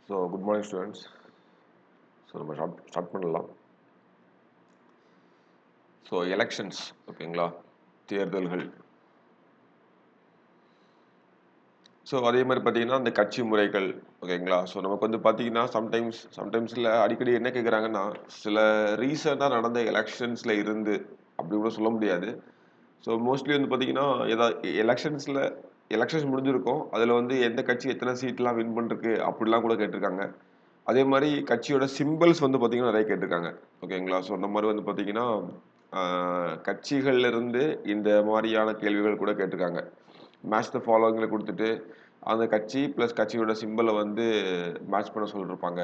So, good morning, students. So, நம்ம start பண்ணலாம். So elections ஓகேங்களா, தேர்தல்கள். ஸோ அதே மாதிரி பார்த்தீங்கன்னா அந்த கட்சி முறைகள் ஓகேங்களா. ஸோ நமக்கு வந்து பார்த்தீங்கன்னா சம்டைம்ஸில் அடிக்கடி என்ன கேட்குறாங்கன்னா, சில ரீசெண்டாக நடந்த எலெக்ஷன்ஸில் இருந்து அப்படி கூட சொல்ல முடியாது. ஸோ மோஸ்ட்லி வந்து பார்த்தீங்கன்னா எலெக்ஷன்ஸ் முடிஞ்சிருக்கும், அதில் வந்து எந்த கட்சி எத்தனை சீட்லாம் வின் பண்ணிருக்கு அப்படிலாம் கூட கேட்டிருக்காங்க. அதே மாதிரி கட்சியோட சிம்பிள்ஸ் வந்து பார்த்தீங்கன்னா நிறைய கேட்டிருக்காங்க ஓகேங்களா. ஸோ அந்த மாதிரி வந்து பார்த்தீங்கன்னா கட்சிகள்ல இருந்து இந்த மாதிரியான கேள்விகள் கூட கேட்டிருக்காங்க. மேட்ச் த ஃபாலோவிங்கில் கொடுத்துட்டு அந்த கட்சி ப்ளஸ் கட்சியோட சிம்பிளை வந்து மேட்ச் பண்ண சொல்லியிருப்பாங்க.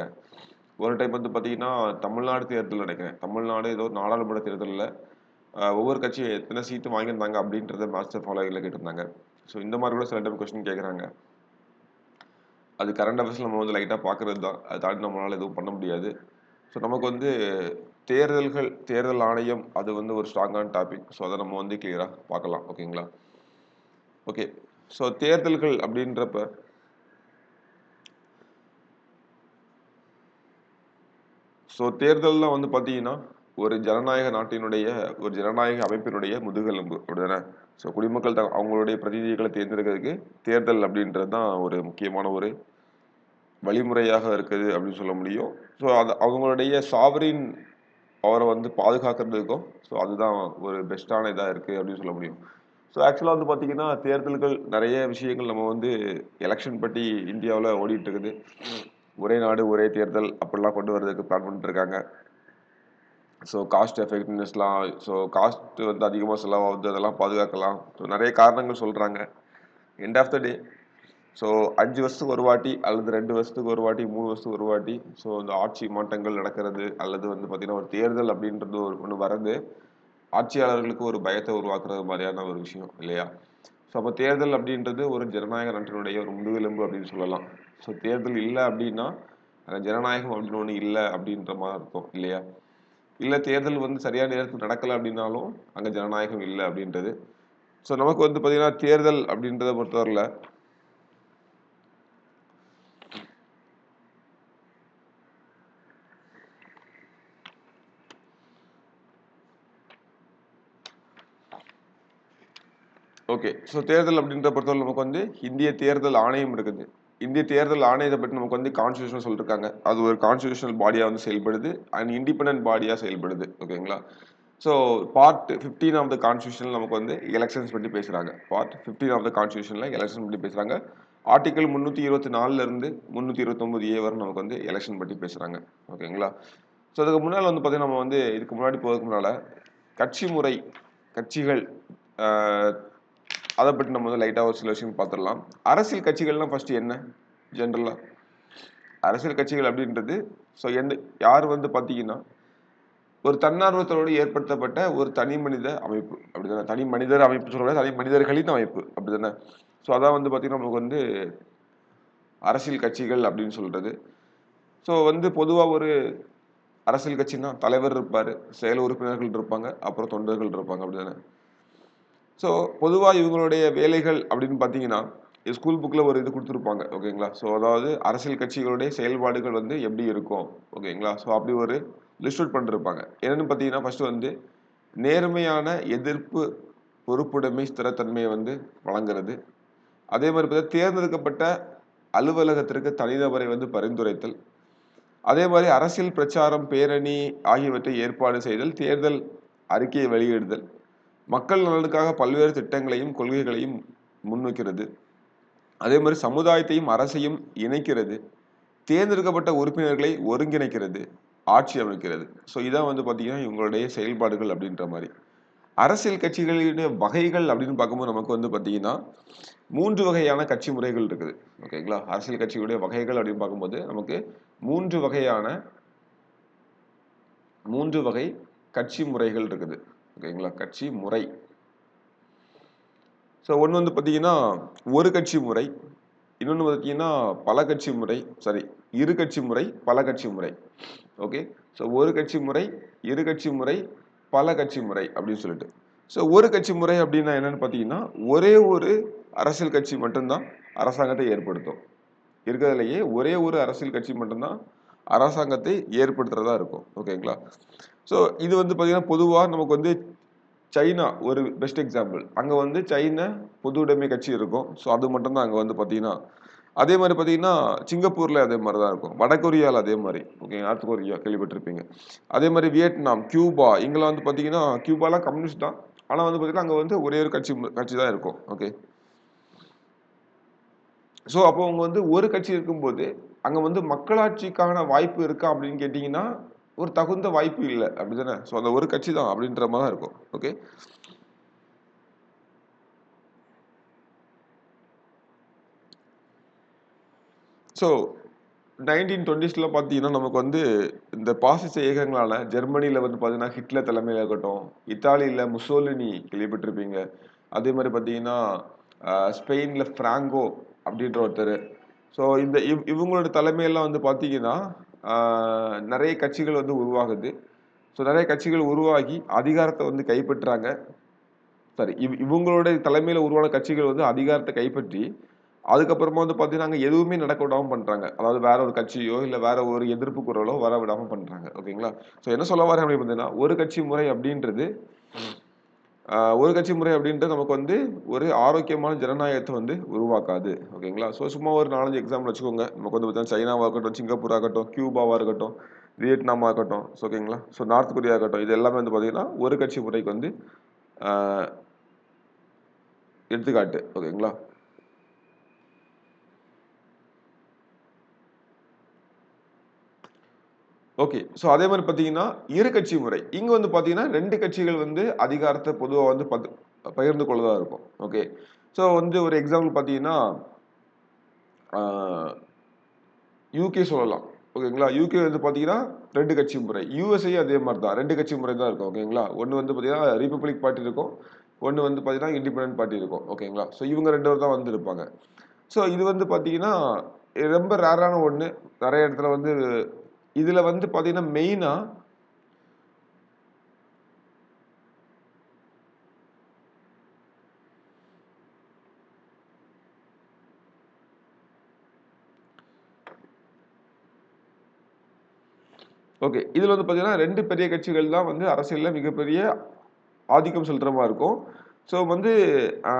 ஒரு டைம் வந்து பார்த்தீங்கன்னா தமிழ்நாடு தேர்தல் நினைக்கிறேன், தமிழ்நாடு ஏதோ நாடாளுமன்ற தேர்தலில் ஒவ்வொரு கட்சியும் எத்தனை சீட்டு வாங்கியிருந்தாங்க அப்படின்றத மேட்ச் த ஃபாலோவிங்கில் கேட்டிருந்தாங்க. ஸோ இந்த மாதிரி கூட சில டைம் கொஸ்டின் கேட்குறாங்க. அது கரண்ட் அஃபேர்ஸில் நம்ம வந்து லைட்டாக பார்க்குறது தான், அதை தாண்டி நம்மளால் எதுவும் பண்ண முடியாது. ஸோ நமக்கு வந்து தேர்தல் ஆணையம் அது வந்து ஒரு ஸ்ட்ராங்கான டாபிக். ஸோ அதை நம்ம வந்து கிளியராக பார்க்கலாம் ஓகேங்களா. ஓகே, ஸோ தேர்தல்கள் அப்படின்றப்ப தேர்தல்லாம் வந்து பார்த்தீங்கன்னா ஒரு ஜனநாயக அமைப்பினுடைய முதுகெலும்பு அப்படிதானே. ஸோ குடிமக்கள் அவங்களுடைய பிரதிநிதிகளை தேர்ந்தெடுக்கிறதுக்கு தேர்தல் அப்படின்றது தான் ஒரு முக்கியமான ஒரு வழிமுறையாக இருக்குது அப்படின்னு சொல்ல முடியும். ஸோ அவங்களுடைய சாவரின் பவரை வந்து பாதுகாக்கிறதுக்கும் ஸோ அதுதான் ஒரு பெஸ்ட்டான இதாக இருக்குது அப்படின்னு சொல்ல முடியும். ஸோ ஆக்சுவலாக வந்து பார்த்தீங்கன்னா தேர்தல்கள் நிறைய விஷயங்கள் நம்ம வந்து எலெக்ஷன் பற்றி இந்தியாவில் ஓடிட்டு இருக்குது. ஒரே நாடு ஒரே தேர்தல் அப்படிலாம் கொண்டு வரதுக்கு பிளான் பண்ணிட்டு இருக்காங்க. ஸோ காஸ்ட் எஃபெக்டிவ்னஸ்லாம், ஸோ காஸ்ட் வந்து அதிகமாக செலவாகுது, அதெல்லாம் பாதுகாக்கலாம். ஸோ நிறைய காரணங்கள் சொல்கிறாங்க. End of the day so 5 வருஷத்துக்கு ஒரு வாட்டி அல்லது 2 வருஷத்துக்கு ஒரு வாட்டி 3 வருஷத்துக்கு ஒரு வாட்டி ஸோ இந்த ஆட்சி மாற்றங்கள் நடக்கிறது அல்லது வந்து பார்த்தீங்கன்னா ஒரு தேர்தல் அப்படின்றது ஒன்று வர்றது ஆட்சியாளர்களுக்கு ஒரு பயத்தை உருவாக்குறது மாதிரியான ஒரு விஷயம் இல்லையா. ஸோ அப்போ தேர்தல் அப்படின்றது ஒரு ஜனநாயக நாட்டினுடைய ஒரு முதுகெலும்பு அப்படின்னு சொல்லலாம். ஸோ தேர்தல் இல்லை அப்படின்னா ஜனநாயகம் அப்படின்னு ஒன்று இல்லை அப்படின்ற மாதிரி இருக்கும் இல்லையா. இல்லை தேர்தல் வந்து சரியான நேரத்தில் நடக்கலை அப்படின்னாலும் அங்கே ஜனநாயகம் இல்லை அப்படின்றது. ஸோ நமக்கு வந்து பார்த்தீங்கன்னா தேர்தல் அப்படின்றத பொறுத்தவரையில் ஓகே, ஸோ தேர்தல் அப்படின்ற பொறுத்தவரை நமக்கு வந்து இந்திய தேர்தல் ஆணையம் இருக்குது. இந்திய தேர்தல் ஆணையத்தை பற்றி நமக்கு வந்து கான்ஸ்டியூஷன் சொல்லியிருக்காங்க. அது ஒரு கான்ஸ்டியூஷனல் பாடியாக வந்து செயல்படுது அண்ட் இண்டிபெண்டன்ட் பாடியாக செயல்படுது ஓகேங்களா. ஸோ பார்ட் 15 ஆஃப் த கான்ஸ்டியூஷனில் நமக்கு வந்து எலெக்ஷன்ஸ் பற்றி பேசுகிறாங்க. பார்ட் 15 ஆஃப் த கான்ஸ்டியூஷனில் எலெக்ஷன் பற்றி பேசுகிறாங்க. ஆர்டிகல் 324 329A வரை நமக்கு வந்து எலெக்ஷன் பற்றி பேசுகிறாங்க ஓகேங்களா. ஸோ அதுக்கு முன்னால் வந்து பார்த்தீங்கன்னா நம்ம வந்து இதுக்கு முன்னாடி போகிறதுக்கு முன்னால் கட்சிகள் அதை பற்றி நம்ம வந்து லைட்டாக ஒரு சில விஷயம் பார்த்துடலாம். அரசியல் கட்சிகள்லாம் ஃபர்ஸ்ட் என்ன ஜென்ரலாக அரசியல் கட்சிகள் அப்படின்றது ஸோ யார் வந்து பார்த்தீங்கன்னா ஒரு தன்னார்வத்தோடு ஏற்படுத்தப்பட்ட ஒரு தனி மனித அமைப்பு அப்படிதானே. தனி மனிதர் அமைப்பு சொல்ல தனி மனிதர்களின் அமைப்பு அப்படிதானே. ஸோ அதான் வந்து பார்த்தீங்கன்னா நமக்கு வந்து அரசியல் கட்சிகள் அப்படின்னு சொல்றது. ஸோ வந்து பொதுவாக ஒரு அரசியல் கட்சின்னா தலைவர் இருப்பார், செயல் உறுப்பினர்கள் இருப்பாங்க, அப்புறம் தொண்டர்கள் இருப்பாங்க அப்படிதானே. ஸோ பொதுவாக இவங்களுடைய வேலைகள் அப்படின்னு பார்த்தீங்கன்னா ஸ்கூல் புக்கில் ஒரு இது கொடுத்துருப்பாங்க ஓகேங்களா. ஸோ அதாவது அரசியல் கட்சிகளுடைய செயல்பாடுகள் வந்து எப்படி இருக்கும் ஓகேங்களா. ஸோ அப்படி ஒரு லிஸ்ட் அவுட் பண்ணிருப்பாங்க. என்னென்னு பார்த்தீங்கன்னா ஃபர்ஸ்ட் வந்து நேர்மையான எதிர்ப்பு பொறுப்புடைமை ஸ்திரத்தன்மையை வந்து வழங்குறது. அதே மாதிரி பார்த்தா தேர்ந்தெடுக்கப்பட்ட அலுவலகத்திற்கு தனிநபரை வந்து பரிந்துரைத்தல். அதே மாதிரி அரசியல் பிரச்சாரம் பேரணி ஆகியவற்றை ஏற்பாடு செய்தல், தேர்தல் அறிக்கையை வெளியிடுதல், மக்கள் நலனுக்காக பல்வேறு திட்டங்களையும் கொள்கைகளையும் முன்வைக்கிறது. அதே மாதிரி சமுதாயத்தையும் அரசையும் இணைக்கிறது, தேர்ந்தெடுக்கப்பட்ட உறுப்பினர்களை ஒருங்கிணைக்கிறது, ஆட்சி அமைக்கிறது. ஸோ இதான் வந்து பார்த்தீங்கன்னா இவங்களுடைய செயல்பாடுகள் அப்படின்ற மாதிரி. அரசியல் கட்சிகளுடைய வகைகள் அப்படின்னு பார்க்கும்போது நமக்கு வந்து பார்த்தீங்கன்னா 3 வகையான கட்சி முறைகள் இருக்குது ஓகேங்களா. அரசியல் கட்சிகளுடைய வகைகள் அப்படின்னு பார்க்கும்போது நமக்கு 3 வகை கட்சி முறைகள் இருக்குது ஓகேங்களா. கட்சி முறை. ஸோ ஒன்று வந்து பார்த்தீங்கன்னா ஒரு கட்சி முறை, இன்னொன்று பார்த்தீங்கன்னா பல கட்சி முறை, இரு கட்சி முறை, பல கட்சி முறை. ஓகே, ஸோ ஒரு கட்சி முறை, இரு கட்சி முறை, பல கட்சி முறை அப்படின்னு சொல்லிட்டு. ஸோ ஒரு கட்சி முறை அப்படின்னா என்னன்னு பார்த்தீங்கன்னா ஒரே ஒரு அரசியல் கட்சி மட்டும்தான் அரசாங்கத்தை ஏற்படுத்தும் இருக்கிறதுலையே ஒரே ஒரு அரசியல் கட்சி மட்டும்தான் அரசாங்கத்தை ஏற்படுத்துறதா இருக்கும். ஓகேங்களா? ஸோ இது வந்து பார்த்தீங்கன்னா பொதுவாக நமக்கு வந்து சைனா ஒரு பெஸ்ட் எக்ஸாம்பிள். அங்கே வந்து சைனா பொது உடைமை கட்சி இருக்கும். ஸோ அது மட்டும்தான் அங்கே வந்து பார்த்தீங்கன்னா அதே மாதிரி பார்த்தீங்கன்னா சிங்கப்பூரில் அதே மாதிரி தான் இருக்கும். வடகொரியாவில் அதே மாதிரி. ஓகே, நார்த் கொரியா கேள்விப்பட்டிருப்பீங்க. அதே மாதிரி வியட்நாம், கியூபா இங்கெல்லாம் வந்து பார்த்தீங்கன்னா கியூபாலாம் கம்யூனிஸ்ட் தான். ஆனால் வந்து பார்த்தீங்கன்னா அங்கே வந்து ஒரே ஒரு கட்சி தான் இருக்கும். ஓகே, ஸோ அப்போ அவங்க வந்து ஒரு கட்சி இருக்கும்போது அங்கே வந்து மக்களாட்சிக்கான வாய்ப்பு இருக்கா அப்படின்னு கேட்டிங்கன்னா ஒரு தகுந்த வாய்ப்பு இல்லை அப்படிதானே. ஸோ அந்த ஒரு கட்சி தான் அப்படின்ற மாதிரி தான் இருக்கும். ஓகே, ஸோ 1920ஸ்லாம் பார்த்தீங்கன்னா நமக்கு வந்து இந்த பாசிச இயக்கங்களால ஜெர்மனியில் வந்து பார்த்தீங்கன்னா ஹிட்லர் தலைமையில் இருக்கட்டும், இத்தாலியில் முசோலினி கேள்விப்பட்டிருப்பீங்க. அதே மாதிரி பார்த்தீங்கன்னா ஸ்பெயினில் ஃப்ராங்கோ அப்படின்ற ஒருத்தர். ஸோ இந்த இவங்களோட தலைமையெல்லாம் வந்து பார்த்தீங்கன்னா நிறைய கட்சிகள் வந்து உருவாகுது. ஸோ நிறைய கட்சிகள் உருவாகி அதிகாரத்தை வந்து கைப்பற்றுறாங்க. சரி, இவங்களோட தலைமையில் உருவான கட்சிகள் வந்து அதிகாரத்தை கைப்பற்றி அதுக்கப்புறமா வந்து பார்த்தீங்கன்னா அங்கே எதுவுமே நடக்க விடாம பண்றாங்க. அதாவது வேற ஒரு கட்சியோ இல்ல வேற ஒரு எதிர்ப்பு குரலோ வர விடாம பண்றாங்க. ஓகேங்களா? ஸோ என்ன சொல்ல வரேன் அப்படின்னு பார்த்தீங்கன்னா ஒரு கட்சி முறை அப்படின்றது ஒரு கட்சி முறை அப்படின்றது நமக்கு வந்து ஒரு ஆரோக்கியமான ஜனநாயகத்தை வந்து உருவாக்காது. ஓகேங்களா? ஸோ சும்மா ஒரு 4, 5 எக்ஸாம்பிள் வச்சுக்கோங்க. நமக்கு வந்து பார்த்தீங்கன்னா சைனாவா இருக்கட்டும், சிங்கப்பூர் ஆகட்டும், கியூபாவா இருக்கட்டும், வியட்நாமா இருக்கட்டும், ஓகேங்களா? ஸோ நார்த் கொரியா இருக்கட்டும், இது எல்லாமே வந்து பார்த்தீங்கன்னா ஒரு கட்சி முறைக்கு வந்து ஆஹ் எடுத்துக்காட்டு. ஓகேங்களா? ஓகே. ஸோ அதே மாரி பார்த்தீங்கன்னா, இரு கட்சி முறை. இங்க வந்து பார்த்தீங்கன்னா, 2 கட்சிகள் வந்து அதிகாரத்த பொதுவா வந்து பகிர்ந்து கொள்வதா இருக்கும். ஓகே. ஸோ வந்து ஒரு எக்ஸாம்பிள் பார்த்தீங்கன்னா, ஆ யுகே சொல்லலாம். ஓகேங்களா? யுகே வந்து பார்த்தீங்கன்னா, 2 கட்சி முறை. யுஎஸ்ஏயும் அதே மாரி தான். 2 கட்சி முறை தான் இருக்கும். ஓகேங்களா? ஒண்ணு வந்து பார்த்தீங்கன்னா, ரிபப்ளிக் பார்ட்டி இருக்கும். ஒண்ணு வந்து பார்த்தீங்கன்னா, இண்டிபெண்டன்ட் பார்ட்டி இருக்கும். ஓகேங்களா? ஸோ இவங்க 2 பேர் தான் வந்து இருப்பாங்க. ஸோ இது வந்து பார்த்தீங்கன்னா, ரொம்ப ரேரான ஒண்ணு. நெறைய இடத்துல வந்து இதுல வந்து பார்த்தீங்கன்னா, மெயினா ஓகே. இதுல வந்து பார்த்தீங்கன்னா 2 பெரிய கட்சிகள் தான் வந்து அரசியல்ல மிகப்பெரிய ஆதிக்கம் செலுத்துற மாரி இருக்கும். ஸோ வந்து அ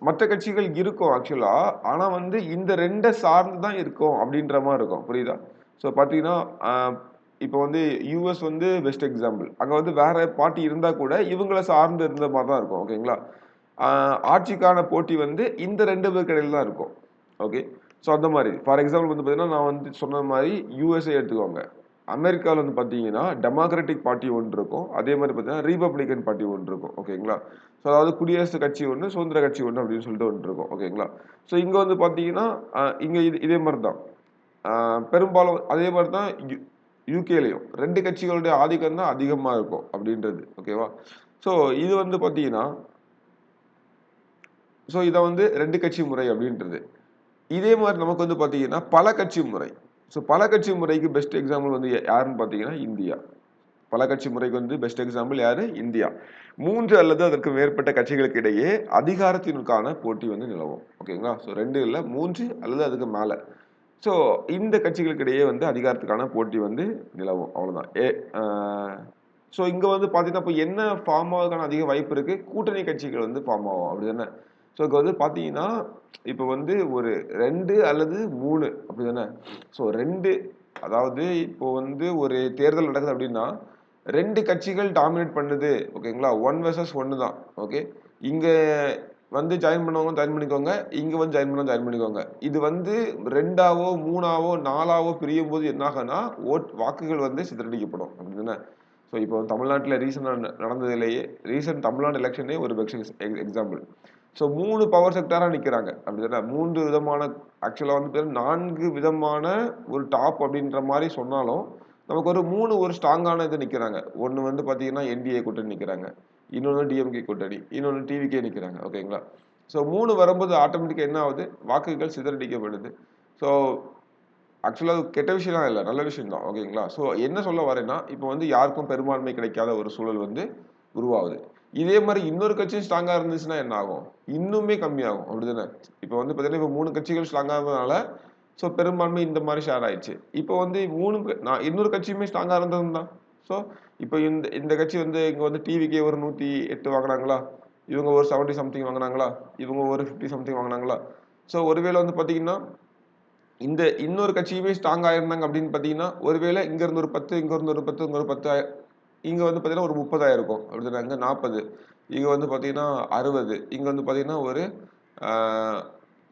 மத்த கட்சிகள் இருக்கும் ஆக்சுவலா. ஆனா வந்து இந்த 2 சார்ந்து தான் இருக்கும் அப்டின்ற மாரி இருக்கும். புரியுதா? ஸோ பார்த்தீங்கன்னா, அ இப்போ வந்து யுஎஸ் வந்து பெஸ்ட் எக்ஸாம்பிள். அங்க வந்து வேற பார்ட்டி இருந்தா கூட இவங்கள சார்ந்து இருந்த மாரி தான் இருக்கும். ஓகேங்களா? அ ஆட்சிக்கான போட்டி வந்து இந்த 2 பேருக்கு இடையில தான் இருக்கும். ஓகே. ஸோ அந்த மாரி. ஃபார் எக்ஸாம்பிள் வந்து பார்த்தீங்கன்னா, நான் வந்து சொன்ன மாரி யுஎஸ்ஏ எடுத்துக்கோங்க. அமெரிக்கால வந்து பார்த்தீங்கன்னா, டெமோக்ராட்டிக் பார்ட்டி ஒண்ணு இருக்கும். அதே மாரி பார்த்தீங்கன்னா, ரிபப்ளிகன் பார்ட்டி ஒண்ணு இருக்கும். ஓகேங்களா? ஸோ அதாவது குடியரசு கட்சி ஒண்ணு, சுதந்திர கட்சி ஒண்ணு அப்படின்னு சொல்லிட்டு ஒண்ணு இருக்கும். ஓகேங்களா? ஸோ இங்க வந்து பார்த்தீங்கன்னா, இங்க இதே மாரி தான். அ பெரும்பாலும் அதே மாரி தான் யுகேலயும் 2 கட்சிகளுடைய ஆதிக்கம் தான் அதிகமா இருக்கும் அப்படின்றது. ஓகேவா? ஸோ இது வந்து பார்த்தீங்கன்னா, ஸோ இத வந்து 2 கட்சி முறை அப்படின்றது. இதே மாரி நமக்கு வந்து பார்த்தீங்கன்னா, பல கட்சி முறை. ஸோ பல கட்சி முறைக்கு பெஸ்ட் எக்ஸாம்பிள் வந்து யாருன்னு பார்த்தீங்கன்னா, இந்தியா. பல கட்சி முறைக்கு வந்து பெஸ்ட் எக்ஸாம்பிள் யாரு? இந்தியா. 3 அல்லது அதற்கு மேற்பட்ட கட்சிகளுக்கு இடையே அதிகாரத்திற்கான போட்டி வந்து நிலவும். ஓகேங்களா? ஸோ 2 இல்ல 3 அல்லது அதுக்கு மேல. ஸோ இந்த கட்சிகளுக்கு இடையே வந்து அதிகாரத்துக்கான போட்டி வந்து நிலவும். அவ்வளவுதான். அ ஸோ இங்க வந்து பார்த்தீங்கன்னா, இப்ப என்ன ஃபார்ம் ஆவதற்கான அதிக வாய்ப்பு இருக்கு? கூட்டணி கட்சிகள் வந்து ஃபார்ம் ஆகும். அப்படிதானே? ஸோ இங்க வந்து பார்த்தீங்கன்னா, இப்ப வந்து ஒரு 2 அல்லது 3 அப்படிதானே? ஸோ 2 அதாவது இப்போ வந்து ஒரு தேர்தல் நடக்குது அப்படின்னா, 2 கட்சிகள் டாமினேட் பண்ணுது. ஓகேங்களா? 1 வெர்சஸ் 1 தான். ஓகே. இங்க வந்து ஜாயின் பண்ணவங்க ஜாயின் பண்ணிக்கோங்க. இங்க வந்து ஜாயின் பண்ணா ஜாயின் பண்ணிக்கோங்க. இது வந்து 2ஆவோ, 3ஆவோ, 4ஆவோ பிரியும்போது என்ன ஆகும்னா, வாக்குகள் வந்து சிதறடிக்கப்படும். அப்படிதானே? ஸோ இப்போ தமிழ்நாட்டுல ரீசெண்டா நடந்ததிலேயே ரீசென்ட் தமிழ்நாடு எலெக்ஷனே ஒரு பெஸ்ட் எக்ஸாம்பிள். ஸோ 3 பவர் செக்டாரா நிக்கிறாங்க. அப்படிதானே? 3 விதமான ஆக்சுவலா வந்து 4 விதமான ஒரு டாப் அப்படின்ற மாரி சொன்னாலும், நமக்கு ஒரு 3 ஒரு ஸ்ட்ராங்கான இது நிக்கிறாங்க. ஒண்ணு வந்து பார்த்தீங்கன்னா, என்டிஏ கூட்டணி நிக்கிறாங்க. இன்னொன்னு டிஎம்கே கூட்டணி. இன்னொன்னு டிவிகே நிக்கிறாங்க. ஓகேங்களா? ஸோ 3 வரும்போது ஆட்டோமேட்டிக்கா என்ன ஆகுது? வாக்குகள் சிதறடிக்கப்படுது. ஸோ ஆக்சுவலா அது கெட்ட விஷயம்லாம் இல்ல. நல்ல விஷயம் தான். ஓகேங்களா? ஸோ என்ன சொல்ல வரேன்னா, இப்போ வந்து யாருக்கும் பெரும்பான்மை கிடைக்காத ஒரு சூழல் வந்து உருவாகுது. இதே மாரி இன்னொரு கட்சியும் ஸ்ட்ராங்கா இருந்துச்சுன்னா என்ன ஆகும்? இன்னுமே கம்மியாகும். அப்படிதானே? இப்போ வந்து பார்த்தீங்கன்னா, இப்போ 3 கட்சிகள் ஸ்ட்ராங்கா இருந்ததுனால, ஸோ பெரும்பான்மை இந்த மாதிரி ஷேர் ஆயிடுச்சு. இப்போ வந்து நான் இன்னொரு கட்சியுமே ஸ்ட்ராங்கா இருந்தது தான். ஸோ இப்போ இந்த இந்த கட்சி வந்து இங்க வந்து டிவிக்கே ஒரு 108 வாங்குனாங்களா, இவங்க ஒரு 70 சம்திங் வாங்குனாங்களா, இவங்க ஒரு 50 சம்திங் வாங்குனாங்களா. ஸோ ஒருவேளை வந்து பாத்தீங்கன்னா இந்த இன்னொரு கட்சியுமே ஸ்ட்ராங் ஆயிருந்தாங்க அப்படின்னு பாத்தீங்கன்னா, ஒருவேளை இங்க இருந்து ஒரு 10, இங்க இருந்து ஒரு 10, இங்க ஒரு 10, இங்க வந்து பாத்தீங்கன்னா ஒரு 30 ஆயிருக்கும். அப்படிதானே? அங்க 40, இங்க வந்து பாத்தீங்கன்னா 60, இங்க வந்து பாத்தீங்கன்னா ஒரு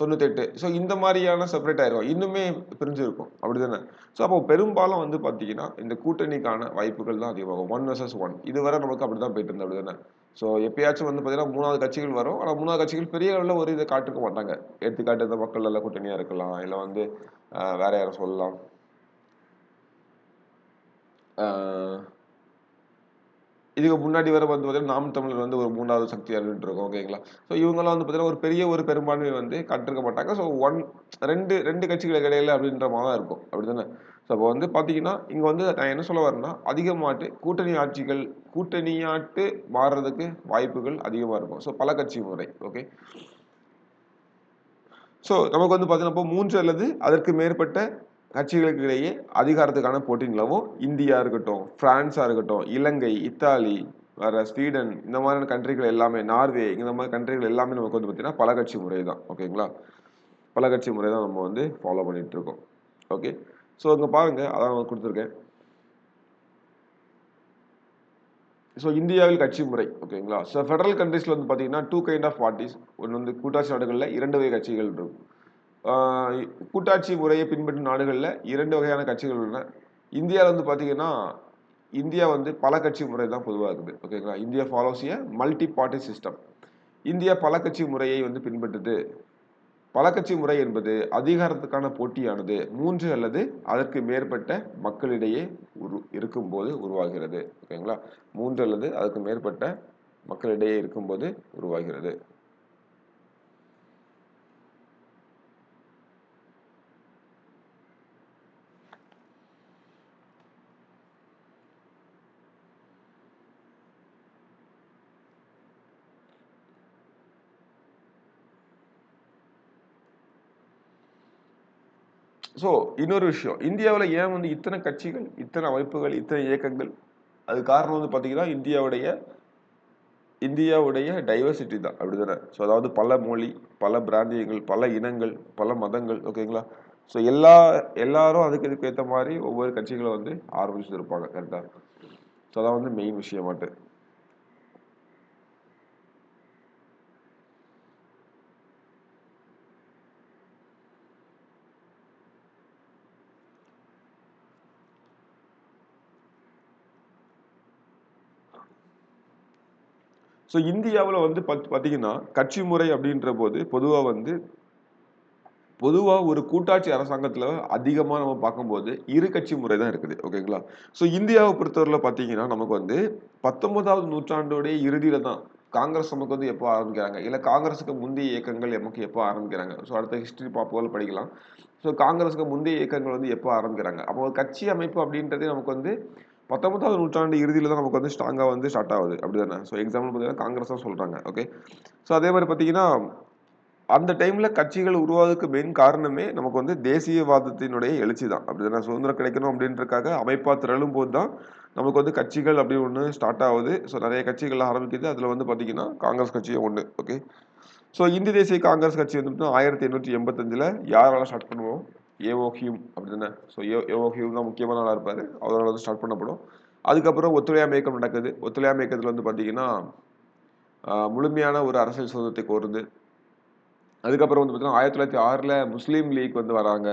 98. ஸோ இந்த மாதிரியான செப்பரேட் ஆயிரும். இன்னுமே பிரிஞ்சிருக்கும். அப்படிதானே? ஸோ அப்போ பெரும்பாலும் வந்து பாத்தீங்கன்னா இந்த கூட்டணிக்கான வாய்ப்புகள் தான் அதிகமாகும். 1 வெர்சஸ் 1. இதுவரை நமக்கு அப்படிதான் போயிட்டு இருந்தது. அப்படிதானே? ஸோ எப்பயாச்சும் வந்து பாத்தீங்கன்னா 3வது கட்சிகள் வரும். ஆனா 3வது கட்சிகள் பெரிய அளவுல ஒரு இதை காட்டிருக்க மாட்டாங்க. எடுத்துக்காட்டு இந்த மக்கள் நல்ல கூட்டணியா இருக்கலாம், இல்ல வந்து வேற யாரும் சொல்லலாம். ஆஹ் இதுக்கு முன்னாடி வர வந்து பார்த்தீங்கன்னா நாம் தமிழர் வந்து ஒரு 3வது சக்தியா இருக்கோம். ஓகேங்களா? ஸோ இவங்கெல்லாம் வந்து பார்த்தீங்கன்னா ஒரு பெரிய ஒரு பெரும்பான்மை வந்து காட்டிருக்க மாட்டாங்க. ஸோ ரெண்டு கட்சிகளுக்கு இடையில அப்படின்ற மாதிரி தான் இருக்கும். அப்படிதானே? ஸோ அப்போ வந்து பார்த்தீங்கன்னா இங்க வந்து நான் என்ன சொல்ல வரேன்னா அதிகமாட்டு கூட்டணி ஆட்சிகள் கூட்டணியாட்டு மாறுறதுக்கு வாய்ப்புகள் அதிகமா இருக்கும். ஸோ பல கட்சி முறை. ஓகே. ஸோ நமக்கு வந்து பார்த்தீங்கன்னா இப்போ 3 அல்லது அதற்கு மேற்பட்ட கட்சிகளுக்கு இடையே அதிகாரத்துக்கான போட்டி நிலவும். இந்தியா இருக்கட்டும், பிரான்ஸா இருக்கட்டும், இலங்கை, இத்தாலி, வேற ஸ்வீடன், இந்த மாதிரியான கண்ட்ரிகள் எல்லாமே, நார்வே, இந்த மாதிரி கண்ட்ரிகள் எல்லாமே நமக்கு வந்து பார்த்தீங்கன்னா பல கட்சி முறை தான். ஓகேங்களா? பல கட்சி முறை தான் நம்ம வந்து ஃபாலோ பண்ணிட்டு இருக்கோம். ஓகே. ஸோ இங்க பாருங்க, அதான் நான் கொடுத்துருக்கேன். ஸோ இந்தியாவில் கட்சி முறை. ஓகேங்களா? ஸோ ஃபெடரல் கண்ட்ரீஸ்ல வந்து பார்த்தீங்கன்னா 2 கைண்ட் ஆஃப் பார்ட்டிஸ். ஒன்று வந்து கூட்டாட்சி நாடுகளில் 2 வகை கட்சிகள் இருக்கும். கூட்டாட்சி முறையை பின்பற்றும் நாடுகளில் 2 வகையான கட்சிகள் உள்ளன. இந்தியாவில் வந்து பார்த்தீங்கன்னா இந்தியா வந்து பல கட்சி முறை தான் பொதுவாக இருக்குது. ஓகேங்களா? இந்தியா ஃபாலோஸ் ஏ மல்டி பார்ட்டி சிஸ்டம். இந்தியா பல கட்சி முறையை வந்து பின்பற்றுது. பல கட்சி முறை என்பது அதிகாரத்துக்கான போட்டியானது 3 அல்லது அதற்கு மேற்பட்ட மக்களிடையே இருக்கும்போது உருவாகிறது. ஓகேங்களா? 3 அல்லது அதற்கு மேற்பட்ட மக்களிடையே இருக்கும்போது உருவாகிறது. ஸோ இன்னொரு விஷயம், இந்தியாவில் ஏன் வந்து இத்தனை கட்சிகள், இத்தனை அமைப்புகள், இத்தனை இயக்கங்கள்? அது காரணம் வந்து பார்த்தீங்கன்னா இந்தியாவுடைய டைவர்சிட்டி தான். அப்படிதானே? ஸோ அதாவது பல மொழி, பல பிராந்தியங்கள், பல இனங்கள், பல மதங்கள். ஓகேங்களா? ஸோ எல்லாரும் அதுக்கு ஏற்ற மாதிரி ஒவ்வொரு கட்சிகளை வந்து ஆரம்பிச்சிருப்பாங்க. கரெக்டா? ஸோ அதான் வந்து மெயின் விஷயமாட்டு. ஸோ இந்தியாவில் வந்து பார்த்தீங்கன்னா கட்சி முறை அப்படின்ற போது பொதுவா ஒரு கூட்டாட்சி அரசாங்கத்துல அதிகமா நம்ம பார்க்கும்போது இரு கட்சி முறை தான் இருக்குது. ஓகேங்களா? ஸோ இந்தியாவை பொறுத்தவரையில பார்த்தீங்கன்னா நமக்கு வந்து 19வது நூற்றாண்டுடைய இறுதியில தான் காங்கிரஸ் நமக்கு வந்து எப்போ ஆரம்பிக்கிறாங்க, இல்ல காங்கிரஸுக்கு முந்தைய இயக்கங்கள் நமக்கு எப்போ ஆரம்பிக்கிறாங்க. ஸோ அடுத்த ஹிஸ்டரி போல படிக்கலாம். ஸோ காங்கிரஸுக்கு முந்தைய இயக்கங்கள் வந்து எப்போ ஆரம்பிக்கிறாங்க, அப்போ கட்சி அமைப்பு அப்படின்றதே நமக்கு வந்து 19வது நூற்றாண்டு இறுதியில தான் நமக்கு வந்து ஸ்ட்ராங்கா வந்து ஸ்டார்ட் ஆகுது. அப்படிதானே? ஸோ எக்ஸாம்பிள் பார்த்தீங்கன்னா காங்கிரஸ் தான் சொல்றாங்க. ஓகே. ஸோ அதே மாதிரி பார்த்தீங்கன்னா அந்த டைம்ல கட்சிகள் உருவாவதற்கு மெயின் காரணமே நமக்கு வந்து தேசியவாதத்தினுடைய எழுச்சி தான். அப்படிதானே? சுதந்திரம் கிடைக்கணும் அப்படின்றதுக்காக அமைப்பா திரளும் போது தான் நமக்கு வந்து கட்சிகள் அப்படி ஒன்று ஸ்டார்ட் ஆகுது. ஸோ நிறைய கட்சிகள் ஆரம்பிக்குது. அதுல வந்து பாத்தீங்கன்னா காங்கிரஸ் கட்சியும் ஒண்ணு. ஓகே. ஸோ இந்திய தேசிய காங்கிரஸ் கட்சி வந்து 1885ல யாரால ஸ்டார்ட் பண்ணுவோம்? AO Hume. அப்படிதானே? ஸோ ஏஓ ஹியூம் தான் முக்கியமான ஆளா இருப்பாரு. அவரால் வந்து ஸ்டார்ட் பண்ணப்படும். அதுக்கப்புறம் ஒத்துழையாமை இயக்கம் நடக்குது. ஒத்துழையாமை இயக்கத்துல வந்து பாத்தீங்கன்னா முழுமையான ஒரு அரசியல் சுதந்திரத்தை கோருது. அதுக்கப்புறம் வந்து பார்த்தீங்கன்னா 1906ல முஸ்லீம் லீக் வந்து வராங்க.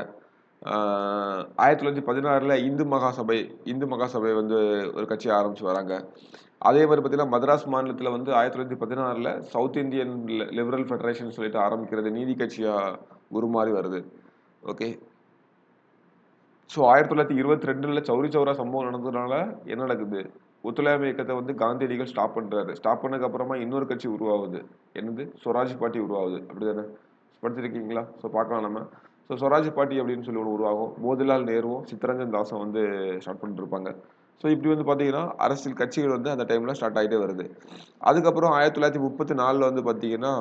1916ல இந்து மகாசபை வந்து ஒரு கட்சி ஆரம்பிச்சு வராங்க. அதே மாதிரி பார்த்தீங்கன்னா மதராஸ் மாநிலத்தில் வந்து 1916ல சவுத் இந்தியன் லிபரல் ஃபெடரேஷன் சொல்லிட்டு ஆரம்பிக்கிறது நீதி கட்சியா உருமாறி வருது. ஓகே. ஸோ 1922ல சௌரி சௌரா சம்பவம் நடந்ததுனால என்ன நடக்குது? ஒத்துழையாமை இயக்கத்தை வந்து காந்தியடிகள் ஸ்டாப் பண்றாரு. ஸ்டாப் பண்ணதுக்கு அப்புறமா இன்னொரு கட்சி உருவாகுது. என்னது? ஸ்வராஜ் பார்ட்டி உருவாகுது. அப்படிதானே? படிச்சிருக்கீங்களா? ஸோ பார்க்கலாம் நம்ம. ஸோ ஸ்வராஜ் பார்ட்டி அப்படின்னு சொல்லி ஒன்று உருவாகும். மோதிலால் நேருவும் சித்தரஞ்சன் தாஸும் வந்து ஸ்டார்ட் பண்ணிட்டு இருப்பாங்க. ஸோ இப்படி வந்து பார்த்தீங்கன்னா அரசியல் கட்சிகள் வந்து அந்த டைம்ல ஸ்டார்ட் ஆகிட்டே வருது. அதுக்கப்புறம் 1934ல வந்து பார்த்தீங்கன்னா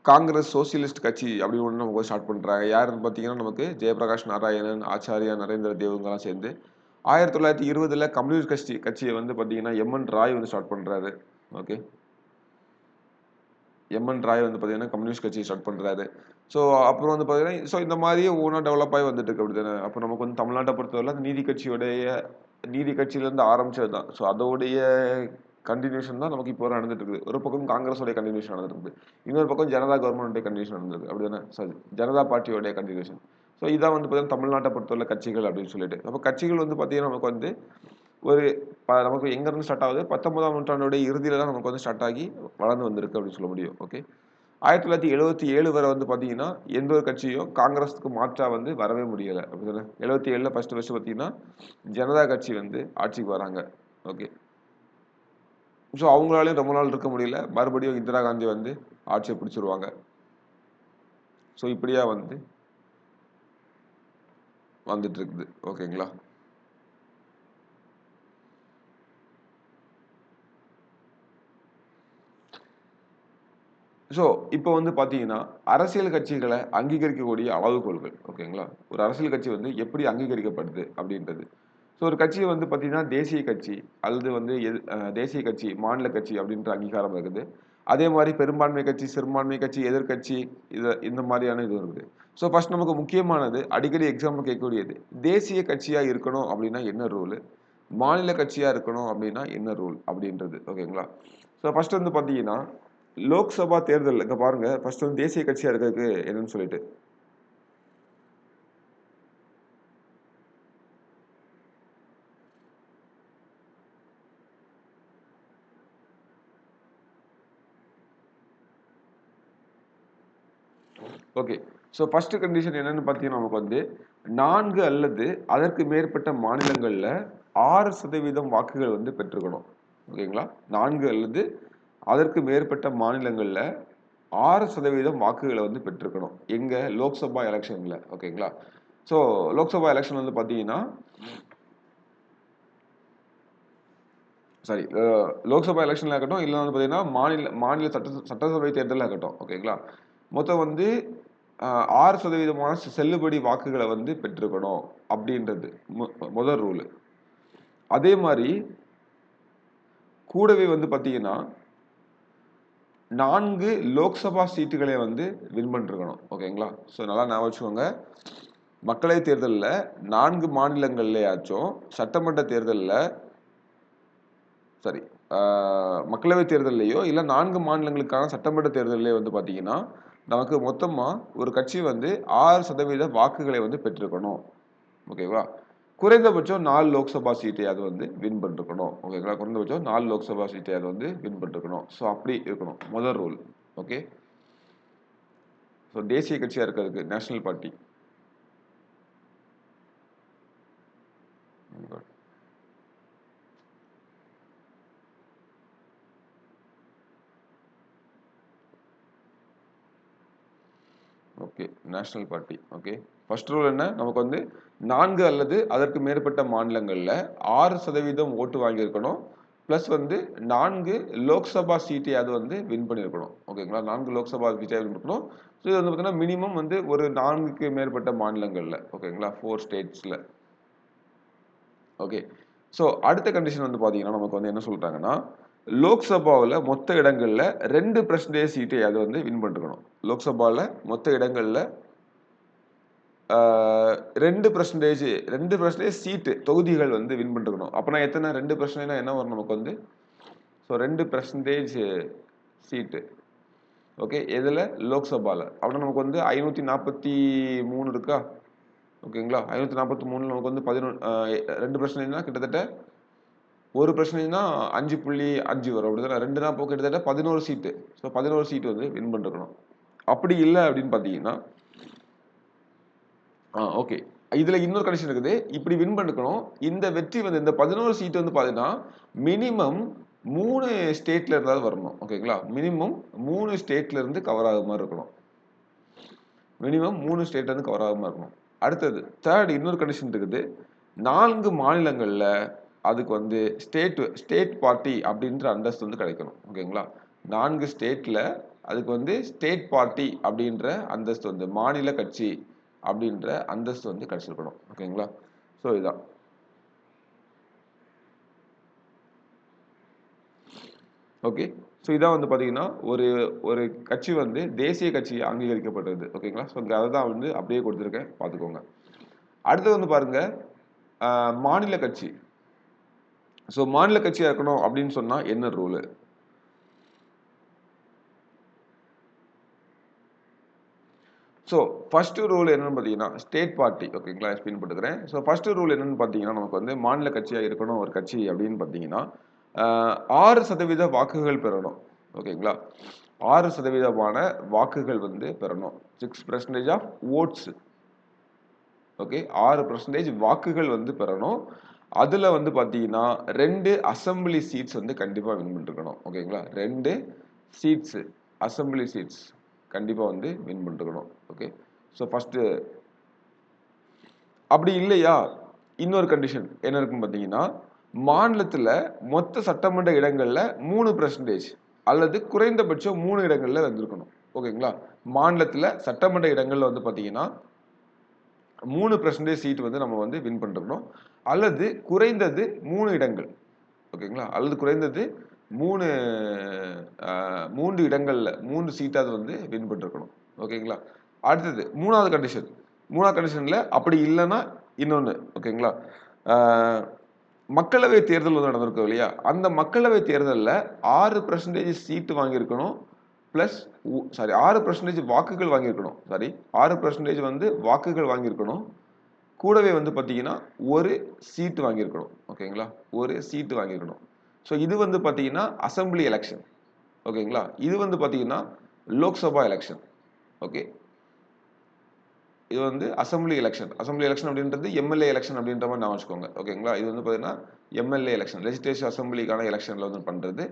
காங்கிரஸ் சோசியலிஸ்ட் கட்சி அப்படி ஒன்று நமக்கு ஸ்டார்ட் பண்ணுறாங்க. யாருன்னு பார்த்தீங்கன்னா நமக்கு ஜெயபிரகாஷ் நாராயணன், ஆச்சாரியா நரேந்திர தேவ்ங்கெல்லாம் சேர்ந்து 1920 கம்யூனிஸ்ட் கட்சியை வந்து பார்த்தீங்கன்னா எம்என் ராய் வந்து ஸ்டார்ட் பண்ணுறாரு. ஓகே, எம்என் ராய் வந்து பார்த்தீங்கன்னா கம்யூனிஸ்ட் கட்சியை ஸ்டார்ட் பண்ணுறாரு. ஸோ அப்புறம் வந்து பார்த்தீங்கன்னா ஸோ இந்த மாதிரியே ஒவ்வொன்றா டெவலப் ஆகி வந்துட்டு இருக்கு அப்படி தானே. அப்போ நமக்கு வந்து தமிழ்நாட்டை பொறுத்தவரை நீதி கட்சியிலேருந்து ஆரம்பிச்சது தான். ஸோ அதோடைய கண்டினியூஷன் தான் நமக்கு இப்போ நடந்துட்டு இருக்குது. ஒரு பக்கம் காங்கிரஸோடைய கண்டினியூஷன் நடந்துட்டு இருக்குது, இன்னொரு பக்கம் ஜனதா கவர்மெண்ட்டோட கண்டினியூஷன் நடந்தது அப்படி தானே. சாரி, ஜனதா பார்ட்டியோடைய கண்டினியூஷன். ஸோ இதான் வந்து பார்த்தீங்கன்னா தமிழ்நாட்டை பொறுத்தவரை கட்சிகள் அப்படின்னு சொல்லிட்டு. அப்போ கட்சிகள் வந்து பார்த்தீங்கன்னா நமக்கு வந்து ஒரு நமக்கு எங்கேருந்து ஸ்டார்ட் ஆகுது, 19ஆம் நூற்றாண்டுடைய இறுதியில் தான் நமக்கு வந்து ஸ்டார்ட் ஆகி வளர்ந்து வந்திருக்கு அப்படின்னு சொல்ல முடியும். ஓகே, 1977 வரை வந்து பார்த்தீங்கன்னா எந்த ஒரு கட்சியும் காங்கிரஸுக்கு மாற்றா வந்து வரவே முடியலை அப்படிதானே. 77 ஃபர்ஸ்ட் பார்த்தீங்கன்னா ஜனதா கட்சி வந்து ஆட்சிக்கு வராங்க. ஓகே, ஸோ அவங்களாலையும் ரொம்ப நாள் இருக்க முடியல, மறுபடியும் இந்திரா காந்தி வந்து ஆட்சியை பிடிச்சிருவாங்க. ஸோ இப்படியா வந்து வந்துட்டு இருக்குது. ஓகேங்களா. ஸோ இப்போ வந்து பார்த்தீங்கன்னா அரசியல் கட்சிகளை அங்கீகரிக்கக்கூடிய அளவுகோல்கள். ஓகேங்களா, ஒரு அரசியல் கட்சி வந்து எப்படி அங்கீகரிக்கப்படுது அப்படின்றது. ஸோ ஒரு கட்சியை வந்து பார்த்தீங்கன்னா தேசிய கட்சி அல்லது வந்து தேசிய கட்சி, மாநில கட்சி அப்படின்ற அங்கீகாரம் இருக்குது. அதே மாதிரி பெரும்பான்மை கட்சி, சிறுபான்மை கட்சி, எதிர்கட்சி, இந்த மாதிரியான இது இருக்குது. ஸோ ஃபர்ஸ்ட் நமக்கு முக்கியமானது, அடிக்கடி எக்ஸாம்பிள் கேட்கக்கூடியது, தேசிய கட்சியா இருக்கணும் அப்படின்னா என்ன ரூல், மாநில கட்சியா இருக்கணும் அப்படின்னா என்ன ரூல் அப்படின்றது. ஓகேங்களா. ஸோ ஃபர்ஸ்ட் வந்து பார்த்தீங்கன்னா லோக்சபா தேர்தல் இங்க பாருங்க, ஃபர்ஸ்ட் வந்து தேசிய கட்சியா இருக்கிறதுக்கு என்னன்னு சொல்லிட்டு. ஓகே, ஸோ ஃபர்ஸ்ட் கண்டிஷன் என்னன்னு பார்த்தீங்கன்னா நமக்கு வந்து 4 அல்லது அதற்கு மேற்பட்ட மாநிலங்கள்ல 6% வாக்குகள் வந்து பெற்றுக்கணும். ஓகேங்களா, 4 அல்லது அதற்கு மேற்பட்ட மாநிலங்கள்ல 6% வாக்குகளை வந்து பெற்றிருக்கணும். எங்க லோக்சபா எலெக்ஷன்ல. ஓகேங்களா. ஸோ லோக்சபா எலெக்ஷன் வந்து பார்த்தீங்கன்னா சாரி லோக்சபா எலெக்ஷன்ல இருக்கட்டும், இல்லை வந்து பார்த்தீங்கன்னா மாநில சட்டசபை தேர்தலில் இருக்கட்டும். ஓகேங்களா, மொத்தம் வந்து 6% செல்லுபடி வாக்குகளை வந்து பெற்றிருக்கணும் அப்படின்றது முதல் ரூல். அதே மாதிரி கூடவே வந்து பார்த்தீங்கன்னா 4 லோக்சபா சீட்டுகளை வந்து வின் பண்ணிருக்கணும். ஓகேங்களா. ஸோ நல்லா ஞாபகம் வச்சுக்கோங்க, மக்களவை தேர்தலில் 4 மாநிலங்கள்லயாச்சும், சட்டமன்ற தேர்தலில் சாரி மக்களவை தேர்தலையோ இல்லை 4 மாநிலங்களுக்கான சட்டமன்ற தேர்தலையோ வந்து பார்த்தீங்கன்னா நமக்கு மொத்தமாக ஒரு கட்சி வந்து 6% வாக்குகளை வந்து பெற்றிருக்கணும். ஓகேவா. குறைந்தபட்சம் 4 லோக்சபா சீட்டையாவது வந்து வின் பண்ணிருக்கணும். ஓகேங்களா, குறைந்தபட்சம் 4 லோக்சபா சீட்டையாவது வந்து வின் பண்ணிருக்கணும். ஸோ அப்படி இருக்கணும் முதல் ரூல். ஓகே, ஸோ தேசிய கட்சியாக இருக்கிறதுக்கு national party. Okay, national party. Okay, first rule என்ன, நமக்கு வந்து 4 அல்லது அதற்கு மேற்பட்ட மாநிலங்களில் 6% ஓட்டு வாங்கியிருக்கணும். ப்ளஸ் வந்து 4 லோக்சபா சீட்டையாவது வந்து வின் பண்ணியிருக்கணும். ஓகேங்களா, 4 லோக்சபா சீட்டை வின் பண்ணணும். ஸோ இது வந்து பார்த்தீங்கன்னா மினிமம் வந்து ஒரு 4க்கு மேற்பட்ட மாநிலங்களில். ஓகேங்களா, 4 ஸ்டேட்ஸில். ஓகே, ஸோ அடுத்த கண்டிஷன் வந்து பார்த்தீங்கன்னா நமக்கு வந்து என்ன சொல்லிட்டாங்கன்னா லோக்சபாவில் மொத்த இடங்களில் 2% சீட்டை அது வந்து வின் பண்ணிருக்கணும். லோக்சபாவில் மொத்த இடங்களில் 2% சீட்டு தொகுதிகள் வந்து வின் பண்ணிருக்கணும். அப்போனா எத்தனை 2% என்ன வரும் நமக்கு வந்து, ஸோ 2% சீட்டு. ஓகே, எதில் லோக்சபாவில். அப்படின்னா நமக்கு வந்து 543 இருக்கா. ஓகேங்களா, 543 நமக்கு வந்து 2% கிட்டத்தட்ட 1% 5.5 வரும். அப்படிதான் 2 போக்கு கிட்டத்தட்ட 11 சீட்டு. ஸோ 11 சீட்டு வந்து வின் பண்ணிருக்கணும். அப்படி இல்லை அப்படின்னு பார்த்தீங்கன்னா ஓகே, இதுல இன்னொரு கண்டிஷன் இருக்குது. இப்படி வின் பண்ணிருக்கணும். இந்த வெற்றி வந்து இந்த 11 சீட் வந்து பார்த்தீங்கன்னா மினிமம் 3 ஸ்டேட்ல இருந்தாலும் வரணும். ஓகேங்களா, மினிமம் 3 ஸ்டேட்ல இருந்து கவர் ஆகுற மாதிரி இருக்கணும். மினிமம் 3 ஸ்டேட்ல இருந்து கவர் ஆகுற மாதிரி இருக்கணும். அடுத்தது தேர்ட் இன்னொரு கண்டிஷன் இருக்குது. 4 மாநிலங்கள்ல அதுக்கு வந்து ஸ்டேட் பார்ட்டி அப்படின்ற அந்தஸ்து வந்து கிடைக்கணும். ஓகேங்களா, 4 ஸ்டேட்ல அதுக்கு வந்து ஸ்டேட் பார்ட்டி அப்படின்ற அந்தஸ்து வந்து மாநில கட்சி அப்படின்ற அந்தஸ்து வந்து கிடைச்சிருக்கணும். ஓகேங்களா? ஸோ இதான். ஓகே. ஸோ இதான் வந்து பார்த்தீங்கன்னா ஒரு ஒரு கட்சி வந்து தேசிய கட்சி அங்கீகரிக்கப்பட்டது. ஓகேங்களா? ஸோ இங்கே அதை தான் வந்து அப்படியே கொடுத்துருக்கேன், பார்த்துக்கோங்க. அடுத்து வந்து பாருங்க மாநில கட்சி. ஸோ மாநில கட்சியா இருக்கணும் அப்படின்னு சொன்னா என்ன ரூலு? ஸோ ஃபர்ஸ்ட் ரூல் என்னன்னு பார்த்தீங்கன்னா ஸ்டேட் பார்ட்டி. ஓகேங்களா? எக்ஸ்பிளைன் பண்ணுறேன். ஸோ ஃபர்ஸ்ட் ரூல் என்னன்னு பார்த்தீங்கன்னா நமக்கு வந்து மாநில கட்சியா இருக்கணும் ஒரு கட்சி அப்படின்னு பார்த்தீங்கன்னா 6% வாக்குகள் பெறணும். ஓகேங்களா? 6% வாக்குகள் வந்து பெறணும். 6% ஆஃப் ஓட்ஸ். ஓகே, 6% வாக்குகள் வந்து பெறணும். அதுல வந்து பாத்தீங்கன்னா 2 அசம்பிளி சீட்ஸ் வந்து கண்டிப்பா வின் பண்ணிருக்கணும். ஓகேங்களா? 2 சீட்ஸ், அசம்பிளி சீட்ஸ் கண்டிப்பா வந்து வின் பண்ணிருக்கணும். ஓகே, ஸோ ஃபர்ஸ்ட் அப்படி இல்லையா இன்னொரு கண்டிஷன் என்ன இருக்குன்னு பாத்தீங்கன்னா மாநிலத்துல மொத்த சட்டமன்ற இடங்கள்ல 3% அல்லது குறைந்தபட்சம் 3 இடங்கள்ல வந்திருக்கணும். ஓகேங்களா? மாநிலத்துல சட்டமன்ற இடங்கள்ல வந்து பாத்தீங்கன்னா 3% சீட் வந்து நம்ம வந்து வின் பண்ணிருக்கணும். அல்லது குறைந்தது 3 இடங்கள். ஓகேங்களா? அல்லது குறைந்தது 3 இடங்கள்ல 3 சீட்டாவது வந்து வின் பண்ணிருக்கணும். ஓகேங்களா? அடுத்தது மூணாவது கண்டிஷன்ல அப்படி இல்லைன்னா இன்னொன்னு. ஓகேங்களா? மக்களவை தேர்தல் வந்து நடந்திருக்கும் இல்லையா? அந்த மக்களவை தேர்தலில் 6% சீட்டு வாங்கியிருக்கணும். பிளஸ் 6% வாக்குகள் வாங்கியிருக்கணும். 6% வந்து வாக்குகள் வாங்கியிருக்கணும். கூடவே வந்து பார்த்தீங்கன்னா ஒரு சீட்டு வாங்கியிருக்கணும். ஓகேங்களா? ஒரு சீட்டு வாங்கியிருக்கணும். ஸோ இது வந்து பார்த்தீங்கன்னா அசம்பிளி எலெக்ஷன். ஓகேங்களா? இது வந்து பார்த்தீங்கன்னா லோக்சபா எலெக்ஷன். ஓகே, இது வந்து அசம்பிளி எலெக்ஷன் அப்படின்றது எம்எல்ஏ எலெக்ஷன் அப்படின்ற மாதிரி நான் வச்சுக்கோங்க. ஓகேங்களா? இது வந்து பார்த்தீங்கன்னா எம்எல்ஏ எலெக்ஷன், லெஜிஸ்லேட்டிவ் அசம்பிளிக்கான எலெக்ஷன்ல வந்து பண்றது.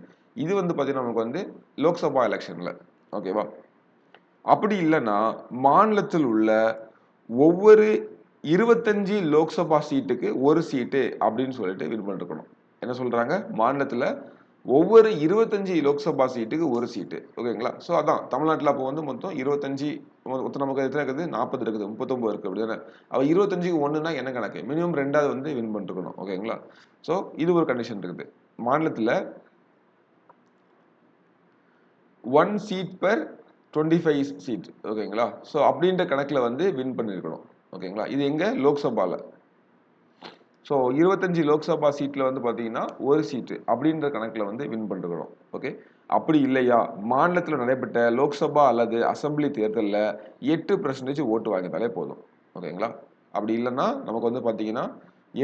இது வந்து பார்த்தீங்கன்னா நமக்கு வந்து லோக்சபா எலெக்ஷன்ல. ஓகேவா? அப்படி இல்லைன்னா மாநிலத்தில் உள்ள ஒவ்வொரு 25 லோக்சபா சீட்டுக்கு ஒரு சீட்டு அப்படின்னு சொல்லிட்டு வின் பண்ணிருக்கணும். என்ன சொல்றாங்க? மாநிலத்தில் ஒவ்வொரு 25 லோக்சபா சீட்டுக்கு ஒரு சீட்டு. ஓகேங்களா? ஸோ அதான் தமிழ்நாட்டில் அப்போ வந்து மொத்தம் 25 நமக்கு எத்தனை இருக்குது? 40 இருக்குது, 39 இருக்கு அப்படிதானே? அவ 25க்கு 1ன்னா என்ன கணக்கு? மினிமம் 2வது வந்து வின் பண்ணிருக்கணும். ஓகேங்களா? ஸோ இது ஒரு கண்டிஷன் இருக்குது. மாநிலத்தில் 1 சீட் பெர் 25 சீட். ஓகேங்களா? ஸோ அப்படின்ற கணக்கில் வந்து வின் பண்ணிருக்கணும். ஓகேங்களா? இது எங்க? லோக்சபால. ஸோ 25 லோக்சபா சீட்ல வந்து பார்த்தீங்கன்னா ஒரு சீட்டு அப்படின்ற கணக்கில் வந்து வின் பண்ணிருக்கணும். ஓகே, அப்படி இல்லையா மாநிலத்தில் நடைபெற்ற லோக்சபா அல்லது அசம்பிளி தேர்தலில் 8% ஓட்டு வாங்கினாலே போதும். ஓகேங்களா? அப்படி இல்லைன்னா நமக்கு வந்து பார்த்தீங்கன்னா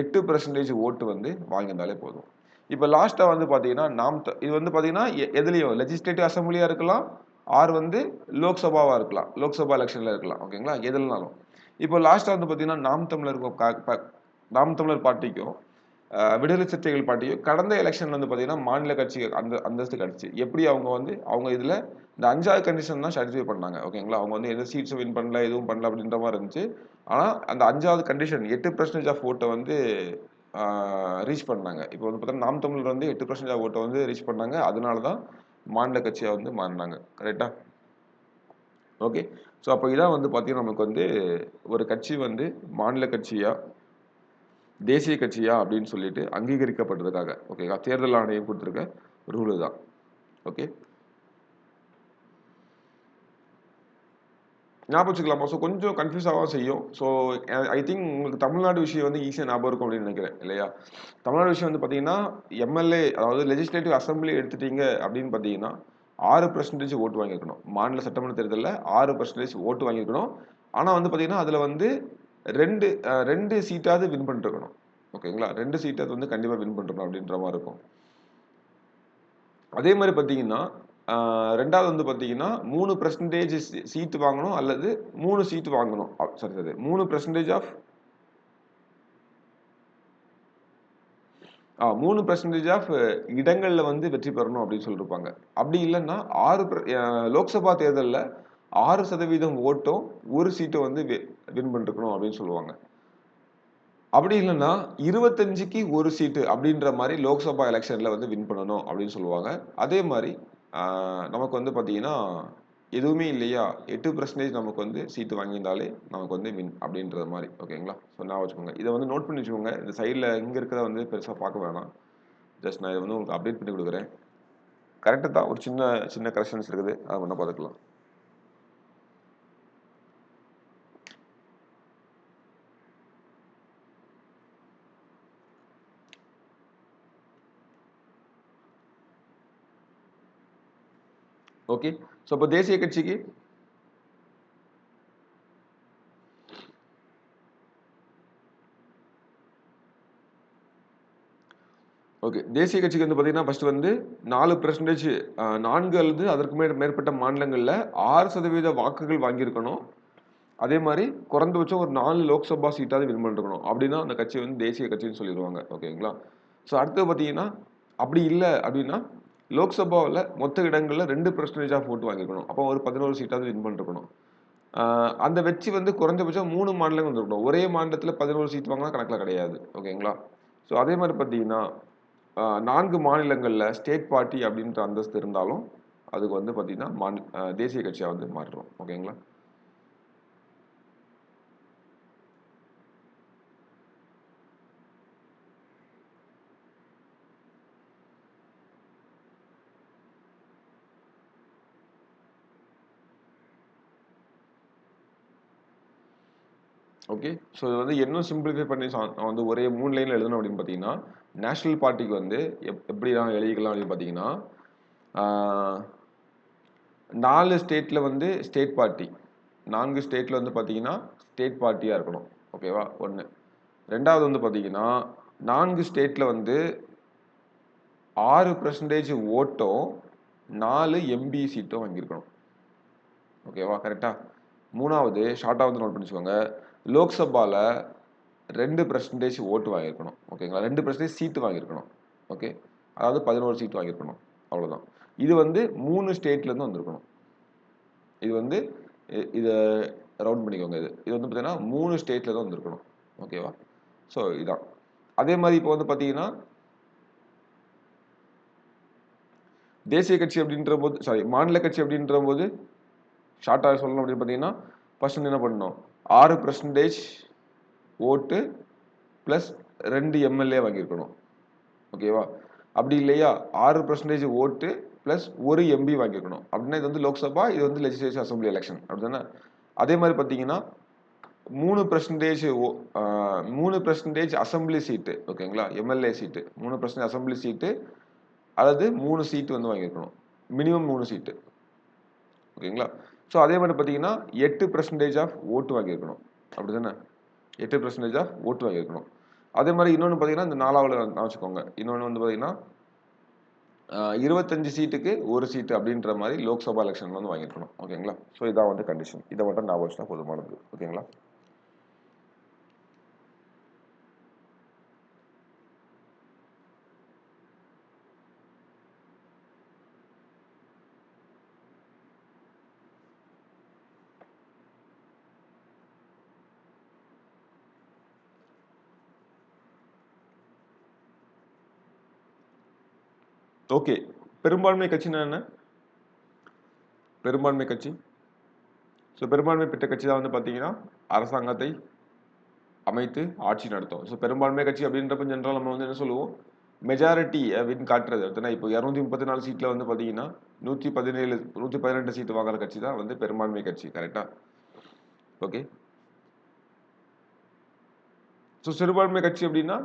8% ஓட்டு வந்து வாங்கியிருந்தாலே போதும். இப்போ லாஸ்டா வந்து பார்த்தீங்கன்னா இது வந்து பார்த்தீங்கன்னா எதுலையும் லெஜிஸ்லேட்டிவ் அசம்பிளியா இருக்கலாம், ஆர் வந்து லோக்சபாவா இருக்கலாம், லோக்சபா எலெக்ஷன்ல இருக்கலாம். ஓகேங்களா? எதுலனாலும். இப்போ லாஸ்டா வந்து பார்த்தீங்கன்னா நாம் தமிழர் பார்ட்டிக்கும் விடுதலை சிறுத்தைகள் பார்ட்டியும் கடந்த எலெக்ஷன்ல வந்து பார்த்தீங்கன்னா மாநில கட்சி அந்தஸ்து கிடைச்சு எப்படி அவங்க இதுல இந்த 5வது கண்டிஷன் தான் சாட்டிஸ்ஃபை பண்ணாங்க. ஓகேங்களா? அவங்க வந்து எந்த சீட்ஸும் வின் பண்ணல, எதுவும் பண்ணல அப்படின்ற மாதிரி இருந்துச்சு. ஆனா அந்த 5வது கண்டிஷன் 8% ஆஃப் ஓட்டை வந்து ரீச் பண்ணாங்க. இப்போ வந்து பார்த்தீங்கன்னா நாம் தமிழர் வந்து 8% ஆஃப் ஓட்டை வந்து ரீச் பண்ணாங்க. அதனால தான் மாநில கட்சியா வந்து மாறினாங்க. கரெக்டா? ஓகே, ஸோ அப்போ இதான் வந்து பார்த்தீங்கன்னா நமக்கு வந்து ஒரு கட்சி வந்து மாநில கட்சியா தேசிய கட்சியா அப்படின்னு சொல்லிட்டு அங்கீகரிக்கப்பட்டதுக்காக. ஓகேங்களா? தேர்தல் ஆணையம் கொடுத்துருக்க ரூல் தான். ஓகே, ஞாபகம் வச்சுக்கலாமா? ஸோ கொஞ்சம் கன்ஃபியூஸ் ஆக செய்யும். ஸோ ஐ திங்க் உங்களுக்கு தமிழ்நாடு விஷயம் வந்து ஈஸியாக ஞாபகம் இருக்கும் அப்படின்னு நினைக்கிறேன் இல்லையா? தமிழ்நாடு விஷயம் வந்து பார்த்தீங்கன்னா எம்எல்ஏ அதாவது லெஜிஸ்லேட்டிவ் அசம்பிளி எடுத்துட்டீங்க அப்படின்னு பார்த்தீங்கன்னா 6% ஓட்டு வாங்கியிருக்கணும். மாநில சட்டமன்ற தேர்தலில் 6% ஓட்டு வாங்கியிருக்கணும். ஆனால் வந்து பார்த்தீங்கன்னா அதில் வந்து ரெண்டு சீட்டாவது வின் பண்ணிருக்கணும். ஓகேங்களா? 2 சீட்டாவது வந்து கண்டிப்பாக வின் பண்ணிருக்கணும் அப்படின்ற மாதிரி இருக்கும். அதே மாதிரி பார்த்தீங்கன்னா 2வது வந்து பார்த்தீங்கன்னா 3% சீட்டு வாங்கணும் அல்லது 3 சீட்டு வாங்கணும். சரி 3% ஆஃப் 3% ஆஃப் இடங்கள்ல வந்து வெற்றி பெறணும் அப்படின்னு சொல்லியிருப்பாங்க. அப்படி இல்லைன்னா லோக்சபா தேர்தலில் 6% ஓட்டும் ஒரு சீட்டை வந்து வின் பண்ணிருக்கணும் அப்படின்னு சொல்லுவாங்க. அப்படி இல்லைன்னா 25க்கு ஒரு சீட்டு அப்படின்ற மாதிரி லோக்சபா எலெக்ஷன்ல வந்து வின் பண்ணணும் அப்படின்னு சொல்லுவாங்க. அதே மாதிரி நமக்கு வந்து பார்த்தீங்கன்னா எதுவுமே இல்லையா 8% நமக்கு வந்து சீட்டு வாங்கியிருந்தாலே நமக்கு வந்து வின் அப்படின்றது மாதிரி ஓகேங்களா. ஸோ நான் வச்சுக்கோங்க, இதை வந்து நோட் பண்ணி வச்சுக்கோங்க. இந்த சைடில் இங்கே இருக்கிறத வந்து பெருசாக பார்க்க வேணாம். ஜஸ்ட் நான் இதை வந்து உங்களுக்கு அப்டேட் பண்ணி கொடுக்குறேன். கரெக்டாக தான், ஒரு சின்ன சின்ன கரெக்ஷன்ஸ் இருக்குது, அதை பண்ண பார்த்துக்கலாம். ஓகே. ஸோ இப்போ தேசிய கட்சிக்கு ஓகே, தேசிய கட்சிக்கு வந்து பார்த்தீங்கன்னா ஃபர்ஸ்ட் வந்து 4% 4 அல்லது அதற்கு மேற்பட்ட மாநிலங்களில் 6% வாக்குகள் வாங்கியிருக்கணும். அதே மாதிரி குறைந்தபட்சம் ஒரு 4 லோக்சபா சீட்டாவது வின் பண்ணிருக்கணும். அப்படின்னா அந்த கட்சி வந்து தேசிய கட்சின்னு சொல்லிடுவாங்க. ஓகேங்களா. ஸோ அடுத்து பார்த்தீங்கன்னா அப்படி இல்லை அப்படின்னா லோக்சபாவில் மொத்த இடங்களில் 2% ஆஃப் ஓட்டு வாங்கியிருக்கணும். அப்போ ஒரு 11 சீட்டாவது வின் பண்ணிருக்கணும். அந்த வச்சு வந்து குறைஞ்சபட்சம் 3 மாநிலங்கள் வந்துருக்கணும். ஒரே மாநிலத்தில் 11 சீட் வாங்கினா கணக்கில் கிடையாது. ஓகேங்களா. ஸோ அதே மாதிரி பார்த்தீங்கன்னா 4 மாநிலங்களில் ஸ்டேட் பார்ட்டி அப்படின்ற அந்தஸ்து இருந்தாலும் அதுக்கு வந்து பார்த்தீங்கன்னா தேசிய கட்சியாக வந்து மாறுறோம். ஓகேங்களா. ஓகே. ஸோ இது வந்து இன்னும் சிம்பிளிஃபை பண்ணி நான் வந்து ஒரே 3 லைனில் எழுதணும் அப்படின்னு பார்த்தீங்கன்னா, நேஷனல் பார்ட்டிக்கு வந்து எப்படி நான் எழுதிக்கலாம் அப்படின்னு பார்த்தீங்கன்னா, 4 ஸ்டேட்டில் வந்து ஸ்டேட் பார்ட்டி, 4 ஸ்டேட்டில் வந்து பார்த்தீங்கன்னா ஸ்டேட் பார்ட்டியாக இருக்கணும். ஓகேவா. 1. 2வது வந்து பார்த்தீங்கன்னா 4 ஸ்டேட்டில் வந்து 6% ஓட்டும் 4 எம்பி சீட்டும் வாங்கியிருக்கணும். ஓகேவா. கரெக்டா. 3வது ஷார்ட்டாக வந்து நோட் பண்ணிச்சுக்கோங்க, லோக்சபாவில் 2% ஓட்டு வாங்கியிருக்கணும். ஓகேங்களா. 2% சீட்டு வாங்கியிருக்கணும். ஓகே. அதாவது 11 சீட் வாங்கியிருக்கணும். அவ்வளோதான். இது வந்து 3 ஸ்டேட்லேருந்து வந்திருக்கணும். இது வந்து இதை ரவுண்ட் பண்ணிக்கோங்க. இது வந்து பார்த்தீங்கன்னா 3 ஸ்டேட்ல தான் வந்திருக்கணும். ஓகேவா. ஸோ இதான். அதே மாதிரி இப்போ வந்து பார்த்தீங்கன்னா தேசிய கட்சி அப்படின்ற போது மாநில கட்சி அப்படின்ற போது ஷார்ட்டாக சொல்லணும் அப்படின்னு பார்த்தீங்கன்னா ஃபர்ஸ்ட் என்ன பண்ணணும், 6% ஓட்டு ப்ளஸ் 2 எம்எல்ஏ வாங்கியிருக்கணும். ஓகேவா. அப்படி இல்லையா 6% ஓட்டு ப்ளஸ் 1 எம்பி வாங்கியிருக்கணும். அப்படின்னா இது வந்து லோக்சபா, இது வந்து லெஜிஸ்லேட்டிவ் அசம்பிளி எலெக்ஷன் அப்படிதானே. அதே மாதிரி பார்த்தீங்கன்னா 3% அசம்பிளி சீட்டு. ஓகேங்களா. எம்எல்ஏ சீட்டு 3% அசம்பிளி சீட்டு அல்லது 3 சீட்டு வந்து வாங்கியிருக்கணும். மினிமம் 3 சீட்டு. ஓகேங்களா. ஸோ அதே மாதிரி பார்த்தீங்கன்னா 8% ஆஃப் ஓட்டு வாங்கியிருக்கணும். அப்படிதானே. 8% ஆஃப் ஓட்டு வாங்கியிருக்கணும். அதே மாதிரி இன்னொன்று பார்த்தீங்கன்னா இந்த 4வது வச்சுக்கோங்க. இன்னொன்று வந்து பார்த்தீங்கன்னா 25 சீட்டுக்கு 1 சீட்டு அப்படின்ற மாதிரி லோக்சபா எலெக்ஷன் வந்து வாங்கியிருக்கணும். ஓகேங்களா. ஸோ இதான் வந்து கண்டிஷன். இதை மட்டும் ஞாபகம் வச்சுனா போதுமானது. ஓகேங்களா. ஓகே. பெரும்பான்மை கட்சினா என்ன? பெரும்பான்மை கட்சி. ஸோ பெரும்பான்மை பெற்ற கட்சி தான் வந்து பார்த்தீங்கன்னா அரசாங்கத்தை அமைத்து ஆட்சி நடத்தும். ஸோ பெரும்பான்மை கட்சி அப்படின்றப்ப ஜென்ரல் நம்ம வந்து என்ன சொல்லுவோம், மெஜாரிட்டி அப்படின்னு காட்டுறது. அப்படின்னா இப்போ 234 சீட்டில் வந்து பார்த்தீங்கன்னா 118 சீட்டு வாங்குற கட்சி தான் வந்து பெரும்பான்மை கட்சி. கரெக்டா. ஓகே. ஸோ சிறுபான்மை கட்சி அப்படின்னா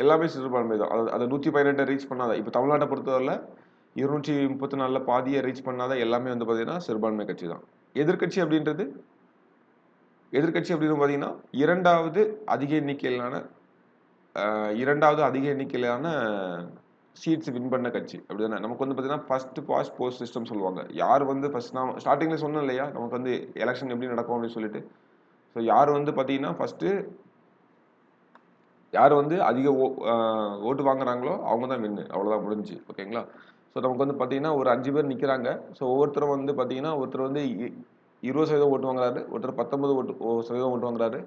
எல்லாமே சிறுபான்மை தான். அது 118 ரீச் பண்ணாத, இப்போ தமிழ்நாட்டை பொறுத்தவரை 234 பாதியை ரீச் பண்ணாத எல்லாமே வந்து பார்த்தீங்கன்னா சிறுபான்மை கட்சி தான். எதிர்கட்சி அப்படின்றது பார்த்தீங்கன்னா இரண்டாவது அதிக எண்ணிக்கையிலான சீட்ஸ் வின் பண்ண கட்சி. அப்படிதானே. நமக்கு வந்து பார்த்தீங்கன்னா ஃபர்ஸ்ட் பாஸ்ட் போஸ்ட் சிஸ்டம் சொல்லுவாங்க. யார் வந்து ஃபர்ஸ்ட், நான் ஸ்டார்டிங்ல சொன்னேன் இல்லையா நமக்கு வந்து எலெக்ஷன் எப்படி நடக்கும் அப்படின்னு சொல்லிட்டு. ஸோ யார் வந்து பார்த்தீங்கன்னா ஃபர்ஸ்ட் யார் வந்து அதிக ஓட்டு வாங்குறாங்களோ அவங்க தான் வின்னு. அவ்வளோதான், முடிஞ்சு. ஓகேங்களா. ஸோ நமக்கு வந்து பார்த்தீங்கன்னா ஒரு 5 பேர் நிற்கிறாங்க. ஸோ ஒவ்வொருத்தரும் வந்து பார்த்தீங்கன்னா ஒருத்தர் வந்து 20% ஓட்டு வாங்குறாரு, ஒருத்தர் 19% ஓட்டு வாங்குறாரு,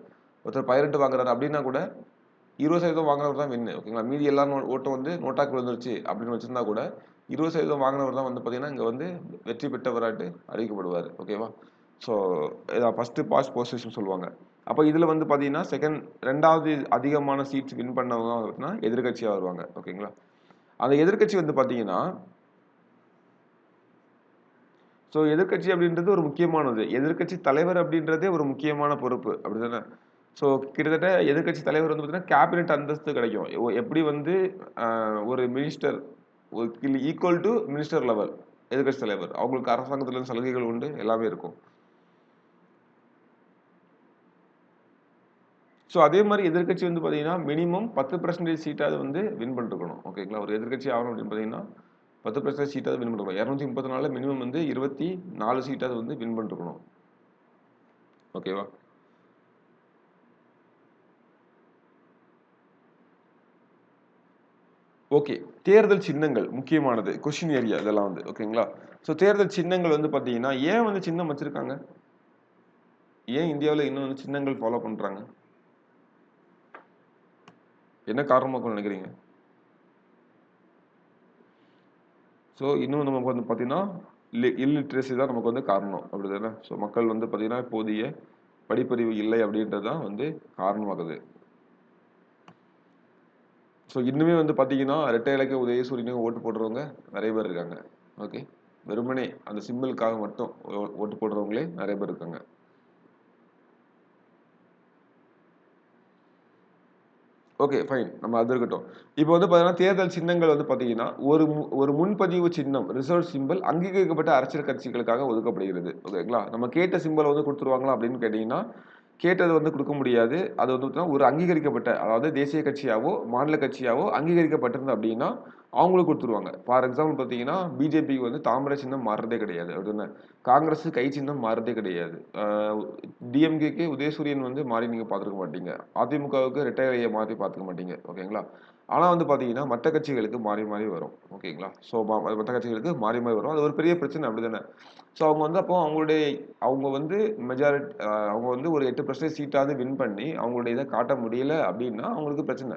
ஒருத்தர் 18 வாங்குறாரு. அப்படின்னா கூட 20% வாங்குறவர் தான் வின்னு. ஓகேங்களா. மீதி எல்லா ஓட்டும் வந்து நோட்டாக்கு விழுந்துருச்சு அப்படின்னு வச்சிருந்தா கூட 20% வாங்கினவர் தான் வந்து பார்த்தீங்கன்னா இங்கே வந்து வெற்றி பெற்றவராட்டு அறிவிக்கப்படுவார். ஓகேவா? ஸோ இதான் ஃபஸ்ட்டு பாஸ்ட் பொசிஷன் சொல்லுவாங்க. அப்போ இதில் வந்து பார்த்தீங்கன்னா ரெண்டாவது அதிகமான சீட்ஸ் வின் பண்ணவங்க பார்த்தீங்கன்னா எதிர்கட்சியாக வருவாங்க. ஓகேங்களா? அந்த எதிர்கட்சி வந்து பார்த்தீங்கன்னா ஸோ எதிர்க்கட்சி அப்படின்றது ஒரு முக்கியமானது. எதிர்க்கட்சி தலைவர் அப்படின்றதே ஒரு முக்கியமான பொறுப்பு. அப்படிதானே? ஸோ கிட்டத்தட்ட எதிர்க்கட்சி தலைவர் வந்து பார்த்தீங்கன்னா, கேபினெட் அந்தஸ்து கிடைக்கும். எப்படி வந்து ஒரு minister equal to minister level எதிர்க்கட்சி தலைவர். அவங்களுக்கு அரசாங்கத்துல இருந்து சலுகைகள் உண்டு. எல்லாமே இருக்கும். ஸோ அதே மாதிரி எதிர்க்கட்சி வந்து பார்த்தீங்கன்னா, மினிமம் 10% சீட்டாவது வந்து வின் பண்ணிருக்கணும். ஓகேங்களா? ஒரு எதிர்க்கட்சி ஆகணும் அப்படின்னு பார்த்தீங்கன்னா, 10% சீட்டாவது வின் பண்ணிருக்கணும். 234ல மினிமம் வந்து 24 சீட்டாவது வந்து வின் பண்ணிருக்கணும். ஓகேவா? ஓகே. தேர்தல் சின்னங்கள் முக்கியமானது. கொஸ்டின் ஏரியா இதெல்லாம் வந்து. ஓகேங்களா? ஸோ தேர்தல் சின்னங்கள் வந்து பார்த்தீங்கன்னா, ஏன் வந்து சின்னம் வச்சிருக்காங்க? ஏன் இந்தியாவுல இன்னும் வந்து சின்னங்கள் ஃபாலோ பண்றாங்க? என்ன காரணமா இருக்கும்னு நினைக்கிறீங்க? ஸோ இன்னும் நமக்கு வந்து பார்த்தீங்கன்னா, இல்லிட்ரசி தான் நமக்கு வந்து காரணம். அப்படிதானே? ஸோ மக்கள் வந்து பார்த்தீங்கன்னா, போதிய படிப்பறிவு இல்லை அப்படின்றது தான் வந்து காரணமாகுது. ஸோ இன்னுமே வந்து பார்த்தீங்கன்னா, இரட்டை இலக்க உதயசூரியனுக்கு ஓட்டு போடுறவங்க நெறைய பேர் இருக்காங்க. ஓகே. வெறுமனே அந்த சிம்பலுக்காக மட்டும் ஓட்டு போடுறவங்களே நெறைய பேர் இருக்காங்க. Okay, fine. நம்ம அது இருக்கட்டும். இப்போ வந்து பார்த்தீங்கன்னா, தேர்தல் சின்னங்கள் வந்து பார்த்தீங்கன்னா, ஒரு முன்பதிவு சின்னம், ரிசர்வ் சிம்பல் அங்கீகரிக்கப்பட்ட அரசியல் கட்சிகளுக்காக ஒதுக்கப்படுகிறது. ஓகேங்களா? நம்ம கேட்ட சிம்பல வந்து குடுத்துருவாங்களா அப்படின்னு கேட்டீங்கன்னா, கேட்டது வந்து குடுக்க முடியாது. அது வந்து பார்த்தீங்கன்னா, ஒரு அங்கீகரிக்கப்பட்ட அதாவது தேசிய கட்சியாவோ, மாநில கட்சியாவோ அங்கீகரிக்கப்பட்டிருந்தது அப்படின்னா, அவங்களுக்கு குடுத்துருவாங்க. ஃபார் எக்ஸாம்பிள் பார்த்தீங்கன்னா, பிஜேபிக்கு வந்து தாமரை சின்னம் மாறுறதே கிடையாது. அப்படிதானே? காங்கிரஸ் கை சின்னம் மாறுறதே கிடையாது. டிஎம்கேக்கு உதயசூரியன் வந்து மாறி நீங்க பார்த்துருக்க மாட்டீங்க. அதிமுகவுக்கு ரெட்டை இலைய மாத்தி பார்த்துக்க மாட்டீங்க. ஓகேங்களா? ஆனா வந்து பார்த்தீங்கன்னா, மத்த கட்சிகளுக்கு மாறி, மாறி வரும். ஓகேங்களா? ஸோ மத்த கட்சிகளுக்கு மாறி, மாறி வரும். அது ஒரு பெரிய பிரச்சனை அப்படிதானே? ஸோ அவங்க வந்து அப்போ அவங்க வந்து அவங்க வந்து ஒரு 8% சீட்டாவது வின் பண்ணி, அவங்களுடைய இத காட்ட முடியல அப்படின்னா, அவங்களுக்கு பிரச்சனை.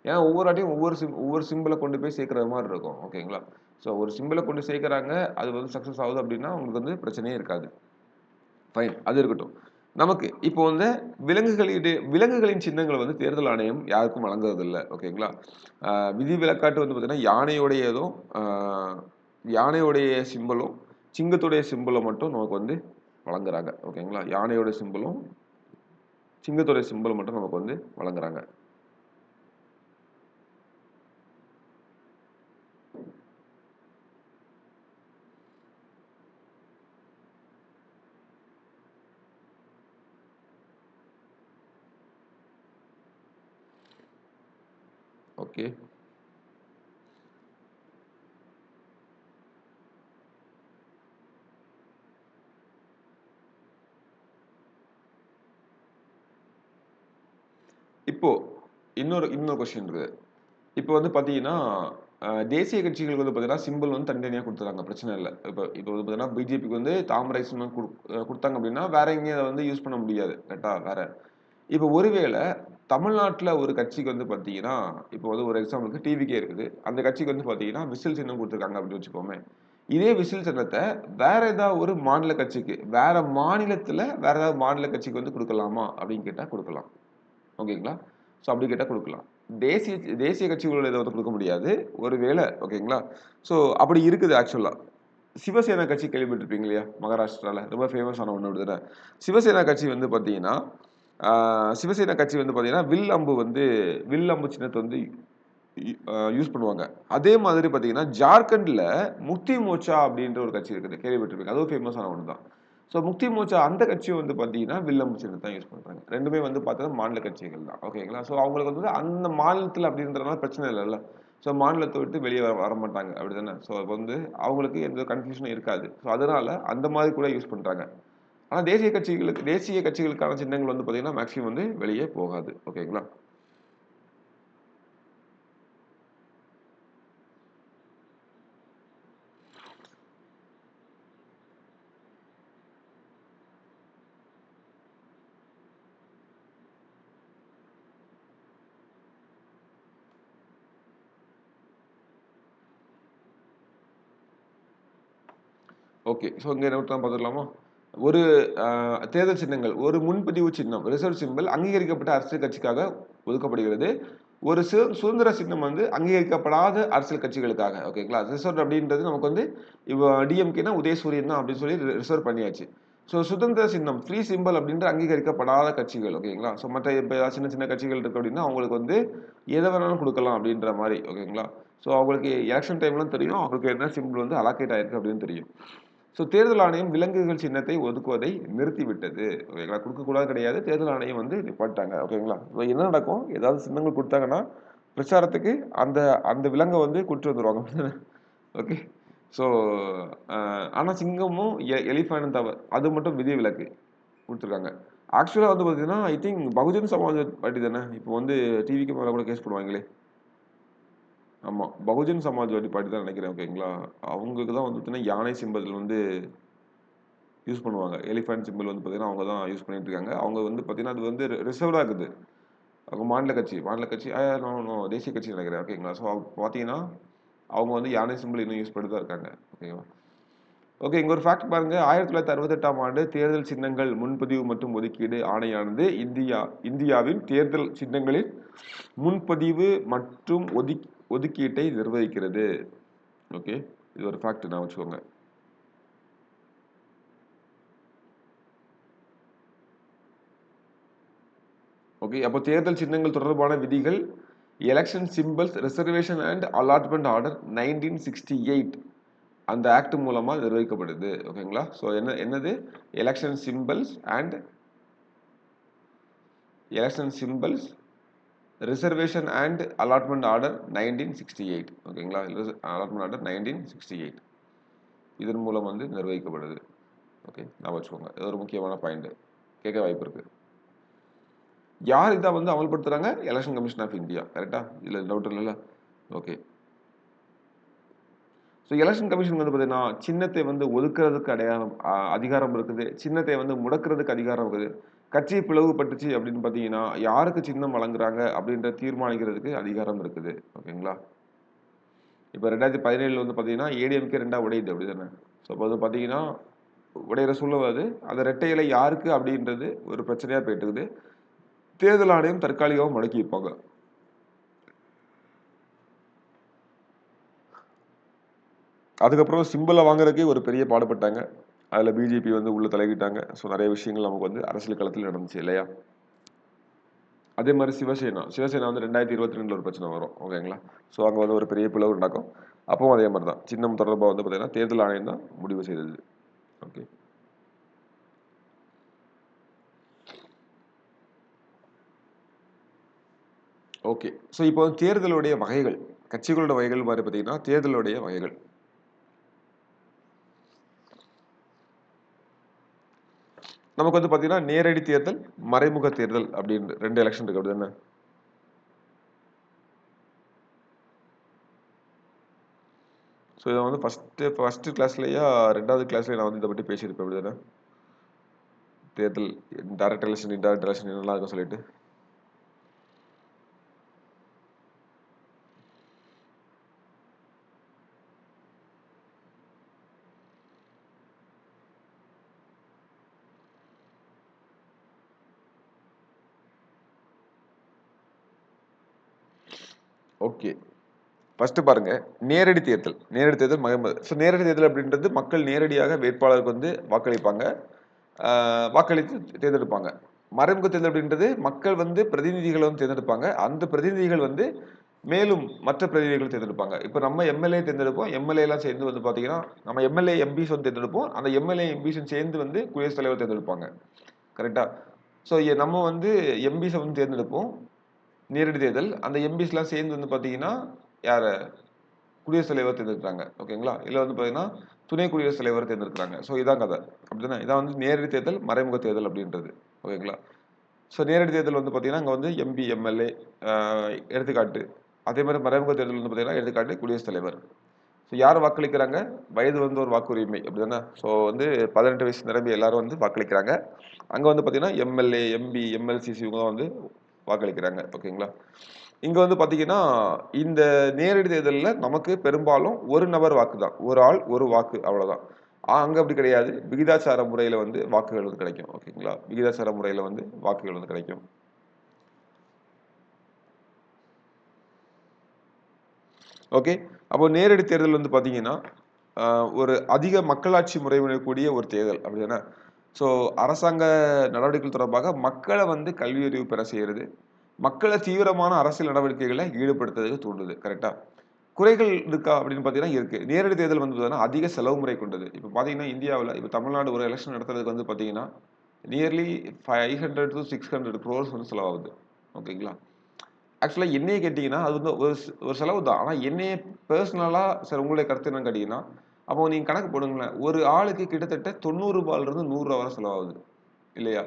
ஏன்னா ஒவ்வொரு வாட்டியும் ஒவ்வொரு சிம்பல கொண்டு போய் சேர்க்கிற மாரி இருக்கும். ஓகேங்களா? ஸோ ஒரு சிம்பல கொண்டு சேர்க்கிறாங்க, அது வந்து சக்சஸ் ஆகுது அப்படின்னா, அவங்களுக்கு வந்து பிரச்சனையே இருக்காது. ஃபைன். அது இருக்கட்டும். நமக்கு இப்போ வந்து விலங்குகளின் சின்னங்கள வந்து தேர்தல் ஆணையம் யாருக்கும் வழங்குறதில்ல. ஓகேங்களா? அ விதிவிலக்காட்டு வந்து பார்த்தீங்கன்னா, அ யானையோடைய சிம்பலும், சிங்கத்துடைய சிம்பலும் மட்டும் நமக்கு வந்து வழங்குறாங்க. ஓகேங்களா? யானையோட சிம்பலும், சிங்கத்தோட சிம்பலும் மட்டும் நமக்கு வந்து வழங்குறாங்க. ஓகே. இப்போ இன்னொரு இன்னொரு கொஸ்டின் இருக்கு. இப்போ வந்து பார்த்தீங்கன்னா, தேசிய கட்சிகளுக்கு வந்து பார்த்தீங்கன்னா, சிம்பல் வந்து தனித்தனியா குடுத்துறாங்க. பிரச்சனை இல்ல. இப்போ வந்து பார்த்தீங்கன்னா, பிஜேபிக்கு வந்து தாமரை சின்னம் குடுத்தாங்க அப்படின்னா, வேற எங்கேயும் அத வந்து யூஸ் பண்ண முடியாது. கரெக்ட்டா? வேற. இப்போ ஒருவேள தமிழ்நாட்டுல ஒரு கட்சிக்கு வந்து பார்த்தீங்கன்னா, இப்போ வந்து ஒரு எக்ஸாம்பிளுக்கு டிவிகே இருக்குது. அந்த கட்சிக்கு வந்து பார்த்தீங்கன்னா, விசில் சின்னம் குடுத்துருக்காங்க அப்படின்னு வச்சுக்கோமே. இதே விசில் சின்னத்த வேற ஏதாவது ஒரு மாநில கட்சிக்கு, வேற மாநிலத்தில வேற ஏதாவது மாநில கட்சிக்கு வந்து குடுக்கலாமா? அப்படின்னு கேட்டா குடுக்கலாம். ஓகேங்களா? ஸோ அப்படி கேட்டா குடுக்கலாம். தேசிய தேசிய கட்சிகளோட இத வந்து குடுக்க முடியாது. ஒருவேள ஓகேங்களா? ஸோ அப்படி இருக்குது ஆக்சுவலா. சிவசேனா கட்சி கேள்விப்பட்டிருப்பீங்க இல்லையா? மகாராஷ்டிரால ரொம்ப ஃபேமஸான ஒண்ணு அப்படிதானே. சிவசேனா கட்சி வந்து பார்த்தீங்கன்னா, சிவசேனா கட்சி வந்து பார்த்தீங்கன்னா, வில் அம்பு சின்னத்த வந்து யூஸ் பண்ணுவாங்க. அதே மாதிரி பார்த்தீங்கன்னா, ஜார்க்கண்ட்ல முக்தி மோர்ச்சா அப்படின்ற ஒரு கட்சி இருக்குது. கேள்விப்பட்டிருப்பீங்க. அதுவும் ஃபேமஸான ஒண்ணு தான். ஸோ முக்தி மோர்ச்சா அந்த கட்சியும் வந்து பார்த்தீங்கன்னா, வில் அம்பு சின்னத்த தான் யூஸ் பண்றாங்க. 2மே வந்து பார்த்தீங்கன்னா, மாநில கட்சிகள் தான். ஓகேங்களா? ஸோ அவங்களுக்கு வந்து அந்த மாநிலத்தில அப்படின்றதுனால பிரச்சனை இல்லல்ல. ஸோ மாநிலத்த விட்டு வெளிய வரமாட்டாங்க. அப்படிதானே? ஸோ அப்ப வந்து அவங்களுக்கு எந்த கன்ஃப்யூஷனும் இருக்காது. ஸோ அதனால அந்த மாதிரி கூட யூஸ் பண்றாங்க. ஆனா தேசிய கட்சிகளுக்கான சின்னங்கள் வந்து பார்த்தீங்கன்னா, மேக்ஸிமம் வந்து வெளியே போகாது. ஓகேங்களா? ஓகே. ஸோ இங்க நோட் தான் பார்த்துக்கலாமா? ஒரு தேர்தல் சின்னங்கள், ஒரு முன்பதிவு சின்னம் ரிசர்வ் சிம்பல் அங்கீகரிக்கப்பட்ட அரசியல் கட்சிக்காக ஒதுக்கப்படுகிறது. ஒரு சுதந்திர சின்னம் வந்து அங்கீகரிக்கப்படாத அரசியல் கட்சிகளுக்காக. ஓகேங்களா? ரிசர்வ் அப்படின்றது நமக்கு வந்து இப்போ டிஎம்கேனா உதயசூரியன் தான் அப்படின்னு சொல்லி ரிசர்வ் பண்ணியாச்சு. ஸோ சுதந்திர சின்னம் ஃப்ரீ சிம்பல் அப்படின்ற அங்கீகரிக்கப்படாத கட்சிகள். ஓகேங்களா? ஸோ மற்ற இப்போ ஏதாவது சின்ன சின்ன கட்சிகள் இருக்கு அப்படின்னா அவங்களுக்கு வந்து எதை வேணாலும் கொடுக்கலாம் அப்படின்ற மாதிரி. ஓகேங்களா? ஸோ அவங்களுக்கு எலெக்ஷன் டைம்லாம் தெரியும் அவங்களுக்கு என்ன சிம்பிள் வந்து அலாக்கேட் ஆயிருக்கு அப்படின்னு தெரியும். ஸோ தேர்தல் ஆணையம் விலங்குகள் சின்னத்தை ஒதுக்குவதை நிறுத்திவிட்டது. ஓகேங்களா? கொடுக்கக்கூடாது கிடையாது. தேர்தல் ஆணையம் வந்து நிப்பாட்டாங்க. ஓகேங்களா? இப்போ என்ன நடக்கும்? ஏதாவது சின்னங்கள் கொடுத்தாங்கன்னா பிரச்சாரத்துக்கு அந்த அந்த விலங்கை வந்து கூட்டிட்டு வந்துருவாங்க. ஓகே. ஸோ ஆனால் சிங்கமும் எலிஃபேனும் தவிர அது மட்டும் விதிவிலக்கு கொடுத்துருக்காங்க. ஆக்சுவலாக வந்து பார்த்தீங்கன்னா I think Bahujan Samaj party தானே இப்போ வந்து டிவிக்கு மேலே கூட கேஸ் போடுவாங்களே. ஆமாம், பகுஜன் சமாஜ்வாடி பார்ட்டி தான் நினைக்கிறேன். ஓகேங்களா? அவங்களுக்கு தான் வந்து பார்த்தீங்கன்னா யானை சிம்பல் வந்து யூஸ் பண்ணுவாங்க. எலிஃபென்ட் சிம்பிள் வந்து பார்த்தீங்கன்னா அவங்க தான் யூஸ் பண்ணிட்டு இருக்காங்க. அவங்க வந்து பார்த்தீங்கன்னா அது வந்து ரிசர்வ்டாக இருக்குது. அவங்க மாநில கட்சி தேசிய கட்சி நினைக்கிறேன். ஓகேங்களா? ஸோ பார்த்தீங்கன்னா அவங்க வந்து யானை சிம்பிள் இன்னும் யூஸ் பண்ணிட்டு தான் இருக்காங்க. ஓகேவா? ஓகே, இங்க ஒரு ஃபேக்ட் பாருங்க. 1968ஆம் ஆண்டு தேர்தல் சின்னங்கள் முன்பதிவு மற்றும் ஒதுக்கீடு ஆணையானது இந்தியாவின் தேர்தல் சின்னங்களில் முன்பதிவு மற்றும் ஒதுக்கீட்டை நிர்வகிக்கிறது. ஓகே, இது ஒரு ஃபேக்ட் நான் வச்சுக்கோங்க. ஓகே, அப்போ தேர்தல் சின்னங்கள் தொடர்பான விதிகள் election symbols reservation and allotment order 1968 அந்த ஆக்ட் மூலமா நிர்வகிக்கப்படுது. ஓகேங்களா? ஸோ என்னது election symbols reservation and allotment order 1968. ஓகேங்களா? அலாட்மெண்ட் ஆர்டர் 1968 இதன் மூலம் வந்து நிர்வகிக்கப்படுது. ஓகே, நான் வச்சுக்கோங்க. இது ஒரு முக்கியமான பாயிண்ட் கேட்க வாய்ப்பு இருக்கு. யார் இதை வந்து அமல்படுத்துறாங்க? Election commission of India. கரெக்டா? இல்ல டவுட் இல்லைல்ல. ஓகே. ஸோ எலெக்ஷன் கமிஷன் வந்து பார்த்தீங்கன்னா சின்னத்தை வந்து ஒதுக்குறதுக்கு அதிகாரம் இருக்குது. சின்னத்தை வந்து முடக்கிறதுக்கு அதிகாரம் இருக்குது. கட்சி பிளவுபட்டுச்சு அப்படின்னு பார்த்தீங்கன்னா யாருக்கு சின்னம் வழங்குறாங்க அப்படின்ற தீர்மானிக்கிறதுக்கு அதிகாரம் இருக்குது. ஓகேங்களா? இப்போ 2017 வந்து பார்த்தீங்கன்னா ஏடிஎம்கே 2ஆ உடையுது அப்படிதானே? ஸோ அப்போ வந்து பார்த்தீங்கன்னா உடையிற சூழ்நிலை அது. அந்த ரெட்டை இலை யாருக்கு அப்படின்றது ஒரு பிரச்சனையாக போயிட்டு இருக்குது. தேர்தல் ஆணையம் தற்காலிகமாக முடக்கி வைப்பாங்க. அதுக்கப்புறம் சிம்பிளை வாங்குறதுக்கே ஒரு பெரிய பாடுபட்டாங்க. அதில் பிஜேபி வந்து உள்ள தலையிட்டாங்க. ஸோ நிறைய விஷயங்கள் நமக்கு வந்து அரசியல் களத்தில் நடந்துச்சு இல்லையா? அதே மாதிரி சிவசேனா வந்து 2022 ஒரு பிரச்சனை வரும். ஓகேங்களா? ஸோ அங்கே வந்து ஒரு பெரிய பிளவு நடக்கும். அப்பவும் அதே மாதிரி தான் சின்னம் தொடர்பாக வந்து பார்த்தீங்கன்னா தேர்தல் ஆணையம் தான் முடிவு செய்தது. ஓகே. ஓகே. ஸோ இப்போ தேர்தலுடைய வகைகள், கட்சிகளோட வகைகள் மாதிரி பார்த்தீங்கன்னா தேர்தலுடைய வகைகள். நமக்கு வந்து பார்த்தீங்கன்னா நேரடி தேர்தல், மறைமுக தேர்தல் அப்படின்னு 2 எலெக்ஷன் இருக்கு. அப்படி தானே? ஸோ இதை வந்து ஃபர்ஸ்ட் கிளாஸ்லயா 2வது கிளாஸ்லயே நான் வந்து இதை பற்றி பேசியிருப்பேன். அப்படி தானே? தேர்தல் டைரக்ட் எலெக்ஷன், இன்டைரக்ட் எலெக்ஷன் என்னெல்லாம் இருக்கும் சொல்லிட்டு. ஓகே, ஃபர்ஸ்ட் பாருங்க. நேரடி தேர்தல் ஸோ நேரடி தேர்தல் அப்படின்றது மக்கள் நேரடியாக வேட்பாளருக்கு வந்து வாக்களிப்பாங்க, வாக்களித்து தேர்ந்தெடுப்பாங்க. மறைமுக தேர்தல் அப்படின்றது மக்கள் வந்து பிரதிநிதிகளை வந்து தேர்ந்தெடுப்பாங்க. அந்த பிரதிநிதிகள் வந்து மேலும் மற்ற பிரதிநிதிகள் தேர்ந்தெடுப்பாங்க. இப்போ நம்ம எம்எல்ஏ தேர்ந்தெடுப்போம். எம்எல்ஏ எல்லாம் சேர்ந்து வந்து பார்த்தீங்கன்னா நம்ம எம்எல்ஏ எம்பிஸ் வந்து தேர்ந்தெடுப்போம். அந்த எம்எல்ஏ எம்பிஸ் சேர்ந்து வந்து குடியரசுத் தலைவர் தேர்ந்தெடுப்பாங்க. கரெக்டா? ஸோ நம்ம வந்து எம்பிஸை வந்து தேர்ந்தெடுப்போம். நேரடி தேர்தல். அந்த எம்பிஸ்லாம் சேர்ந்து வந்து பார்த்தீங்கன்னா யார குடியரசுத் தலைவர் தேர்ந்தெடுக்கிறாங்க. ஓகேங்களா? இல்ல வந்து பார்த்தீங்கன்னா துணை குடியரசுத் தலைவர் தேர்ந்தெடுக்கிறாங்க. ஸோ இதான் கதை. அப்படிதானே? இதான் வந்து நேரடி தேர்தல், மறைமுக தேர்தல் அப்படின்றது. ஓகேங்களா? ஸோ நேரடி தேர்தல் வந்து பார்த்தீங்கன்னா அங்கே வந்து எம்பி, எம்எல்ஏ எடுத்துக்காட்டு. அதே மாதிரி மறைமுக தேர்தல் வந்து பார்த்தீங்கன்னா எடுத்துக்காட்டு குடியரசுத் தலைவர். ஸோ யார் வாக்களிக்கிறாங்க? வயது வந்து ஒரு வாக்குரிமை. அப்படிதானே? ஸோ வந்து 18 வயசு நிரம்பி எல்லாரும் வந்து வாக்களிக்கிறாங்க. அங்கே வந்து பார்த்தீங்கன்னா எம்எல்ஏ, எம்பி, எம்எல்சிசி இவங்க தான் வந்து வாக்களிக்கிறாங்க. ஓகேங்களா? இங்க வந்து பாத்தீங்கன்னா இந்த நேரடி தேர்தலில் நமக்கு பெரும்பாலும் ஒரு நபர் வாக்கு தான். ஒரு ஆள் ஒரு வாக்கு, அவ்வளவுதான். அங்க அப்படி கிடையாது. விகிதாச்சார முறையில வந்து வாக்குகள் வந்து கிடைக்கும். ஓகேங்களா? விகிதாச்சார முறையில வந்து வாக்குகள் வந்து கிடைக்கும். ஓகே. அப்போ நேரடி தேர்தல் வந்து பார்த்தீங்கன்னா, ஒரு அதிக மக்களாட்சி முறைமையக்கூடிய ஒரு தேர்தல். அப்படிதானே? ஸோ அரசாங்க நடவடிக்கைகள் தொடர்பாக மக்கள வந்து கல்வி அறிவு பெற செய்றது. மக்கள தீவிரமான அரசியல் நடவடிக்கைகள ஈடுபடுத்துறதுக்கு தூண்டுது. கரெக்ட்டா? குறைகள் இருக்கா அப்படின்னு பார்த்தீங்கன்னா இருக்கு. நேரடி தேர்தல் வந்து பார்த்தீங்கன்னா, அதிக செலவு முறை கொண்டது. இப்ப பார்த்தீங்கன்னா, இந்தியாவுல இப்ப தமிழ்நாடு ஒரு எலக்ஷன் நடத்துறதுக்கு வந்து பார்த்தீங்கன்னா, நியர்லி 500 டூ 600 குரோர்ஸ் வந்து செலவாகுது. ஓகேங்களா? ஆக்சுவலா என்னைய கேட்டீங்கன்னா, அது வந்து ஒரு செலவு தான். ஆனா என்னைய பெர்சனலா சார் உங்களுடைய கருத்து என்னன்னு கேட்டீங்கன்னா, அப்போ நீங்க கணக்கு போடுங்களேன். ஒரு ஆளுக்கு கிட்டத்தட்ட ரூ. 90லிருந்து ரூ. 100 வரை செலவாகுது. இல்லையா?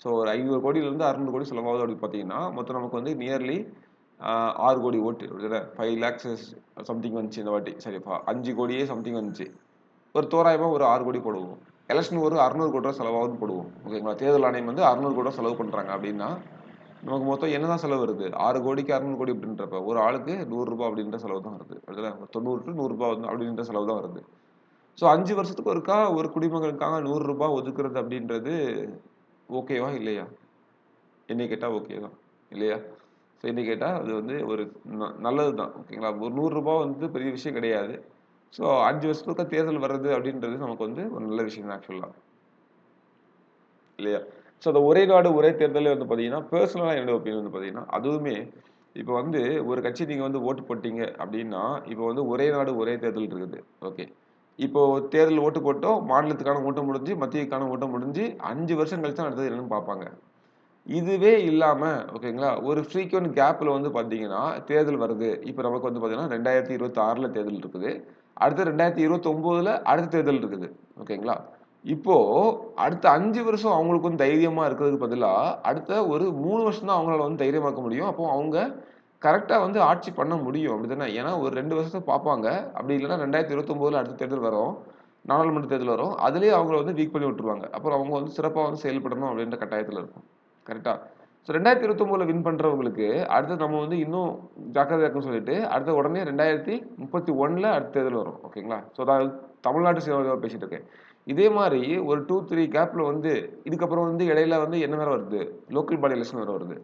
ஸோ ஒரு 500 கோடியிலிருந்து 600 கோடி செலவாகுது அப்படின்னு பார்த்தீங்கன்னா, மொத்தம் நமக்கு வந்து நியர்லி 6 கோடி ஓட்டு. அப்படிதானே? 5 லேக்ஸ் சம்திங் வந்துச்சு இந்த வாட்டி. சரி 5 கோடியே சம்திங் வந்துச்சு. ஒரு தோராயமா ஒரு 6 கோடி போடுவோம். எலக்ஷன் ஒரு 600 கோடி ரூபாய் செலவாகுதுன்னு போடுவோம். ஓகேங்களா? தேர்தல் ஆணையம் வந்து 600 கோடி ரூபாய் செலவு பண்றாங்க அப்படின்னா, நமக்கு மொத்தம் என்னதான் செலவு வருது? 6 கோடிக்கு 600 கோடி அப்படின்றப்ப, ஒரு ஆளுக்கு ரூ. 100 அப்படின்ற செலவு தான் வருது. அப்படிதானே? 90 டூ ரூ. 100 வந்து அப்படின்ற செலவு தான் வருது. ஸோ 5 வருஷத்துக்கு ஒருக்கா ஒரு குடிமகனுக்காக ரூ. 100 ஒதுக்குறது அப்படின்றது ஓகேவா? இல்லையா? என்னைய கேட்டா ஓகே தான். இல்லையா? ஸோ என்னைய கேட்டா அது வந்து ஒரு நல்லது தான். ஓகேங்களா? ஒரு ரூ. 100 வந்து பெரிய விஷயம் கிடையாது. ஸோ 5 வருஷத்துக்கு தேர்தல் வர்றது அப்படின்றது நமக்கு வந்து ஒரு நல்ல விஷயம் தான் ஆக்சுவலா. இல்லையா? ஸோ அந்த ஒரே நாடு ஒரே தேர்தலே வந்து பார்த்தீங்கன்னா, பெர்சனலா என்னோட ஒப்பீனியன் வந்து பார்த்தீங்கன்னா, அதுவுமே இப்ப வந்து ஒரு கட்சி நீங்க வந்து ஓட்டு போட்டீங்க அப்படின்னா, இப்ப வந்து ஒரே நாடு ஒரே தேர்தல் இருக்குது. ஓகே. இப்போ தேர்தல் ஓட்டு போட்டோம். மாநிலத்துக்கான ஓட்டம் முடிஞ்சு, மத்தியக்கான ஓட்டம் முடிஞ்சு 5 வருஷம் கழிச்சு தான் அடுத்தது என்னன்னு பார்ப்பாங்க. இதுவே இல்லாம ஓகேங்களா, ஒரு ஃப்ரீக்வென்ட் கேப்ல வந்து பார்த்தீங்கன்னா, தேர்தல் வருது. இப்ப நமக்கு வந்து பார்த்தீங்கன்னா, 2026ல தேர்தல் இருக்குது. அடுத்து 2029ல அடுத்த தேர்தல் இருக்குது. ஓகேங்களா? இப்போ அடுத்த 5 வருஷம் அவங்களுக்கு வந்து தைரியமா இருக்கிறதுக்கு பதிலா, அடுத்த ஒரு 3 வருஷம் தான் அவங்களால வந்து தைரியமாக்க முடியும். அப்போ அவங்க கரெக்ட்டா வந்து ஆட்சி பண்ண முடியும். அப்படித்தானே? ஏன்னா ஒரு 2 வருஷத்த பார்ப்பாங்க. அப்படி இல்லன்னா 2029ல அடுத்த தேர்தல் வரும். நாடாளுமன்ற தேர்தல் வரும். அதிலேயே அவங்கள வந்து வீக் பண்ணி விட்டுருவாங்க. அப்புறம் அவங்க வந்து சிறப்பா வந்து செயல்படணும் அப்படின்ற கட்டாயத்துல இருக்கும். கரெக்ட்டா? ஸோ 2029ல வின் பண்றவங்களுக்கு, அடுத்து நம்ம வந்து இன்னும் ஜாக்கிரதையா இருக்கணும்னு சொல்லிட்டு, அடுத்து உடனே 2031ல அடுத்த தேர்தல் வரும். ஓகேங்களா? ஸோ அதாவது தமிழ்நாட்டு சினாரியோவ பேசிட்டு இருக்கேன். இதே மாரி ஒரு 2, 3 கேப்ல வந்து இதுக்கப்புறம் வந்து இடையில வந்து என்ன வேற வருது? லோக்கல் பாடி எலக்ஷன் வேற வருது.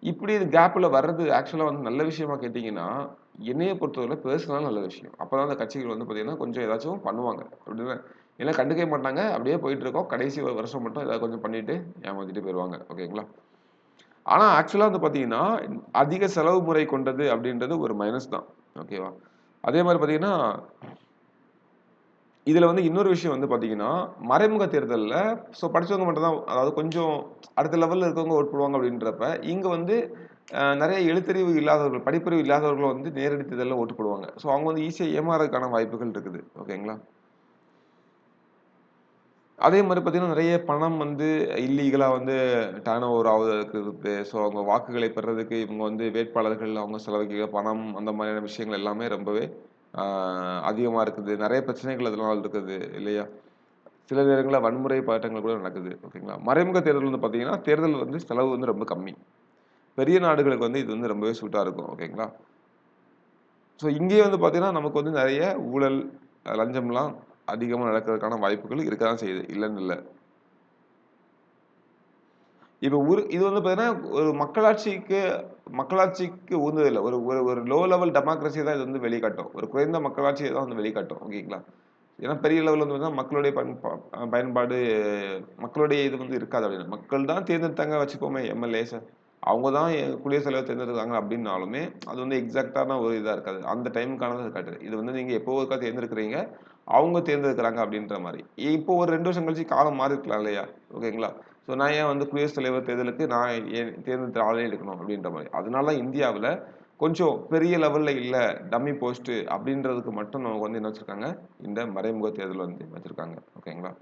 இப்படி இது கேப்ல வர்றது ஆக்சுவலா வந்து நல்ல விஷயமா கேட்டீங்கன்னா, என்னைய பொறுத்தவரை பெர்சனலா நல்ல விஷயம். அப்பதான் அந்த கட்சிகள் வந்து பார்த்தீங்கன்னா, கொஞ்சம் ஏதாச்சும் பண்ணுவாங்க. அப்படிதானே? இல்ல கண்டுக்கவே மாட்டாங்க. அப்படியே போயிட்டு இருக்கோம். கடைசி ஒரு வருஷம் மட்டும் ஏதாவது கொஞ்சம் பண்ணிட்டு ஏமாத்திட்டு போயிருவாங்க. ஓகேங்களா? ஆனா ஆக்சுவலா வந்து பார்த்தீங்கன்னா, அதிக செலவு முறை கொண்டது அப்படின்றது ஒரு மைனஸ் தான். ஓகேவா? அதே மாரி பார்த்தீங்கன்னா, இதுல வந்து இன்னொரு விஷயம் வந்து பார்த்தீங்கன்னா, மறைமுக தேர்தல்ல படிச்சவங்க மட்டும் தான் அதாவது கொஞ்சம் அடுத்த லெவல்ல இருக்கவங்க ஓட் போடுவாங்க அப்படின்றப்ப, இங்க வந்து நெறைய எழுத்தறிவு இல்லாதவர்கள், படிப்பறிவு இல்லாதவர்கள் வந்து நேரடி தேர்தல்ல ஓட்டு போடுவாங்க. ஸோ அவங்க வந்து ஈஸியா ஏமாறதுக்கான வாய்ப்புகள் இருக்குது. ஓகேங்களா? அதே மாரி பார்த்தீங்கன்னா, நெறைய பணம் வந்து இல்லீகலா வந்து டர்ன் ஓவர் ஆவதற்கு இருக்கு. ஸோ அவங்க வாக்குகளை பெறுறதுக்கு இவங்க வந்து வேட்பாளர்கள் அவங்க செலவழிக்கிற பணம் அந்த மாதிரியான விஷயங்கள் எல்லாமே ரொம்பவே ஆ அதிகமா இருக்குது. நெறைய பிரச்சனைகள் அதனால இருக்குது இல்லையா? சில நேரங்கள்ல வன்முறை போராட்டங்கள் கூட நடக்குது. ஓகேங்களா? மறைமுக தேர்தல் வந்து பார்த்தீங்கன்னா, தேர்தல் வந்து செலவு வந்து ரொம்ப கம்மி. பெரிய நாடுகளுக்கு வந்து இது வந்து ரொம்பவே சூட்டா இருக்கும். ஓகேங்களா? ஸோ இங்கேயே வந்து பார்த்தீங்கன்னா, நமக்கு வந்து நெறைய ஊழல், லஞ்சம்லாம் அதிகமா நடக்கிறதுக்கான வாய்ப்புகள் இருக்க தான் செய்யுது. இல்லன்னு இல்ல. இப்ப இது வந்து பார்த்தீங்கன்னா, ஒரு மக்களாட்சிக்கு உகந்தது இல்ல. ஒரு ஒரு ஒரு லோ லெவல் டெமோக்ரஸிய தான் இது வந்து வெளிக்காட்டும். ஒரு குறைந்த மக்களாட்சிய தான் வந்து வெளிக்காட்டும். ஓகேங்களா? ஏன்னா பெரிய லெவல்ல வந்து பார்த்தீங்கன்னா, மக்களுடைய பயன்பாடு மக்களுடைய இது வந்து இருக்காது அப்படின்னு. மக்கள் தான் தேர்ந்தெடுத்தாங்க வச்சுப்போமே எம்.எல்.ஏஸ. அவங்க தான் குடியரசுத் தலைவர் தேர்ந்தெடுத்தாங்க அப்படின்னாலுமே, அது வந்து எக்ஸாக்ட்டான ஒரு இதா இருக்காது. அந்த டைமுக்கானது இருக்காது. இது வந்து நீங்க எப்போ ஒருக்கா தேர்ந்தெடுக்கிறீங்க, அவங்க தேர்ந்தெடுக்கிறாங்க அப்படின்ற மாரி. இப்போ ஒரு 2 வருஷம் கழிச்சு காலம் மாறி இருக்கலாம் இல்லையா? ஓகேங்களா? ஸோ நான் ஏன் வந்து குடியரசுத் தலைவர் தேர்தலுக்கு நான் ஏன் தேர்ந்தெடுத்த ஆளே எடுக்கணும் அப்படின்ற மாரி. அதனால தான் இந்தியாவுல கொஞ்சம் பெரிய லெவல்ல இல்ல, டம்மி போஸ்ட் அப்படின்றதுக்கு மட்டும் நமக்கு வந்து என்ன வச்சிருக்காங்க, இந்த மறைமுக தேர்தல் வந்து வச்சிருக்காங்க. ஓகேங்களா?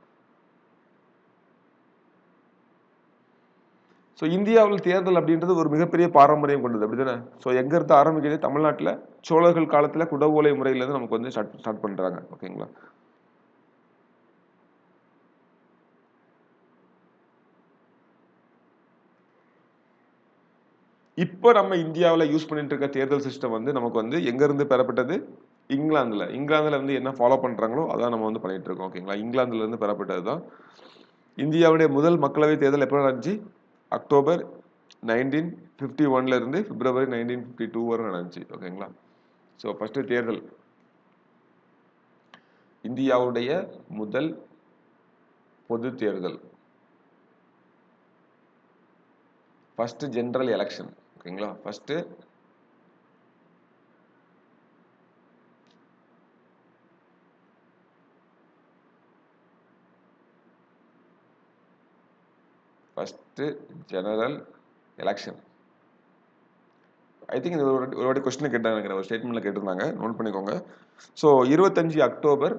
ஸோ இந்தியாவுல தேர்தல் அப்படின்றது ஒரு மிகப்பெரிய பாரம்பரியம் கொண்டது. அப்படித்தானே? ஸோ எங்க இருந்து ஆரம்பிக்குது? தமிழ்நாட்டுல சோழர்கள் காலத்துல குடவோலை முறையில இருந்து நமக்கு வந்து ஸ்டார்ட் ஸ்டார்ட் பண்றாங்க. ஓகேங்களா? இப்ப நம்ம இந்தியாவுல யூஸ் பண்ணிட்டு இருக்க தேர்தல் சிஸ்டம் வந்து நமக்கு வந்து எங்க இருந்து பெறப்பட்டது? இங்கிலாந்துல வந்து என்ன ஃபாலோ பண்றாங்களோ அதான் நம்ம வந்து பண்ணிட்டு இருக்கோம். ஓகேங்களா? இங்கிலாந்துல இருந்து பெறப்பட்டது தான். இந்தியாவுடைய முதல் மக்களவை தேர்தல் எப்போ நடந்துச்சு? அக்டோபர் 1951 இருந்து பிப்ரவரி 1952 வரை நடந்துச்சு. ஓகேங்களா? ஸோ ஃபர்ஸ்ட் தேர்தல், இந்தியாவுடைய முதல் பொது தேர்தல், ஃபர்ஸ்ட் ஜெனரல் எலெக்ஷன். ஓகேங்களா? First general election. I think இது ஒரு வாட்டி கொஸ்டின் கேட்டாங்க, ஒரு ஸ்டேட்மெண்ட்ல கேட்டிருந்தாங்க, நோட் பண்ணிக்கோங்க. ஸோ 25 அக்டோபர்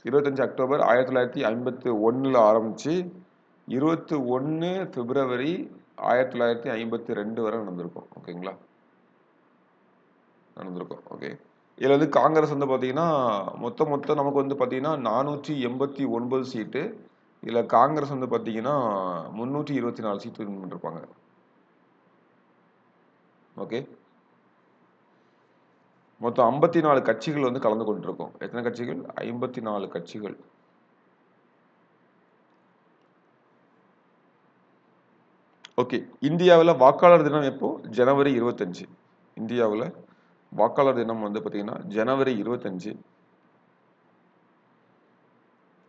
1951 ஆரம்பிச்சு 21 பிப்ரவரி 1952 வரை நடந்திருக்கும். ஓகேங்களா? நடந்திருக்கும். ஓகே. இதுல வந்து காங்கிரஸ் வந்து பாத்தீங்கன்னா மொத்தம் நமக்கு வந்து பாத்தீங்கன்னா 489 சீட்டு. இதுல காங்கிரஸ் வந்து பாத்தீங்கன்னா 324 சீட்டு வின் பண்ணிருப்பாங்க. ஓகே. மொத்தம் 54 கட்சிகள் வந்து கலந்து கொண்டிருக்கும். எத்தனை கட்சிகள்? 54 கட்சிகள். ஓகே. இந்தியாவில் வாக்காளர் தினம் எப்போ? ஜனவரி 25. இந்தியாவில் வாக்காளர் தினம் வந்து பார்த்தீங்கன்னா ஜனவரி 25.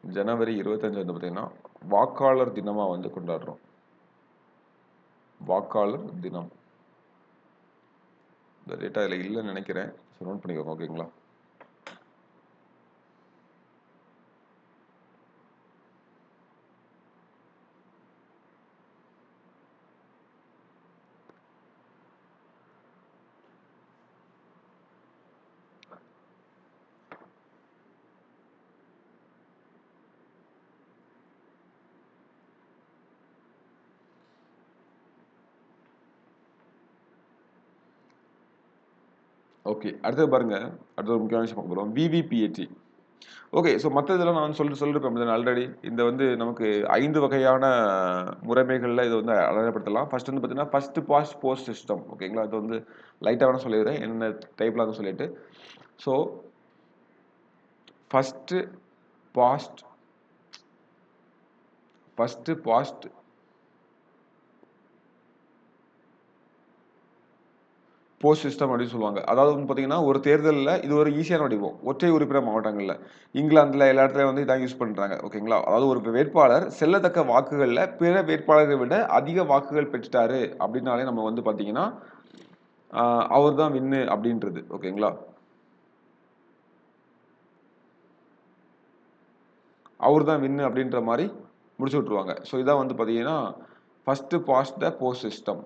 ஜனவரி 25 வந்து பார்த்தீங்கன்னா வாக்காளர் தினமாக வந்து கொண்டாடுறோம். வாக்காளர் தினம். இந்த டேட்டா இதில் இல்லைன்னு நினைக்கிறேன். நோட் பண்ணிக்கோங்க. ஓகேங்களா? ஓகே. அடுத்தது பாருங்க, அடுத்த ஒரு முக்கியமான விஷயம் பார்க்க போகிறோம். விவிபிஏடி. ஓகே. ஸோ மற்ற இதெல்லாம் நான் சொல்லியிருப்பேன் ஆல்ரெடி. இந்த வந்து நமக்கு 5 வகையான முறைமைகளில் இதை வந்து அடையாளப்படுத்தலாம். ஃபர்ஸ்ட் வந்து பார்த்தீங்கன்னா ஃபர்ஸ்ட் பாஸ்ட் போஸ்ட் சிஸ்டம். ஓகேங்களா? இது வந்து லைட்டாக வேணால் சொல்லிடுறேன், என்ன டைப்பில் அதை சொல்லிட்டு. So first past post system அப்படின்னு சொல்லுவாங்க. அதாவது வந்து பார்த்தீங்கன்னா ஒரு தேர்தலில் இது ஒரு ஈஸியான வடிவம். ஒற்றை உறுப்பினர் மாவட்டங்களில் இங்கிலாந்துல எல்லா இடத்துலையும் வந்து இதான் யூஸ் பண்ணுறாங்க. ஓகேங்களா? அதாவது ஒரு வேட்பாளர் செல்லத்தக்க வாக்குகளில் பிற வேட்பாளர்களை விட அதிக வாக்குகள் பெற்றுட்டாரு அப்படின்னாலே நம்ம வந்து பார்த்தீங்கன்னா அவர் தான் வின்னு அப்படின்றது. ஓகேங்களா? அவர் தான் வின்னு அப்படின்ற மாதிரி முடிச்சு விட்டுருவாங்க. ஸோ இதான் வந்து பார்த்தீங்கன்னா first past the post system,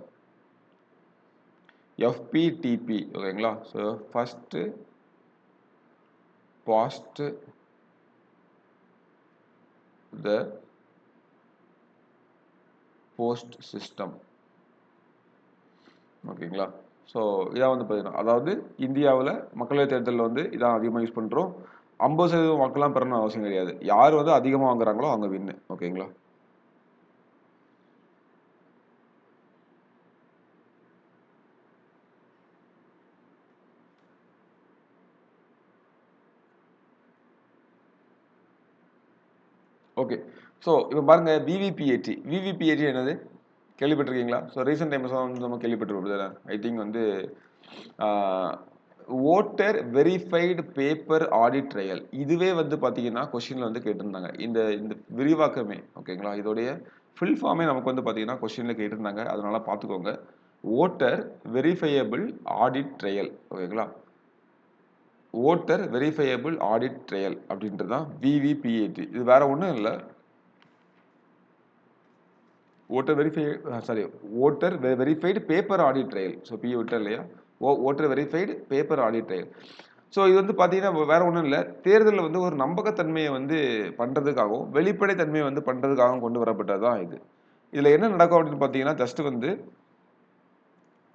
FPTP. ஓகேங்களா? So first past the post system. ஓகேங்களா? ஸோ இதான் வந்து பார்த்தீங்கன்னா அதாவது இந்தியாவில் மக்களவைத் தேர்தலில் வந்து இதான் அதிகமாக யூஸ் பண்ணுறோம். 50% வாக்கெல்லாம் பெறணும் அவசியம் கிடையாது. யார் வந்து அதிகமாக வாங்குறாங்களோ அவங்க வின்னு. ஓகேங்களா? ஓகே. ஸோ இப்போ பாருங்க விவிபிஏடி. விவிபிஏடி என்னது கேள்விப்பட்டிருக்கீங்களா? ஸோ ரீசெண்ட் டைம்ஸ் வந்து நம்ம கேள்விப்பட்டிருப்போம். ஐ திங்க் வந்து voter verified paper audit trial. இதுவே வந்து பார்த்தீங்கன்னா கொஸ்டினில் வந்து கேட்டிருந்தாங்க. இந்த இந்த விரிவாக்கமே. ஓகேங்களா? இதோடைய ஃபில் ஃபார்மே நமக்கு வந்து பார்த்தீங்கன்னா கொஸ்டினில் கேட்டிருந்தாங்க. அதனால பார்த்துக்கோங்க. Voter verifiable audit trail. ஓகேங்களா? ஓட்டர் வெரிஃபையபிள் ஆடிட் ட்ரையல் அப்படின்றது தான் விவிபிஏடி. இது வேற ஒன்றும் இல்லை. Voter verified paper audit trail. So பி விட்டர் இல்லையா? Voter verified paper audit trail. So இது வந்து பார்த்தீங்கன்னா வேற ஒன்றும் இல்லை. தேர்தலில் வந்து ஒரு நம்பகத்தன்மையை வந்து பண்ணுறதுக்காகவும் வெளிப்படைத்தன்மையை வந்து பண்ணுறதுக்காகவும் கொண்டு வரப்பட்டது தான் இது. இதில் என்ன நடக்கும் அப்படின்னு பார்த்தீங்கன்னா ஜஸ்ட் வந்து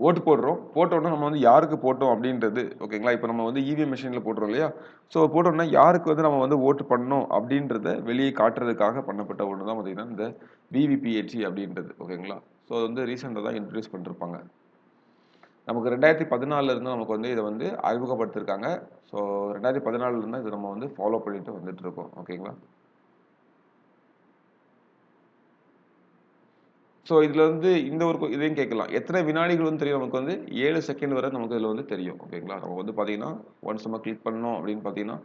ஓட்டு போடுறோம். போட்டோன்னா நம்ம வந்து யாருக்கு போட்டோம் அப்படின்றது. ஓகேங்களா? இப்போ நம்ம வந்து இவிஎம் மிஷினில் போடுறோம் இல்லையா? ஸோ போட்டோம்னா யாருக்கு வந்து நம்ம வந்து ஓட்டு பண்ணணும் அப்படின்றத வெளியே காட்டுறதுக்காக பண்ணப்பட்ட ஒன்று தான் பார்த்தீங்கன்னா இந்த விவிபிஏடி அப்படின்றது. ஓகேங்களா? ஸோ அது வந்து ரீசெண்டாக தான் இன்ட்ரடியூஸ் பண்ணிருப்பாங்க. நமக்கு 2014 இருந்து நமக்கு வந்து இதை வந்து அறிமுகப்படுத்திருக்காங்க. ஸோ 2014 இருந்து இது நம்ம வந்து ஃபாலோ பண்ணிட்டு வந்துட்டு இருக்கோம். ஓகேங்களா? ஸோ இதுல வந்து இந்த ஒரு இதையும் கேட்கலாம். எத்தனை வினாடிகள் வந்து தெரியும் நமக்கு வந்து 7 செகண்ட் வரை நமக்கு இதுல வந்து தெரியும். ஓகேங்களா? நம்ம வந்து பார்த்தீங்கன்னா ஒன்ஸ் நம்ம கிளிக் பண்ணோம் அப்படின்னு பார்த்தீங்கன்னா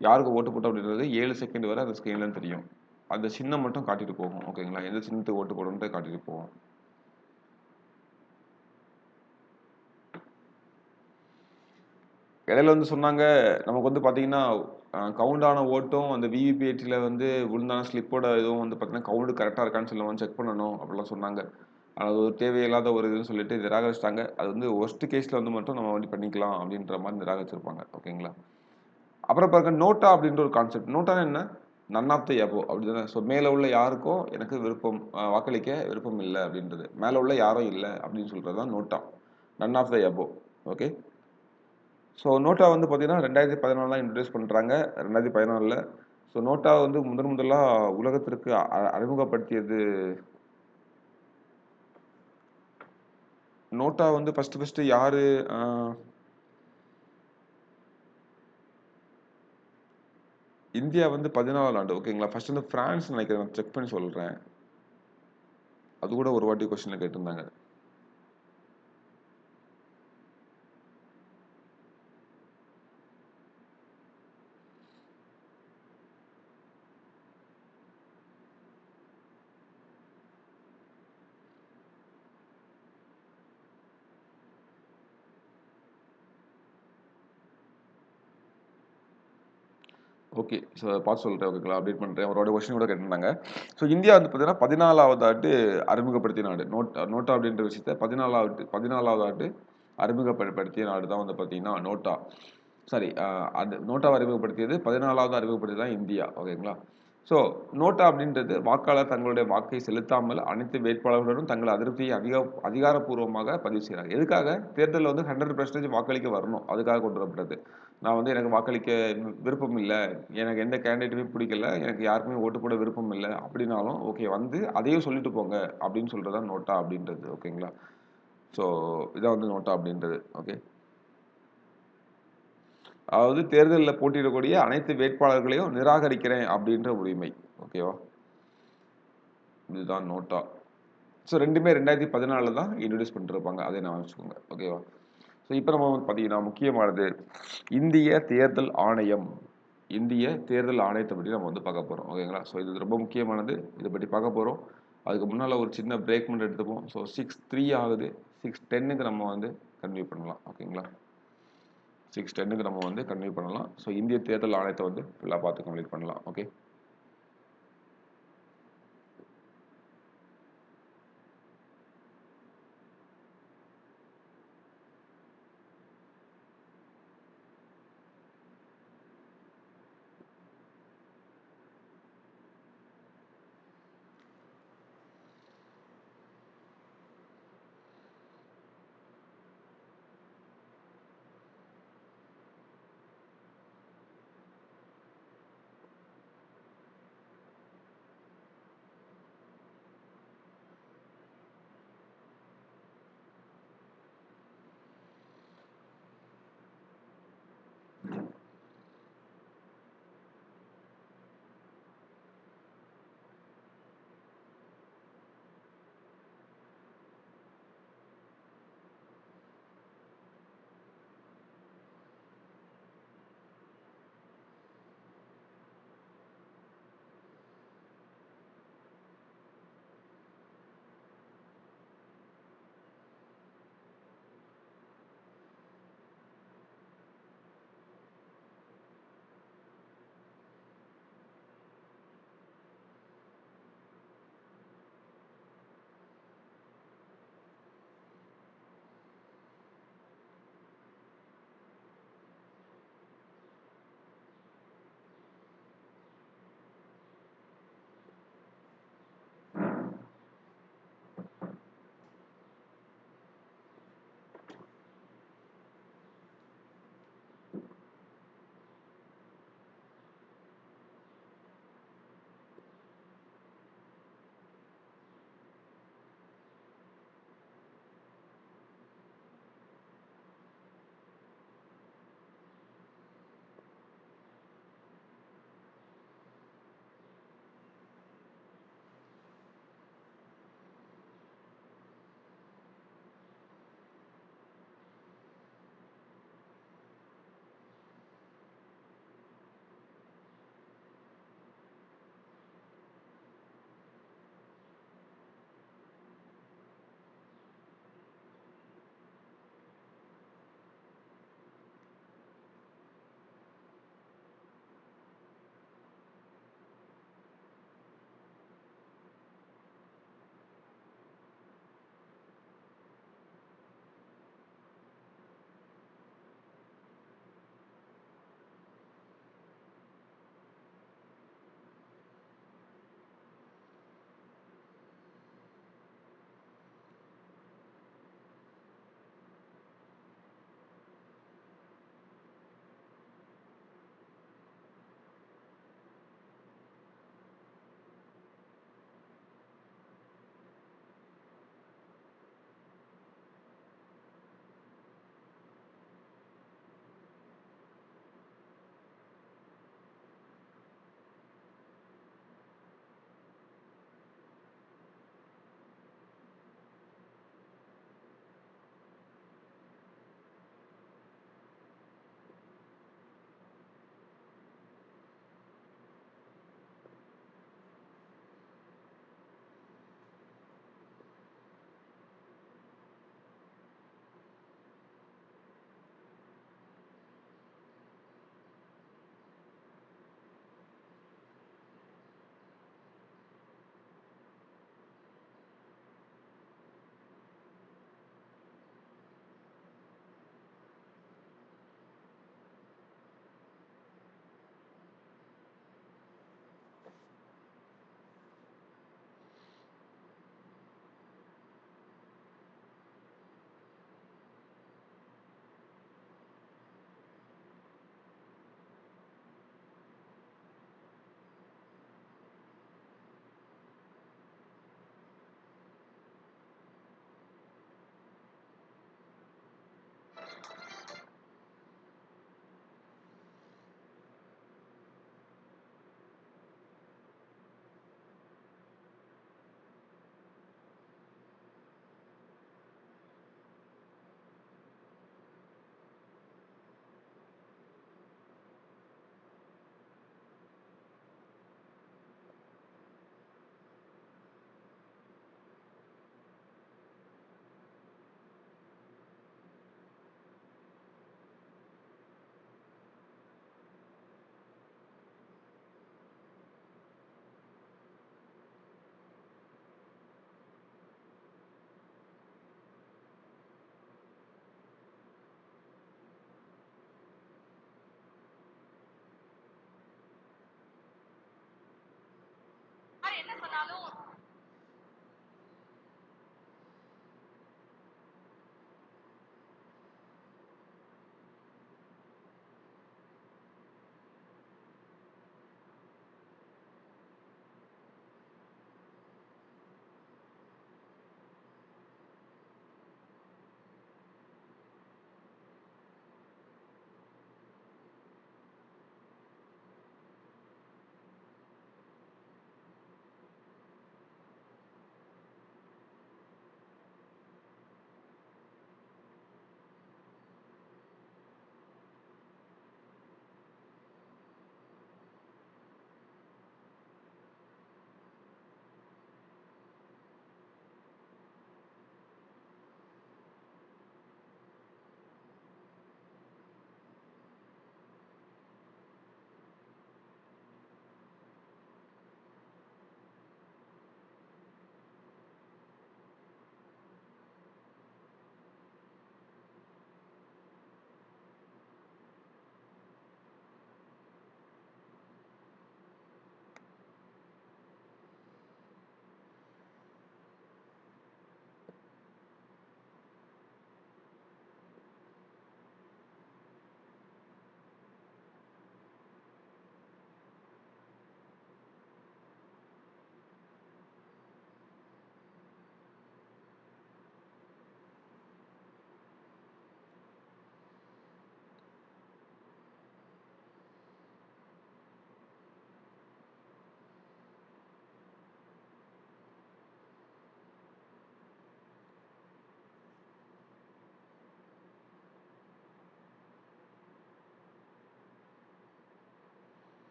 யாருக்கு ஓட்டு போட்டோம் அப்படின்றது 7 செகண்ட் வரை அந்த ஸ்க்ரீன்ல தெரியும். அந்த சின்னம் மட்டும் காட்டிட்டு போகும். ஓகேங்களா? எந்த சின்னத்துக்கு ஓட்டு போடணும்னு காட்டிட்டு போகும். இடையில வந்து சொன்னாங்க நமக்கு வந்து பார்த்தீங்கன்னா கவுண்ட் ஆன ஓட்டும் அந்த விவிபிஏடியில் வந்து விழுந்தான ஸ்லிப்போட இதுவும் வந்து பார்த்தீங்கன்னா கவுண்ட் கரெக்டாக இருக்கான்னு சொல்லி வந்து செக் பண்ணணும் அப்படிலாம் சொன்னாங்க. அது ஒரு தேவையில்லாத ஒரு இதுன்னு சொல்லிட்டு நிராகரிச்சிட்டாங்க. அது வந்து ஒர்ஸ்ட் கேஸில் வந்து மட்டும் நம்ம வந்து பண்ணிக்கலாம் அப்படின்ற மாதிரி நிராகரிச்சிருப்பாங்க. ஓகேங்களா? அப்புறம் பாருங்க நோட்டா அப்படின்ற ஒரு கான்செப்ட். நோட்டானா என்ன? நன் ஆஃப் த எபோ அப்படிதானே. ஸோ மேலே உள்ள யாருக்கும் எனக்கு விருப்பம் வாக்களிக்க விருப்பம் இல்லை அப்படின்றது. மேலே உள்ள யாரும் இல்லை அப்படின்னு சொல்றது தான் NOTA. None of the above. Okay. So NOTA வந்து பார்த்தீங்கன்னா 2014 இன்ட்ரடியூஸ் பண்ணுறாங்க. 2014. ஸோ நோட்டா வந்து முதலாக உலகத்திற்கு அறிமுகப்படுத்தியது நோட்டா வந்து ஃபர்ஸ்ட் யாரு? இந்தியா வந்து 14 ஆண்டு. ஓகேங்களா? ஃபர்ஸ்ட் வந்து பிரான்ஸ் நினைக்கிறேன். நான் செக் பண்ணி சொல்றேன். அது கூட ஒரு வாட்டி கொஸ்டின்ல கேட்டிருந்தாங்க. ஓகே. ஸோ பார்த்து சொல்றேன். ஓகேங்களா? அப்டேட் பண்றேன். அவரோட கொஸ்டின் கூட கேட்டிருந்தாங்க. ஸோ இந்தியா வந்து பார்த்தீங்கன்னா 14வது ஆண்டு அறிமுகப்படுத்திய நாடு. நோட்டா அப்படின்ற விஷயத்த 14வது ஆண்டு அறிமுகப்படுத்திய நாடு தான் வந்து பார்த்தீங்கன்னா நோட்டா. சாரி அது நோட்டாவை அறிமுகப்படுத்தியது 14வது அறிமுகப்படுத்தியது தான் இந்தியா. ஓகேங்களா? ஸோ நோட்டா அப்படின்றது வாக்காளர் தங்களுடைய வாக்கை செலுத்தாமல் அனைத்து வேட்பாளர்களுடன் தங்கள் அதிருப்தியை அதிகாரப்பூர்வமாக பதிவு செய்கிறாங்க. எதுக்காக? தேர்தலில் வந்து 100% வாக்களிக்க வரணும். அதுக்காக கொண்டு வரப்பட்டது. நான் வந்து எனக்கு வாக்களிக்க விருப்பம் இல்லை, எனக்கு எந்த கேண்டிடேட்டுமே பிடிக்கல, எனக்கு யாருக்குமே ஓட்டு போட விருப்பம் இல்லை அப்படின்னாலும் ஓகே வந்து அதையும் சொல்லிட்டு போங்க அப்படின்னு சொல்றது தான் நோட்டா அப்படின்றது. ஓகேங்களா? ஸோ இதான் வந்து நோட்டா அப்படின்றது. ஓகே. அதாவது தேர்தலில் போட்டியிடக்கூடிய அனைத்து வேட்பாளர்களையும் நிராகரிக்கிறேன் அப்படின்ற உரிமை. ஓகேவா? இதுதான் நோட்டா. ஸோ ரெண்டுமே 2014 தான் இன்ட்ரடியூஸ் பண்ணிருப்பாங்க. அதை நான் வச்சுக்கோங்க. ஓகேவா? ஸோ இப்போ நம்ம வந்து பார்த்தீங்கன்னா முக்கியமானது இந்திய தேர்தல் ஆணையம். இந்திய தேர்தல் ஆணையத்தை பற்றி நம்ம வந்து பார்க்க போகிறோம். ஓகேங்களா? ஸோ இது ரொம்ப முக்கியமானது. இதை பற்றி பார்க்க போகிறோம். அதுக்கு முன்னால் ஒரு சின்ன பிரேக் மட்டும் எடுத்துப்போம். ஸோ 6:03 ஆகுது. 6:10க்கு நம்ம வந்து கன்டினியூ பண்ணலாம். ஓகேங்களா? 6:10க்கு நம்ம வந்து கன்டினியூ பண்ணலாம். ஸோ இந்திய தேர்தல் ஆணையத்தை வந்து ஃபுல்லாக பார்த்து கம்ப்ளீட் பண்ணலாம். ஓகே.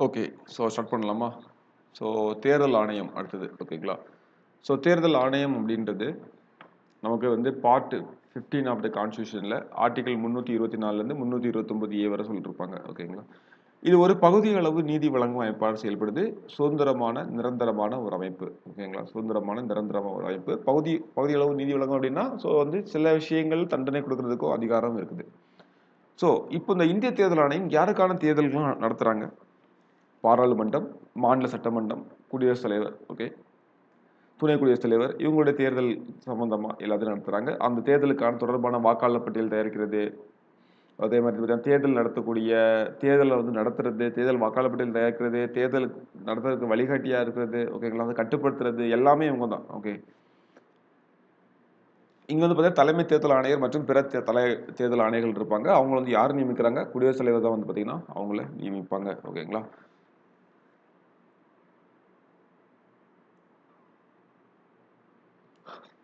ஓகே. ஸோ ஸ்டார்ட் பண்ணலாமா? ஸோ தேர்தல் ஆணையம் அடுத்தது. ஓகேங்களா? ஸோ தேர்தல் ஆணையம் அப்படின்றது நமக்கு வந்து பார்ட் 15 ஆஃப் த கான்ஸ்டியூஷன்ல ஆர்டிகல் 324லேருந்து 329 வரை சொல்லியிருப்பாங்க. ஓகேங்களா? இது ஒரு பகுதியளவு நீதி வழங்கும் அமைப்பாக செயல்படுது. சுதந்திரமான, நிரந்தரமான ஒரு அமைப்பு. ஓகேங்களா? சுதந்திரமான, நிரந்தரமான ஒரு அமைப்பு. பகுதியளவு நீதி வழங்கும் அப்படின்னா, ஸோ வந்து சில விஷயங்கள் தண்டனை கொடுக்கறதுக்கும் அதிகாரம் இருக்குது. ஸோ இப்போ இந்த இந்திய தேர்தல் ஆணையம் யாருக்கான தேர்தல்களும் நடத்துறாங்க? பாராளுமன்றம், மாநில சட்டமன்றம், குடியரசுத் தலைவர், ஓகே, துணை குடியரசுத் தலைவர் இவங்களுடைய தேர்தல் சம்பந்தமா எல்லாத்தையும் நடத்துறாங்க. அந்த தேர்தலுக்கான தொடர்பான வாக்காளர் பட்டியல் தயாரிக்கிறது, அதே மாதிரி பார்த்தீங்கன்னா தேர்தல் நடத்தக்கூடிய தேர்தலை வந்து நடத்துறது, தேர்தல் வாக்காளர் பட்டியல் தயாரிக்கிறது, தேர்தல் நடத்துறதுக்கு வழிகாட்டியா இருக்கிறது, ஓகேங்களா, அதை கட்டுப்படுத்துறது எல்லாமே இவங்க தான். ஓகே, இங்க வந்து பார்த்தீங்கன்னா தலைமை தேர்தல் ஆணையர் மற்றும் பிற தேர்தல் ஆணையர்கள் இருப்பாங்க. அவங்க வந்து யார் நியமிக்கிறாங்க? குடியரசுத் தலைவர் தான் வந்து பார்த்தீங்கன்னா அவங்கள நியமிப்பாங்க. ஓகேங்களா?